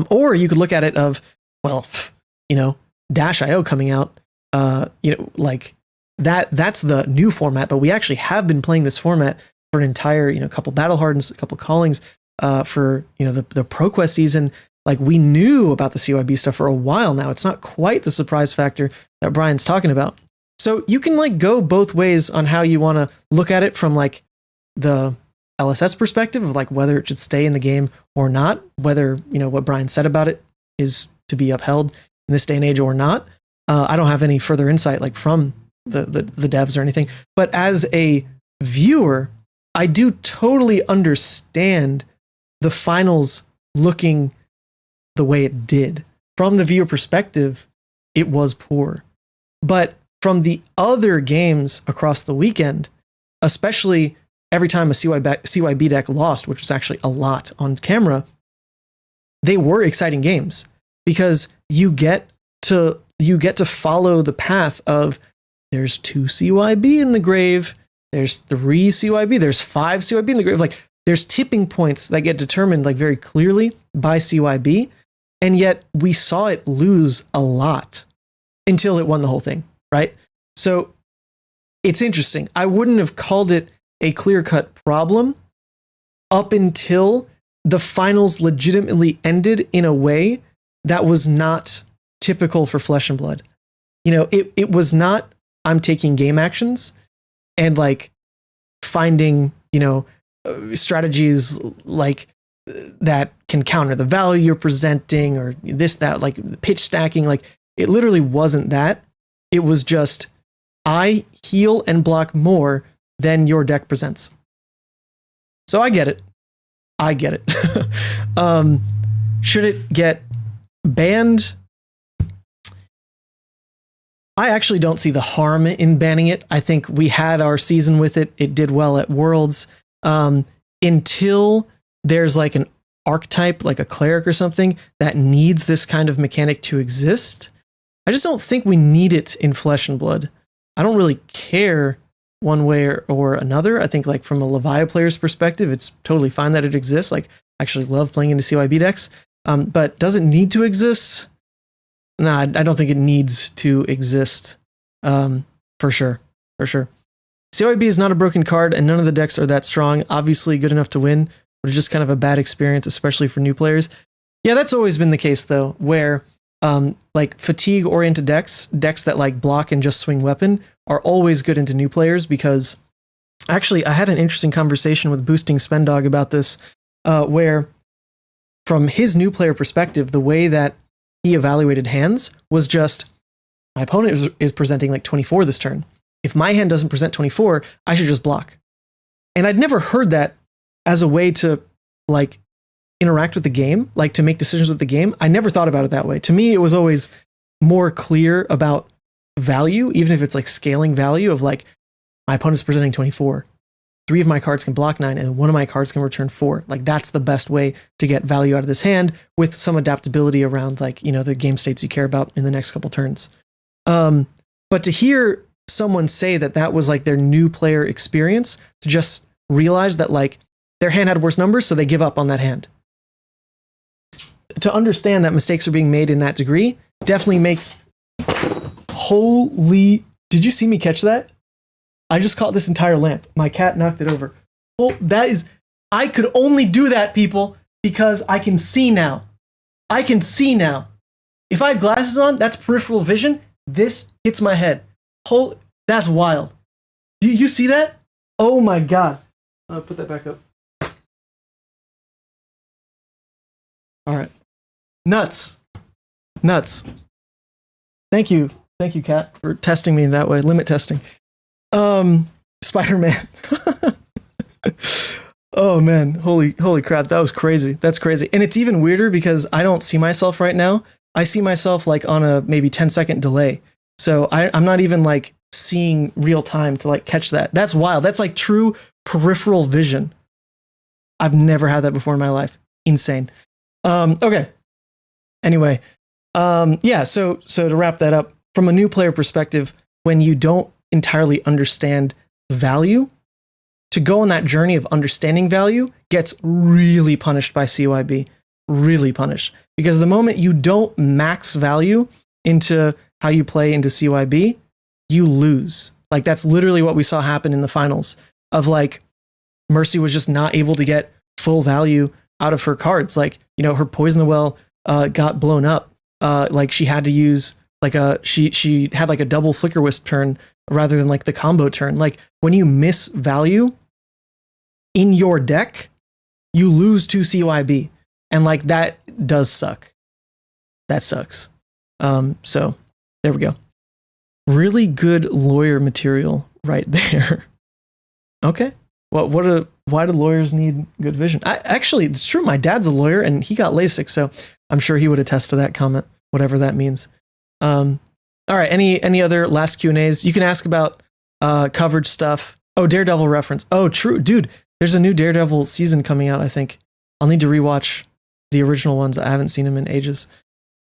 Or you could look at it of, Dash.io coming out, like that's the new format, but we actually have been playing this format for an entire, couple Battle Hardens, a couple Callings, for, the ProQuest season. Like, we knew about the CYB stuff for a while now. It's not quite the surprise factor that Brian's talking about. So you can like go both ways on how you want to look at it from like the LSS perspective of like whether it should stay in the game or not, whether, what Brian said about it is to be upheld in this day and age or not. I don't have any further insight like from the devs or anything, but as a viewer, I do totally understand the finals looking the way it did. From the viewer perspective, it was poor. But from the other games across the weekend, especially every time a CYB deck lost, which was actually a lot on camera, they were exciting games because you get to follow the path of, there's 2 CYB in the grave, there's 3 CYB, there's 5 CYB in the grave. Like, there's tipping points that get determined like very clearly by CYB, and yet we saw it lose a lot until it won the whole thing, right? So it's interesting. I wouldn't have called it a clear-cut problem up until the finals legitimately ended in a way that was not typical for Flesh and Blood. It was not, I'm taking game actions and like finding, strategies like that can counter the value you're presenting or this, that, like pitch stacking. Like, it literally wasn't that. It was just, I heal and block more than your deck presents. So I get it. Should it get banned? I actually don't see the harm in banning it. I think we had our season with it. It did well at Worlds. Until there's like an archetype, like a cleric or something, that needs this kind of mechanic to exist, I just don't think we need it in Flesh and Blood. I don't really care one way or another. I think like from a Leviathan player's perspective, it's totally fine that it exists. Like, I actually love playing into CYB decks. But does it need to exist? No, I don't think it needs to exist. For sure. CYB is not a broken card, and none of the decks are that strong. Obviously good enough to win, but it's just kind of a bad experience, especially for new players. Yeah, that's always been the case, though, where like fatigue-oriented decks that like block and just swing weapon, are always good into new players, because actually I had an interesting conversation with Boosting Spendog about this, where from his new player perspective, the way that he evaluated hands was just, my opponent is presenting like 24 this turn. If my hand doesn't present 24, I should just block. And I'd never heard that as a way to like interact with the game, like to make decisions with the game. I never thought about it that way. To me, it was always more clear about value, even if it's like scaling value of like, my opponent's presenting 24. 3 of my cards can block 9, and 1 of my cards can return 4. Like, that's the best way to get value out of this hand, with some adaptability around like, you know, the game states you care about in the next couple turns. But to hear someone say that that was like their new player experience, to just realize that like their hand had worse numbers, so they give up on that hand. To understand that mistakes are being made in that degree definitely makes, holy, did you see me catch that? I just caught this entire lamp. My cat knocked it over. Oh, that is, I could only do that, people, because I can see now. I can see now. If I had glasses on, that's peripheral vision. This hits my head. That's wild. Do you see that? Oh my God. I'll put that back up. All right. Nuts. Thank you, Kat, for testing me that way. Limit testing. Spider-Man. Oh man, holy crap, that was crazy. That's crazy. And it's even weirder because I don't see myself right now. I see myself like on a maybe 10-second delay. So I'm not even like seeing real time to like catch that. That's wild. That's like true peripheral vision. I've never had that before in my life. Insane. Okay. Anyway, yeah, so to wrap that up, from a new player perspective, when you don't entirely understand value, to go on that journey of understanding value gets really punished by CYB. Really punished. Because the moment you don't max value into how you play into CYB, you lose. Like, that's literally what we saw happen in the finals of like, Mercy was just not able to get full value out of her cards. Like, you know, her Poison the Well got blown up. Like, she had to use like she had like a double Flicker Wisp turn rather than like the combo turn. Like, when you miss value in your deck, you lose to CYB. And like, that does suck. That sucks. So there we go. Really good lawyer material right there. Okay. Well, why do lawyers need good vision? Actually, it's true. My dad's a lawyer and he got LASIK, so I'm sure he would attest to that comment, whatever that means. All right. Any other last Q&As? You can ask about coverage stuff. Oh, Daredevil reference. Oh, true. Dude, there's a new Daredevil season coming out, I think. I'll need to rewatch the original ones. I haven't seen them in ages.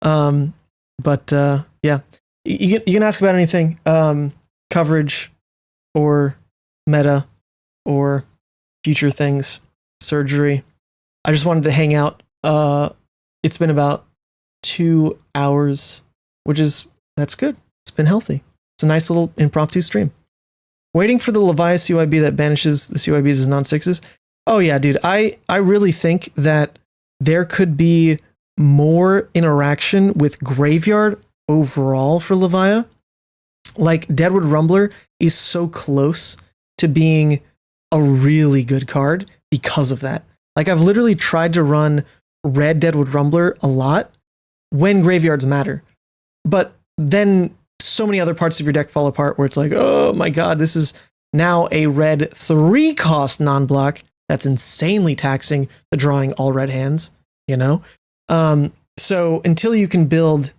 But yeah, you can ask about anything. Coverage or meta or future things, surgery. I just wanted to hang out. It's been about 2 hours, that's good. It's been healthy. It's a nice little impromptu stream. Waiting for the Leviathan CYB that banishes the CYBs as non-6s. Oh yeah, dude. I really think that there could be more interaction with Graveyard overall for Leviathan. Like, Deadwood Rumbler is so close to being a really good card because of that. Like, I've literally tried to run red Deadwood Rumbler a lot when graveyards matter. But then so many other parts of your deck fall apart where it's like, oh my God, this is now a red 3-cost non-block that's insanely taxing the drawing all red hands, you know? So until you can build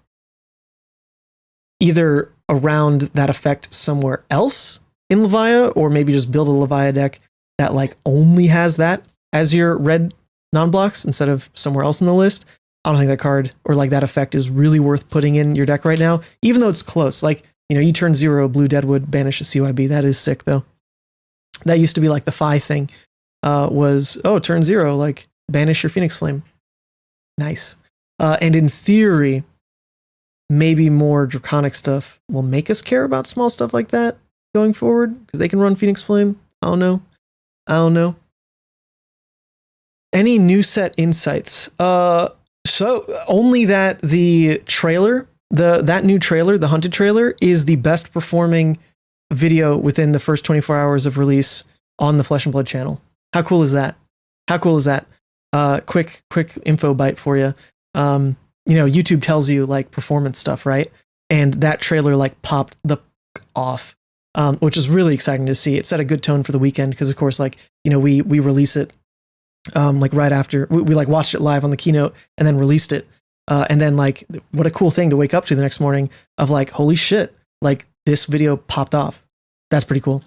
either around that effect somewhere else in Leviathan, or maybe just build a Leviathan deck that like only has that as your red non-blocks instead of somewhere else in the list, I don't think that card or like that effect is really worth putting in your deck right now, even though it's close. Like, you know, you turn 0, blue Deadwood, banish a CYB. That is sick, though. That used to be like the Phi thing. Turn 0, like, banish your Phoenix Flame. Nice. And in theory, maybe more draconic stuff will make us care about small stuff like that going forward, because they can run Phoenix Flame. I don't know. Any new set insights? So only that the trailer, that new trailer, the Hunted trailer, is the best performing video within the first 24 hours of release on the Flesh and Blood channel. How cool is that? Quick info bite for you. YouTube tells you like performance stuff, right? And that trailer like popped the off, which is really exciting to see. It set a good tone for the weekend because, of course, like, we release it like right after we like watched it live on the keynote and then released it. And then like, what a cool thing to wake up to the next morning of like, holy shit, like this video popped off. That's pretty cool.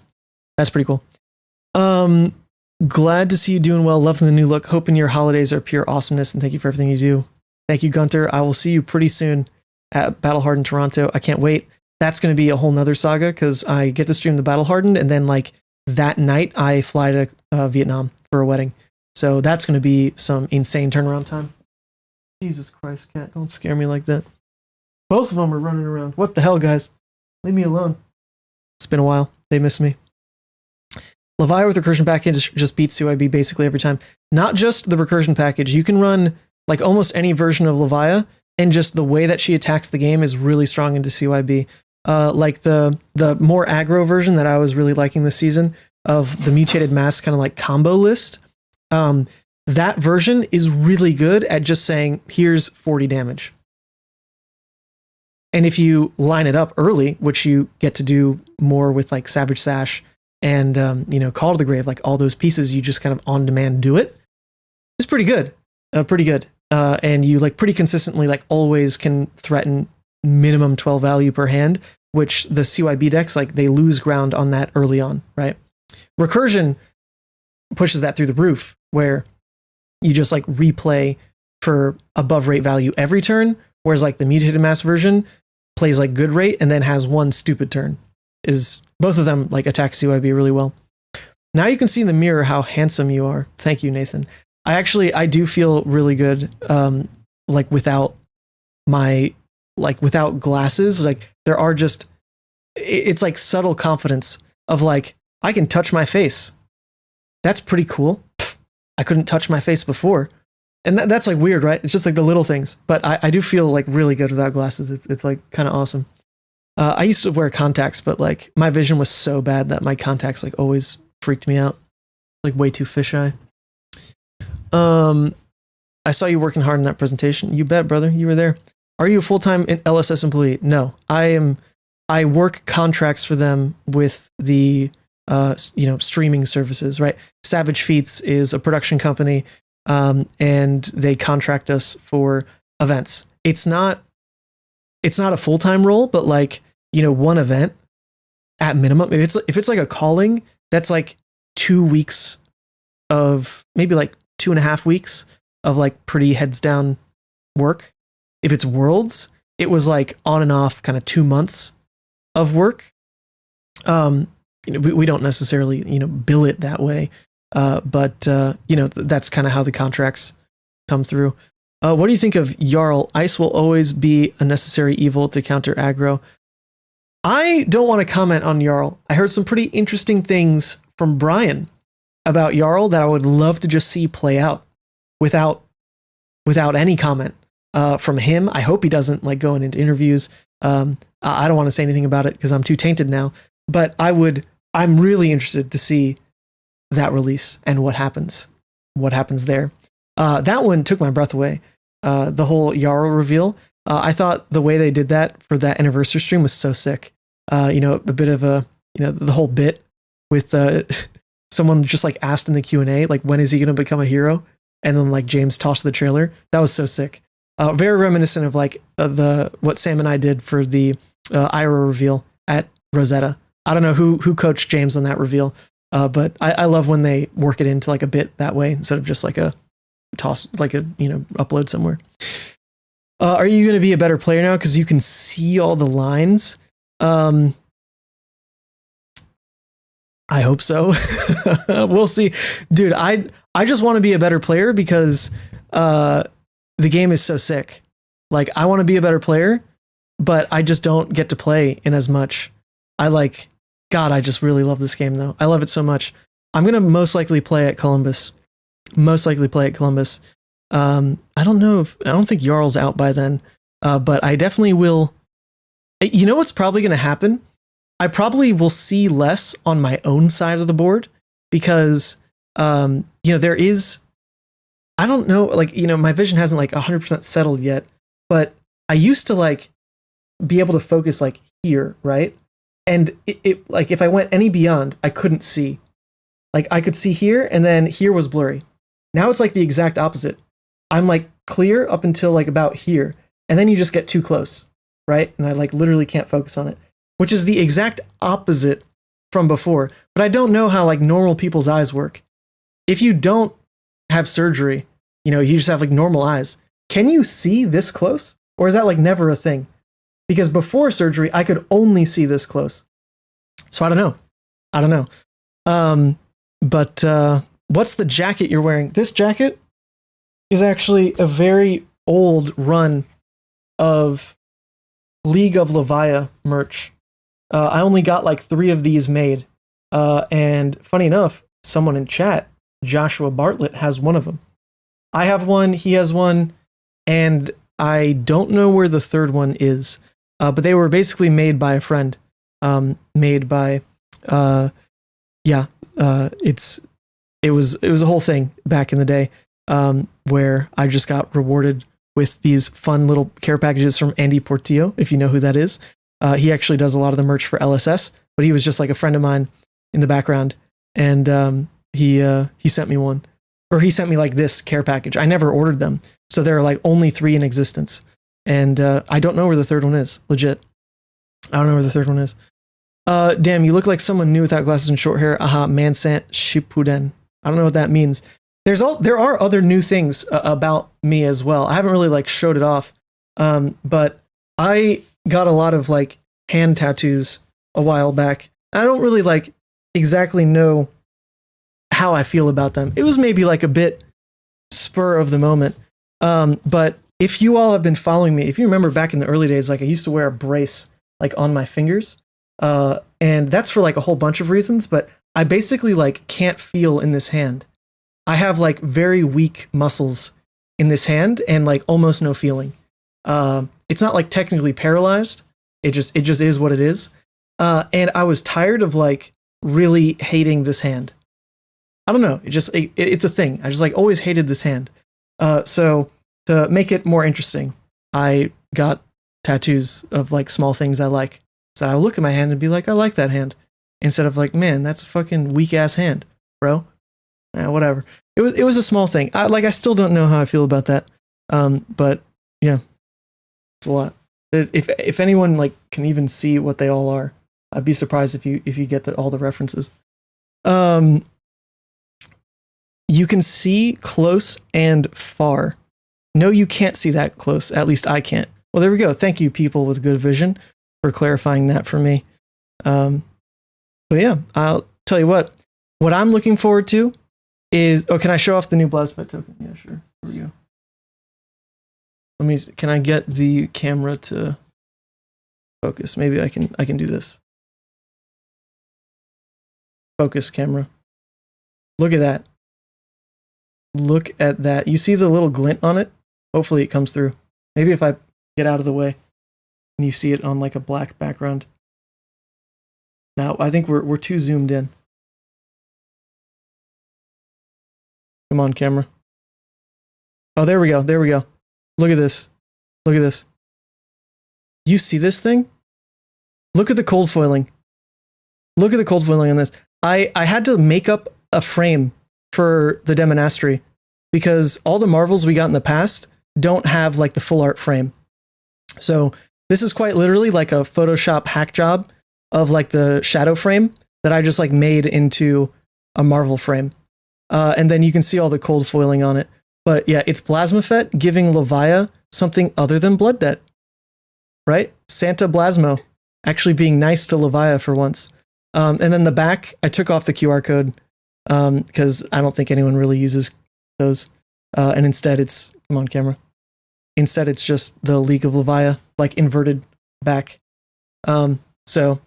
Glad to see you doing well. Loving the new look. Hoping your holidays are pure awesomeness, and thank you for everything you do. Thank you, Gunter. I will see you pretty soon at Battle Hardened Toronto. I can't wait. That's going to be a whole nother saga because I get to stream the Battle Hardened, and then like that night I fly to Vietnam for a wedding. So that's going to be some insane turnaround time. Jesus Christ, cat, don't scare me like that. Both of them are running around. What the hell, guys? Leave me alone. It's been a while. They miss me. Leviah with recursion package just beats CYB basically every time. Not just the recursion package. You can run like almost any version of Leviah, and just the way that she attacks the game is really strong into CYB. Like the more aggro version that I was really liking this season of the mutated mass kind of like combo list. That version is really good at just saying, here's 40 damage. And if you line it up early, which you get to do more with like Savage Sash and, Call to the Grave, like all those pieces, you just kind of on demand do it. It's pretty good. And you like pretty consistently, like always can threaten minimum 12 value per hand, which the CYB decks, like they lose ground on that early on, right? Recursion pushes that through the roof, where you just like replay for above rate value every turn, whereas like the mutated mass version plays like good rate and then has one stupid turn. Is both of them like attack CYB really well. Now you can see in the mirror how handsome you are. Thank you, Nathan. I do feel really good, like without without glasses. Like there are just, it's like subtle confidence of like, I can touch my face. That's pretty cool. I couldn't touch my face before. And that's like weird, right? It's just like the little things. But I do feel like really good without glasses. It's like kind of awesome. I used to wear contacts, but like my vision was so bad that my contacts like always freaked me out. Like way too fisheye. I saw you working hard in that presentation. You bet, brother. You were there. Are you a full-time LSS employee? No, I am. I work contracts for them with the streaming services, right? Savage Feats is a production company, and they contract us for events. It's not a full-time role, but like, one event at minimum. If it's like a calling, that's like 2 weeks of, maybe like 2.5 weeks of like pretty heads down work. If it's Worlds, it was like on and off kind of 2 months of work. We don't necessarily, bill it that way. But that's kind of how the contracts come through. What do you think of Jarl? Ice will always be a necessary evil to counter aggro. I don't want to comment on Jarl. I heard some pretty interesting things from Brian about Jarl that I would love to just see play out without any comment from him. I hope he doesn't like going into interviews. I don't want to say anything about it because I'm too tainted now, but I'm really interested to see that release and what happens there. That one took my breath away. The whole Jarl reveal. I thought the way they did that for that anniversary stream was so sick. A bit of the whole bit with someone just like asked in the Q&A, like, when is he going to become a hero? And then like James tossed the trailer. That was so sick. Very reminiscent of like what Sam and I did for the Ira reveal at Rosetta. I don't know who coached James on that reveal, but I love when they work it into like a bit that way instead of just like a toss, like a upload somewhere. Are you going to be a better player now because you can see all the lines? I hope so. We'll see, dude. I just want to be a better player because the game is so sick. Like, I want to be a better player but I just don't get to play in as much. God, I just really love this game though. I love it so much. I'm gonna most likely play at Columbus. I don't think Jarl's out by then, but I definitely will. You know what's probably gonna happen? I probably will see less on my own side of the board because, there is, I don't know, my vision hasn't 100% settled yet, but I used to be able to focus here, right? And it if I went any beyond, I couldn't see. I could see here, and then here was blurry. Now it's the exact opposite. I'm clear up until about here, and then you just get too close, right? And I literally can't focus on it, which is the exact opposite from before. But I don't know how normal people's eyes work. If you don't have surgery, you just have normal eyes. Can you see this close, or is that never a thing? Because before surgery, I could only see this close. So I don't know. But what's the jacket you're wearing? This jacket is actually a very old run of League of Leviah merch. I only got 3 of these made. And funny enough, someone in chat, Joshua Bartlett, has one of them. I have one, he has one, and I don't know where the third one is. But they were basically made by a friend. It was a whole thing back in the day, where I just got rewarded with these fun little care packages from Andy Portillo, if you know who that is. He actually does a lot of the merch for LSS, but he was just a friend of mine in the background, and he sent me one, or he sent me this care package. I never ordered them, so there are only 3 in existence. And I don't know where the third one is. Legit. I don't know where the third one is. Damn, you look like someone new without glasses and short hair. Aha, Mansant Shippuden. I don't know what that means. There are other new things about me as well. I haven't really showed it off. But I got a lot of hand tattoos a while back. I don't really exactly know how I feel about them. It was maybe a bit spur of the moment. But if you all have been following me, if you remember back in the early days, I used to wear a brace on my fingers, and that's for a whole bunch of reasons. But I basically can't feel in this hand. I have very weak muscles in this hand and almost no feeling. It's not technically paralyzed. It just is what it is. And I was tired of really hating this hand. I don't know. It's a thing. I just always hated this hand. So to make it more interesting, I got tattoos of small things I like. So I look at my hand and be I like that hand. Instead of man, that's a fucking weak ass hand, bro. Whatever. It was a small thing. I still don't know how I feel about that. But yeah, it's a lot. If anyone can even see what they all are, I'd be surprised if you get all the references. You can see close and far. No, you can't see that close. At least I can't. Well, there we go. Thank you, people with good vision, for clarifying that for me. But yeah, I'll tell you what I'm looking forward to is, can I show off the new Blasphemous token? Yeah, sure. Here we go. Can I get the camera to focus? Maybe I can do this. Focus camera. Look at that. Look at that. You see the little glint on it? Hopefully it comes through. Maybe if I get out of the way and you see it on a black background. Now, I think we're too zoomed in. Come on, camera. Oh, there we go. Look at this. You see this thing? Look at the cold foiling. Look at the cold foiling on this. I had to make up a frame for the Demonastery because all the Marvels we got in the past don't have the full art frame. So this is quite literally a Photoshop hack job of the shadow frame that I just made into a Marvel frame. And then you can see all the cold foiling on it. But yeah, it's Blasmafet giving Leviah something other than Blood Debt. Right? Santa Blasmo actually being nice to Leviah for once. And then the back, I took off the QR code because I don't think anyone really uses those. And instead it's, come on camera. Instead it's just the League of Leviah, inverted back. So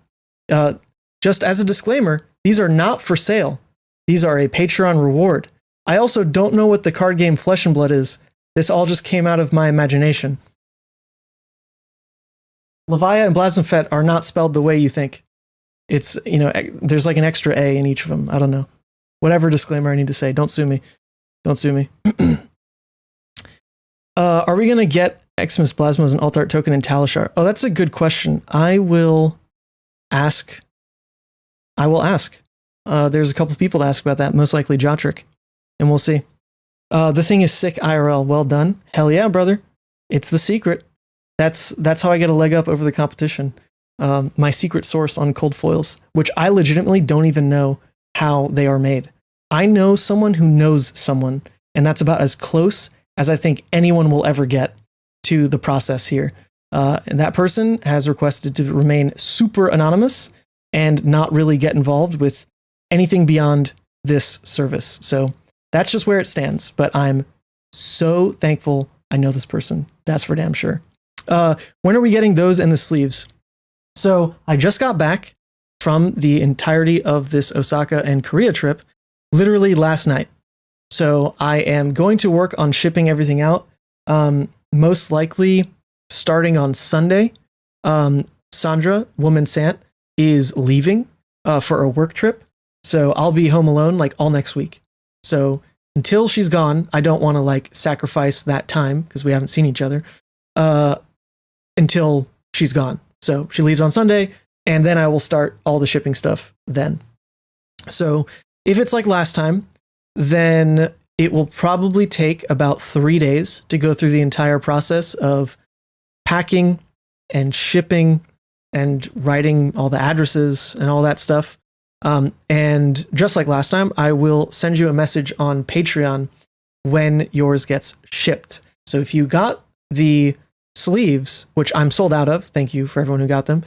just as a disclaimer, these are not for sale. These are a Patreon reward. I also don't know what the card game Flesh and Blood is. This all just came out of my imagination. Levia and Blasphemfet are not spelled the way you think. It's, there's like an extra A in each of them. I don't know. Whatever disclaimer I need to say. Don't sue me. Don't sue me. Are we going to get Xmas Plasma as an alt art token in Talishar? Oh, that's a good question. I will ask. There's a couple people to ask about that. Most likely Jotrick. And we'll see. The thing is sick IRL. Well done. Hell yeah, brother. It's the secret. That's how I get a leg up over the competition. My secret source on cold foils, which I legitimately don't even know how they are made. I know someone who knows someone, and that's about as close as I think anyone will ever get to the process here. And that person has requested to remain super anonymous and not really get involved with anything beyond this service. So that's just where it stands. But I'm so thankful I know this person. That's for damn sure. When are we getting those and the sleeves? So I just got back from the entirety of this Osaka and Korea trip, literally last night. So I am going to work on shipping everything out. Most likely starting on Sunday. Sandra, Woman Sant, is leaving for a work trip. So I'll be home alone like all next week. So until she's gone, I don't want to like sacrifice that time because we haven't seen each other until she's gone. So she leaves on Sunday, and then I will start all the shipping stuff then. So if it's like last time, then it will probably take about 3 days to go through the entire process of packing and shipping and writing all the addresses and all that stuff. And just like last time, I will send you a message on Patreon when yours gets shipped. So if you got the sleeves, which I'm sold out of, thank you for everyone who got them,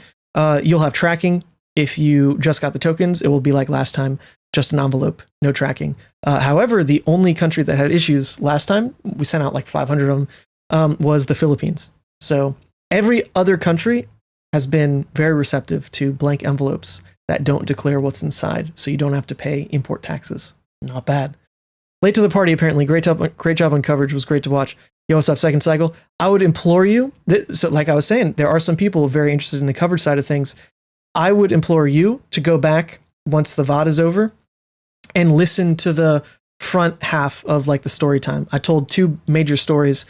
you'll have tracking. If you just got the tokens, it will be like last time, just an envelope, no tracking. However, the only country that had issues last time, we sent out like 500 of them, was the Philippines. So every other country has been very receptive to blank envelopes that don't declare what's inside, so you don't have to pay import taxes. Not bad. Late to the party, apparently. Great job on coverage. Was great to watch. Yo, what's up, Second Cycle? I would implore you, so like I was saying, there are some people very interested in the coverage side of things. I would implore you to go back once the VOD is over and listen to the front half of like the story time. I told 2 major stories.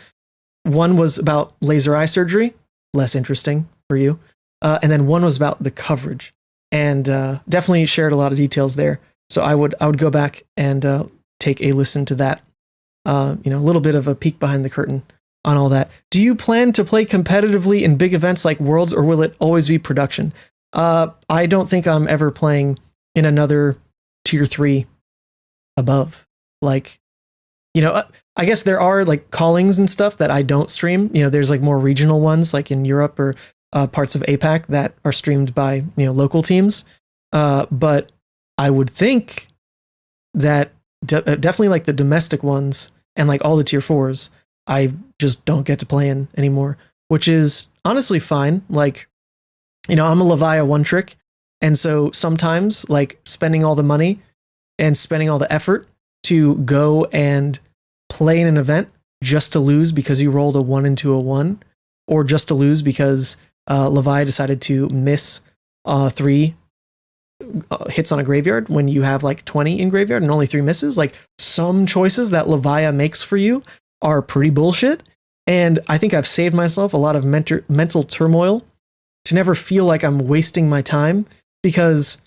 One was about laser eye surgery, less interesting for you. And then one was about the coverage, and definitely shared a lot of details there. So I would go back and take a listen to that. A little bit of a peek behind the curtain on all that. Do you plan to play competitively in big events like Worlds, or will it always be production? I don't think I'm ever playing in another tier 3 above. Like, I guess there are like callings and stuff that I don't stream. There's like more regional ones like in Europe or parts of APAC that are streamed by, local teams. But I would think that definitely like the domestic ones and like all the tier 4s, I just don't get to play in anymore, which is honestly fine. Like, I'm a Levia one trick. And so sometimes like spending all the money and spending all the effort to go and play in an event just to lose because you rolled a 1 into a 1, or just to lose because Levia decided to miss 3 hits on a graveyard when you have like 20 in graveyard and only 3 misses. Like, some choices that Levia makes for you are pretty bullshit. And I think I've saved myself a lot of mental turmoil to never feel like I'm wasting my time, because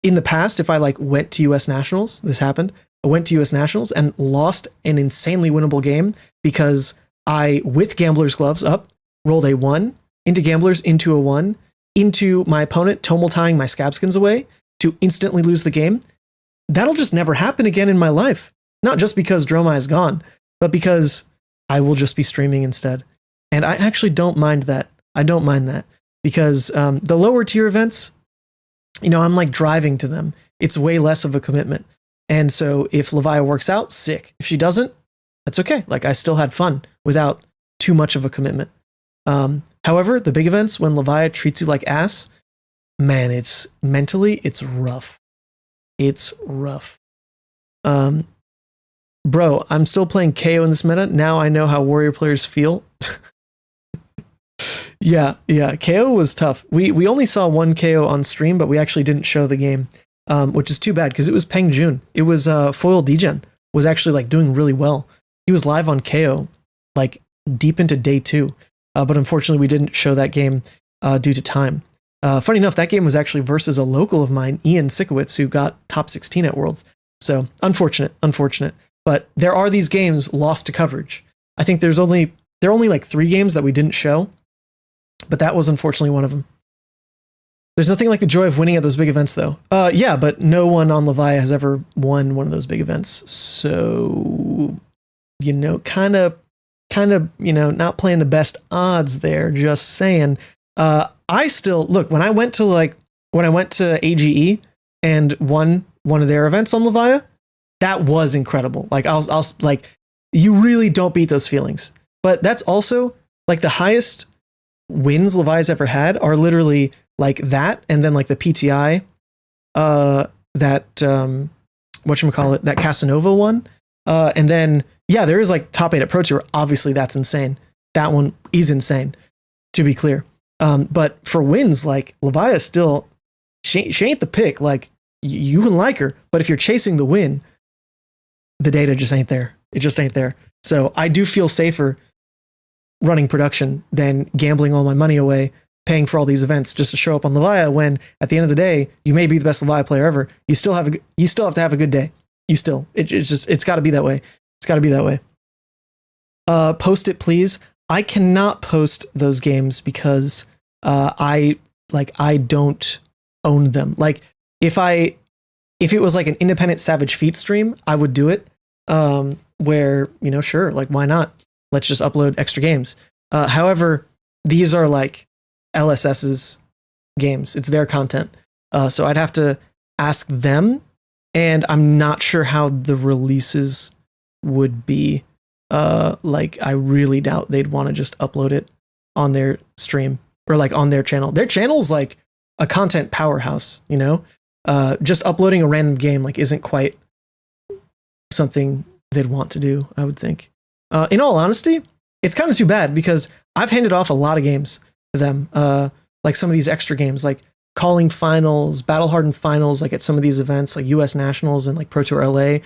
in the past, if I like went to US Nationals, this happened. I went to US Nationals and lost an insanely winnable game because I, with Gambler's Gloves up, rolled a 1 into Gamblers, into a 1, into my opponent, Tomel tying my Scabskins away to instantly lose the game. That'll just never happen again in my life. Not just because Dromai is gone, but because I will just be streaming instead. And I actually don't mind that. I don't mind that because the lower tier events, I'm like driving to them. It's way less of a commitment. And so if Levia works out, sick. If she doesn't, that's okay. Like, I still had fun without too much of a commitment. However, the big events, when Leviah treats you like ass, man, it's mentally, it's rough. It's rough. Bro, I'm still playing KO in this meta. Now I know how warrior players feel. Yeah. KO was tough. We only saw one KO on stream, but we actually didn't show the game, which is too bad because it was Peng Jun. It was Foil Degen was actually like doing really well. He was live on KO like deep into day 2, but unfortunately we didn't show that game due to time. Funny enough, that game was actually versus a local of mine, Ian Sikowitz, who got top 16 at Worlds. So unfortunate. But there are these games lost to coverage. I think there are only like 3 games that we didn't show, but that was unfortunately one of them. There's nothing like the joy of winning at those big events, though. Yeah, but no one on Leviah has ever won one of those big events. So, kind of, not playing the best odds there. Just saying. I still look when I went to AGE and won one of their events on Leviah. That was incredible. Like I'll like, you really don't beat those feelings. But that's also like the highest wins Levi's ever had are literally like that, and then like the PTI, that whatchamacallit, that Casanova one, and then yeah, there is like top 8 at Pro Tour. Obviously, that's insane. That one is insane, to be clear. But for wins, like Leviah still, she ain't the pick. Like you can like her, but if you're chasing the win, the data just ain't there. It just ain't there. So I do feel safer running production than gambling all my money away, paying for all these events just to show up on Leviah when at the end of the day, you may be the best Leviah player ever. You still have to have a good day. It's got to be that way. It's got to be that way. Post it, please. I cannot post those games because I don't own them. Like if it was like an independent Savage Feet stream, I would do it. Where, sure, like why not? Let's just upload extra games. However, these are like LSS's games. It's their content. So I'd have to ask them, and I'm not sure how the releases would be. Like I really doubt they'd want to just upload it on their stream or like on their channel. Their channel's like a content powerhouse, just uploading a random game like isn't quite something they'd want to do, I would think. In all honesty, it's kind of too bad because I've handed off a lot of games to them. Like some of these extra games, like calling finals, battle hardened finals, like at some of these events, like US Nationals and like Pro Tour LA,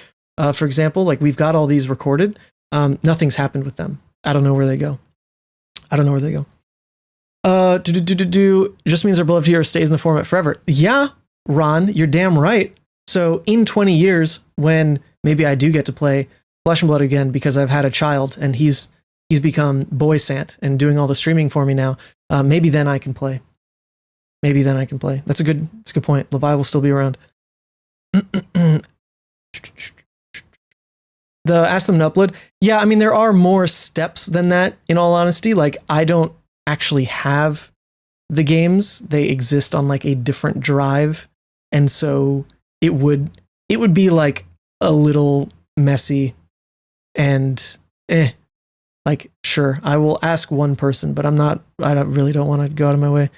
for example. Like we've got all these recorded. Nothing's happened with them. I don't know where they go. Just means our beloved hero stays in the format forever. Yeah, Ron, you're damn right. So in 20 years, when maybe I do get to play Flesh and Blood again because I've had a child and he's become Boy Sant and doing all the streaming for me now, maybe then I can play. That's a good point. Levi will still be around. Ask them to upload. Yeah, I mean, there are more steps than that, in all honesty. Like, I don't actually have the games. They exist on like a different drive. And so it would be like a little messy and like, sure, I will ask one person, but I really don't want to go out of my way.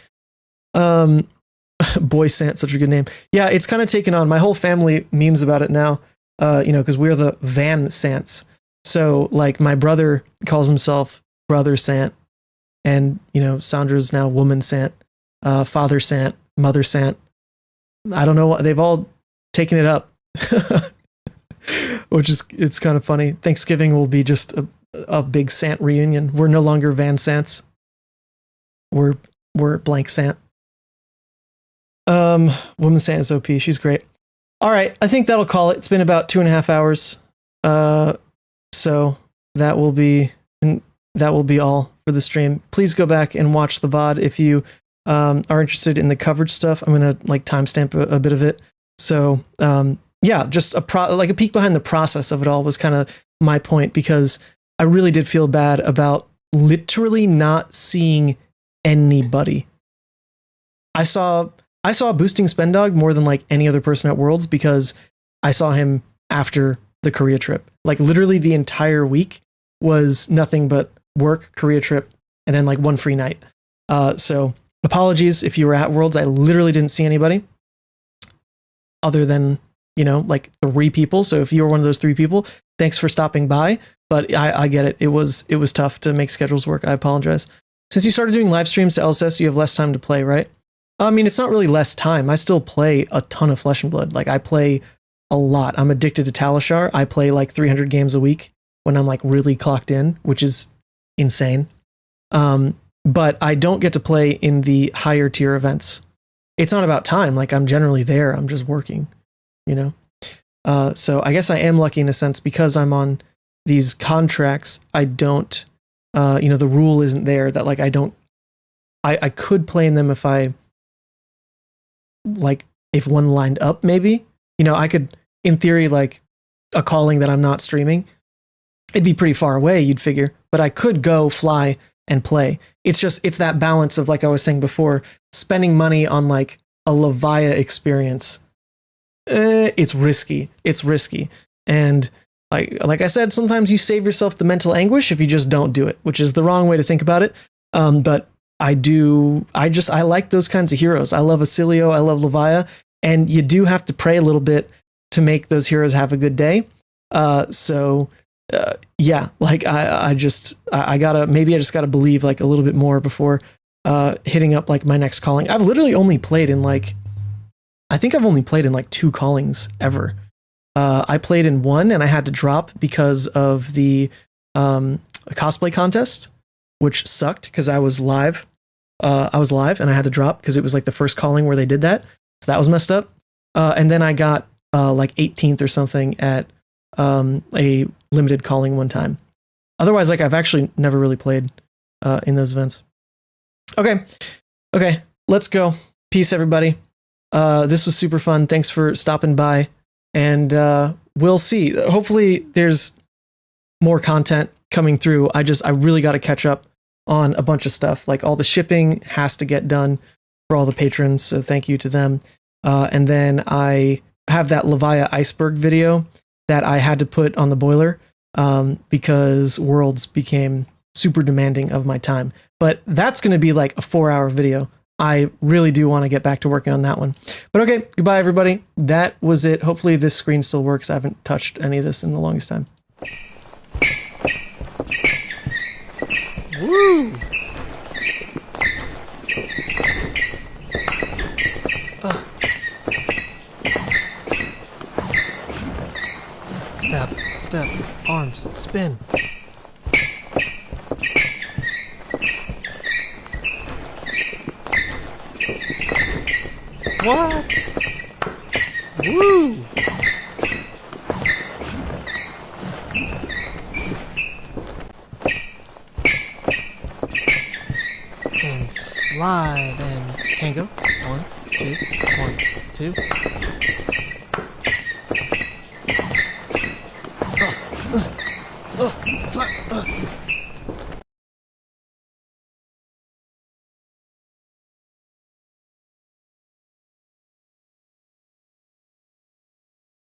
Boy Sant, such a good name. Yeah, it's kind of taken on. My whole family memes about it now. Because we're the Van Sants. So like my brother calls himself Brother Sant, and Sandra's now Woman Sant, Father Sant, Mother Sant. I don't know, they've all taken it up. It's kind of funny. Thanksgiving will be just a big Sant reunion. We're no longer Van Sants. We're blank Sant. Woman Sant is OP. She's great. All right, I think that'll call it. It's been about 2.5 hours. So that will be all for the stream. Please go back and watch the VOD if you are interested in the coverage stuff. I'm gonna like timestamp a bit of it. So yeah, just like a peek behind the process of it all was kind of my point, because I really did feel bad about literally not seeing anybody. I saw Boosting Spendog more than like any other person at Worlds because I saw him after the Korea trip. Like literally the entire week was nothing but work, Korea trip, and then like one free night. So apologies if you were at Worlds. I literally didn't see anybody other than, you know, like 3 people. So if you were one of those 3 people, thanks for stopping by. But I get it. It was tough to make schedules work. I apologize. Since you started doing live streams to LSS, you have less time to play, right? I mean, it's not really less time. I still play a ton of Flesh and Blood. Like, I play a lot. I'm addicted to Talishar. I play like 300 games a week when I'm like really clocked in, which is insane. But I don't get to play in the higher tier events. It's not about time. Like, I'm generally there. I'm just working, you know? So I guess I am lucky in a sense because I'm on these contracts. I don't, you know, the rule isn't there that like, I could play in them if if one lined up, maybe, you know, I could, in theory, like a calling that I'm not streaming, it'd be pretty far away, you'd figure, but I could go fly and play. It's that balance of, like I was saying before, spending money on like a Levia experience. It's risky. And like I said, sometimes you save yourself the mental anguish if you just don't do it, which is the wrong way to think about it. But I like those kinds of heroes. I love Acilio, I love Levia, and you do have to pray a little bit to make those heroes have a good day. Yeah, like I just gotta believe like a little bit more before hitting up like my next calling. I've literally only played in like, I think I've only played in like 2 callings ever. I played in 1 and I had to drop because of the cosplay contest, which sucked because I was live. And I had to drop because it was like the first calling where they did that. So that was messed up. And then I got like 18th or something at a limited calling one time. Otherwise, like I've actually never really played in those events. Okay, let's go. Peace, everybody. This was super fun. Thanks for stopping by. And we'll see. Hopefully there's more content coming through. I really got to catch up on a bunch of stuff. Like all the shipping has to get done for all the patrons. So thank you to them. And then I have that Levia iceberg video that I had to put on the boiler because Worlds became super demanding of my time. But that's going to be like a 4-hour video. I really do want to get back to working on that one. But okay, goodbye, everybody. That was it. Hopefully this screen still works. I haven't touched any of this in the longest time. Woo! Step, arms, spin. What? Woo! And slide and tango. 1, 2, 1, 2. Slide.